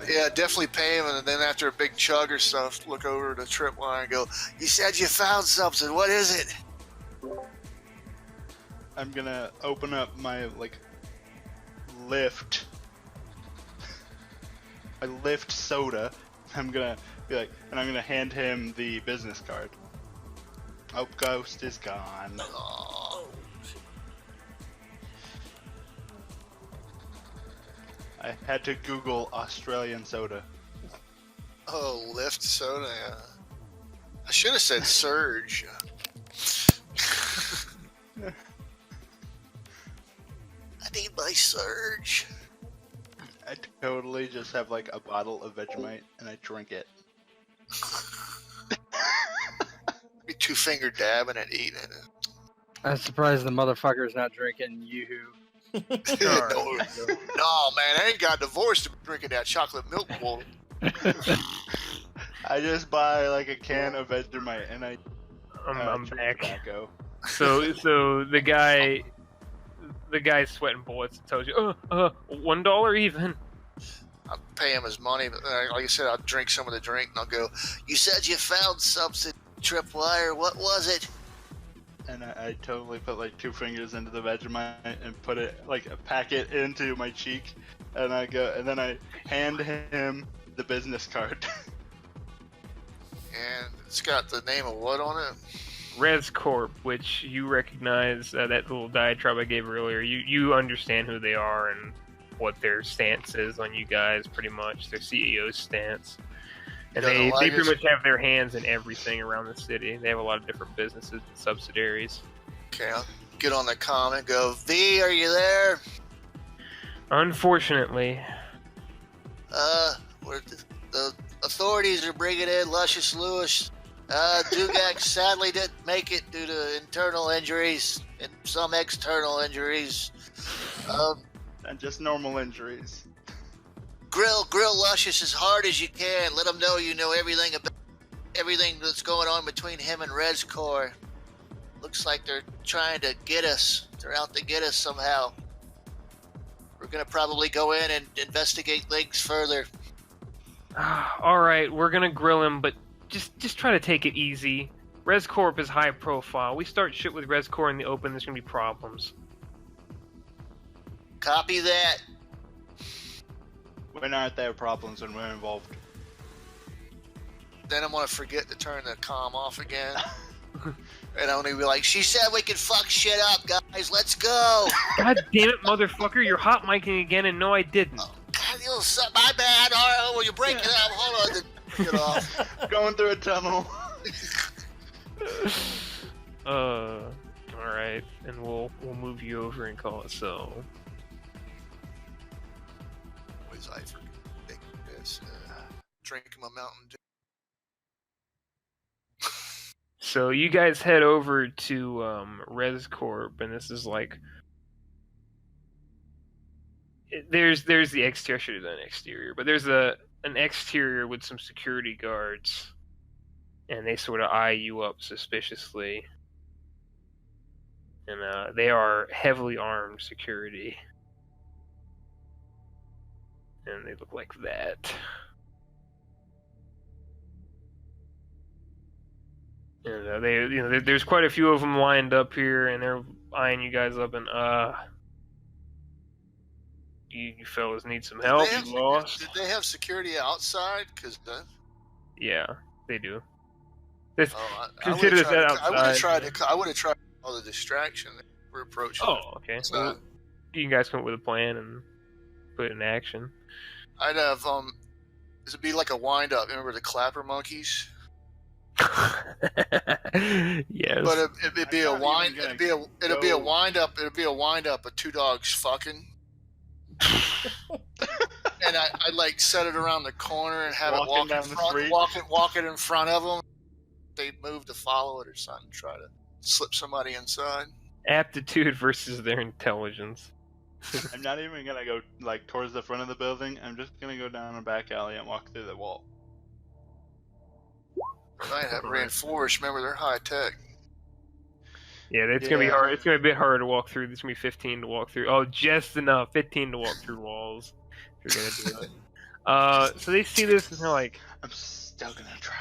Yeah, definitely pay him, and then after a big chug or stuff, look over to Tripwire and go, you said you found something, what is it? I'm gonna open up my, lift. My lift soda. I'm gonna be like, and I'm gonna hand him the business card. Oh, Ghost is gone. Oh. I had to Google Australian soda. Oh, lift soda, yeah. I should have said Surge. I need my Surge. I totally just have a bottle of Vegemite and I drink it. Be 2-finger dabbing and eating it. I'm surprised the motherfucker's not drinking Yoo-Hoo. No, man, I ain't got divorced to drinking that chocolate milk bowl. I just buy a can of Vegemite and I'm back. Tobacco. So the guy sweating bullets tells you, $1 even. I'll pay him his money, but like I said, I'll drink some of the drink and I'll go, you said you found something, Tripwire, what was it? And I totally put 2 fingers into the Vegemite and put it, pack it into my cheek, and then I hand him the business card. And it's got the name of what on it? ResCorp, which you recognize, that little diatribe I gave earlier. You understand who they are and what their stance is on you guys, pretty much their CEO's stance. And they pretty much have their hands in everything around the city. They have a lot of different businesses and subsidiaries. Okay, I'll get on the comm and go, V, are you there? Unfortunately. The authorities are bringing in Lucius Lewis. Dugak sadly didn't make it due to internal injuries and some external injuries. And just normal injuries. Grill Lucius as hard as you can. Let him know you know everything that's going on between him and ResCorp. Looks like they're trying to get us. They're out to get us somehow. We're gonna probably go in and investigate things further. All right, we're gonna grill him, but just try to take it easy. ResCorp is high profile. We start shit with ResCorp in the open, there's gonna be problems. Copy that. When aren't there problems when we're involved? Then I'm gonna forget to turn the comm off again. And I'm gonna be like, she said we could fuck shit up, guys. Let's go. God damn it, motherfucker! You're hot micing again, and no, I didn't. Oh, God, my bad. All right, well, you break it up. Hold on. Get off. Going through a tunnel. All right, and we'll move you over and call it so. Always I forget this. Drink my Mountain Dew. So you guys head over to ResCorp, and this is there's the exterior. I should have done exterior, but there's an exterior with some security guards, and they sort of eye you up suspiciously, and they are heavily armed security, and they look like that. And there's quite a few of them lined up here, and they're eyeing you guys up. And you fellas need some help. You lost. Did they have security outside? Yeah, they do. I Consider this outside. I would have tried all the distraction that we're approaching. Oh, okay. Well, you guys come up with a plan and put it in action. I'd have this would be like a wind up. Remember the clapper monkeys? Yes. But it'd be a I'm not wind. even It'd be a go- wind up. It'd be a wind up of two dogs fucking. And I'd like set it around the corner and have Walking it walk down in the front, street? walk it in front of them. They'd move to follow it or something. Try to slip somebody inside. Aptitude versus their intelligence. I'm not even gonna go like towards the front of the building. I'm just gonna go down a back alley and walk through the wall. Might have reinforced. Remember, they're high tech. Yeah, it's gonna be Yeah. hard. It's gonna be a bit harder to walk through. There's gonna be 15 to walk through. Oh, just enough. 15 to walk through walls. If you're gonna do it. So they see this and they're like, I'm still gonna try.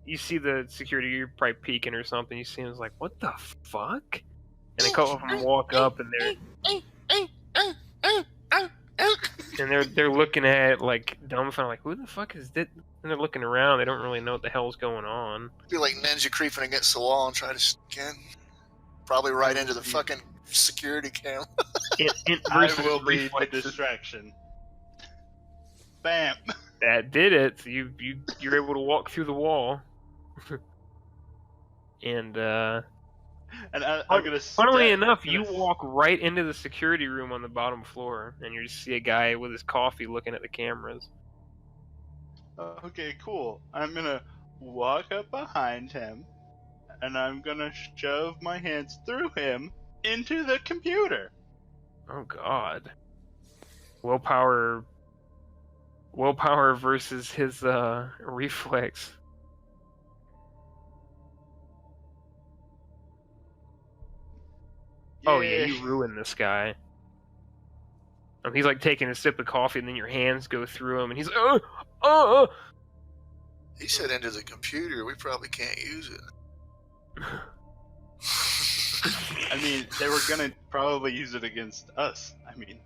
you see the security, you're probably peeking or something. You see them, it's like, what the fuck? And a couple of them walk up and they're looking at it like dumbfounded, like, who the fuck is this? And they're looking around. They don't really know what the hell's going on. Be like ninja creeping against the wall and try to sneak in. Probably right into the fucking security cam. I Versus will be the reflexes. distraction. Bam. That did it. So you're able to walk through the wall. And And I'm gonna. funnily step- enough, I'm you gonna- walk right into the security room on the bottom floor, and you just see a guy with his coffee looking at the cameras. Okay, cool. I'm gonna walk up behind him, and I'm gonna shove my hands through him into the computer. Oh God. Willpower versus his reflex. Oh yeah, you ruined this guy. He's like taking a sip of coffee, and then your hands go through him, and he's like, He said into the computer. We probably can't use it. I mean, they were gonna probably use it against us. I mean,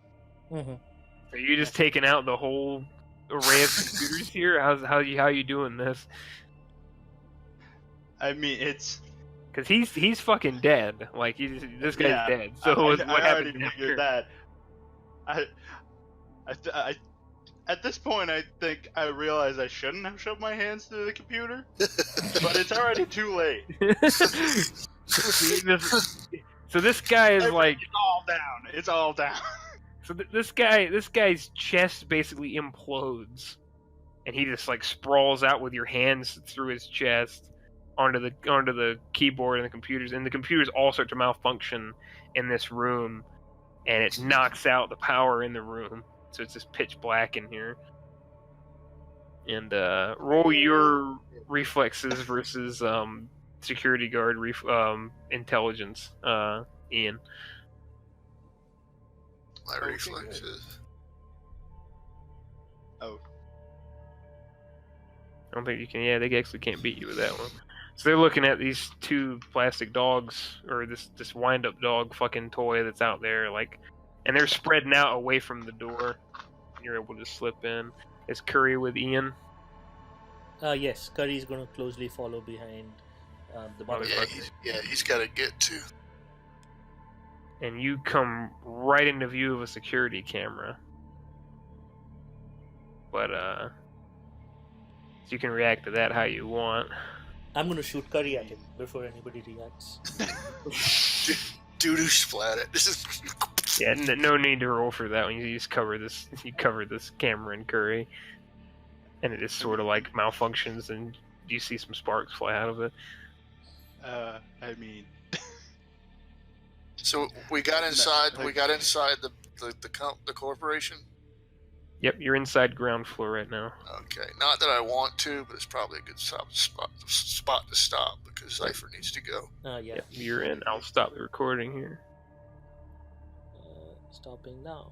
Are you just taking out the whole array of computers here? How you doing this? it's Because he's fucking dead. Like this guy's yeah, dead. So I what already happened here? figured that. I at this point, I think I realize I shouldn't have shoved my hands through the computer, but it's already too late. So this guy is like, It's all down. It's all down. so this guy's chest basically implodes, and he just like sprawls out with your hands through his chest onto the keyboard and the computers all start to malfunction in this room, and it knocks out the power in the room, so it's just pitch black in here. And roll your reflexes versus security guard intelligence, Ian. My reflexes. Oh, I don't think you can. Yeah, they actually can't beat you with that one. So they're looking at these two plastic dogs, or this wind-up dog fucking toy that's out there, like, and they're spreading out away from the door. And you're able to slip in. Is Curry with Ian? Yes, Curry's going to closely follow behind the Oh, motherfucker. He's got to get to. And you come right into view of a security camera. But so you can react to that how you want. I'm going to shoot Curry at him before anybody reacts. Doo-doo splat it. This is. Yeah, no need to roll for that one. You just cover this. You cover this camera in Curry, and it just sort of like malfunctions, and you see some sparks fly out of it. I mean, So we got inside. We got inside the corporation. Yep, you're inside ground floor right now. Okay, not that I want to, but it's probably a good spot to stop because Cypher needs to go. Yeah. Yep, you're in. I'll stop the recording here. Stopping now.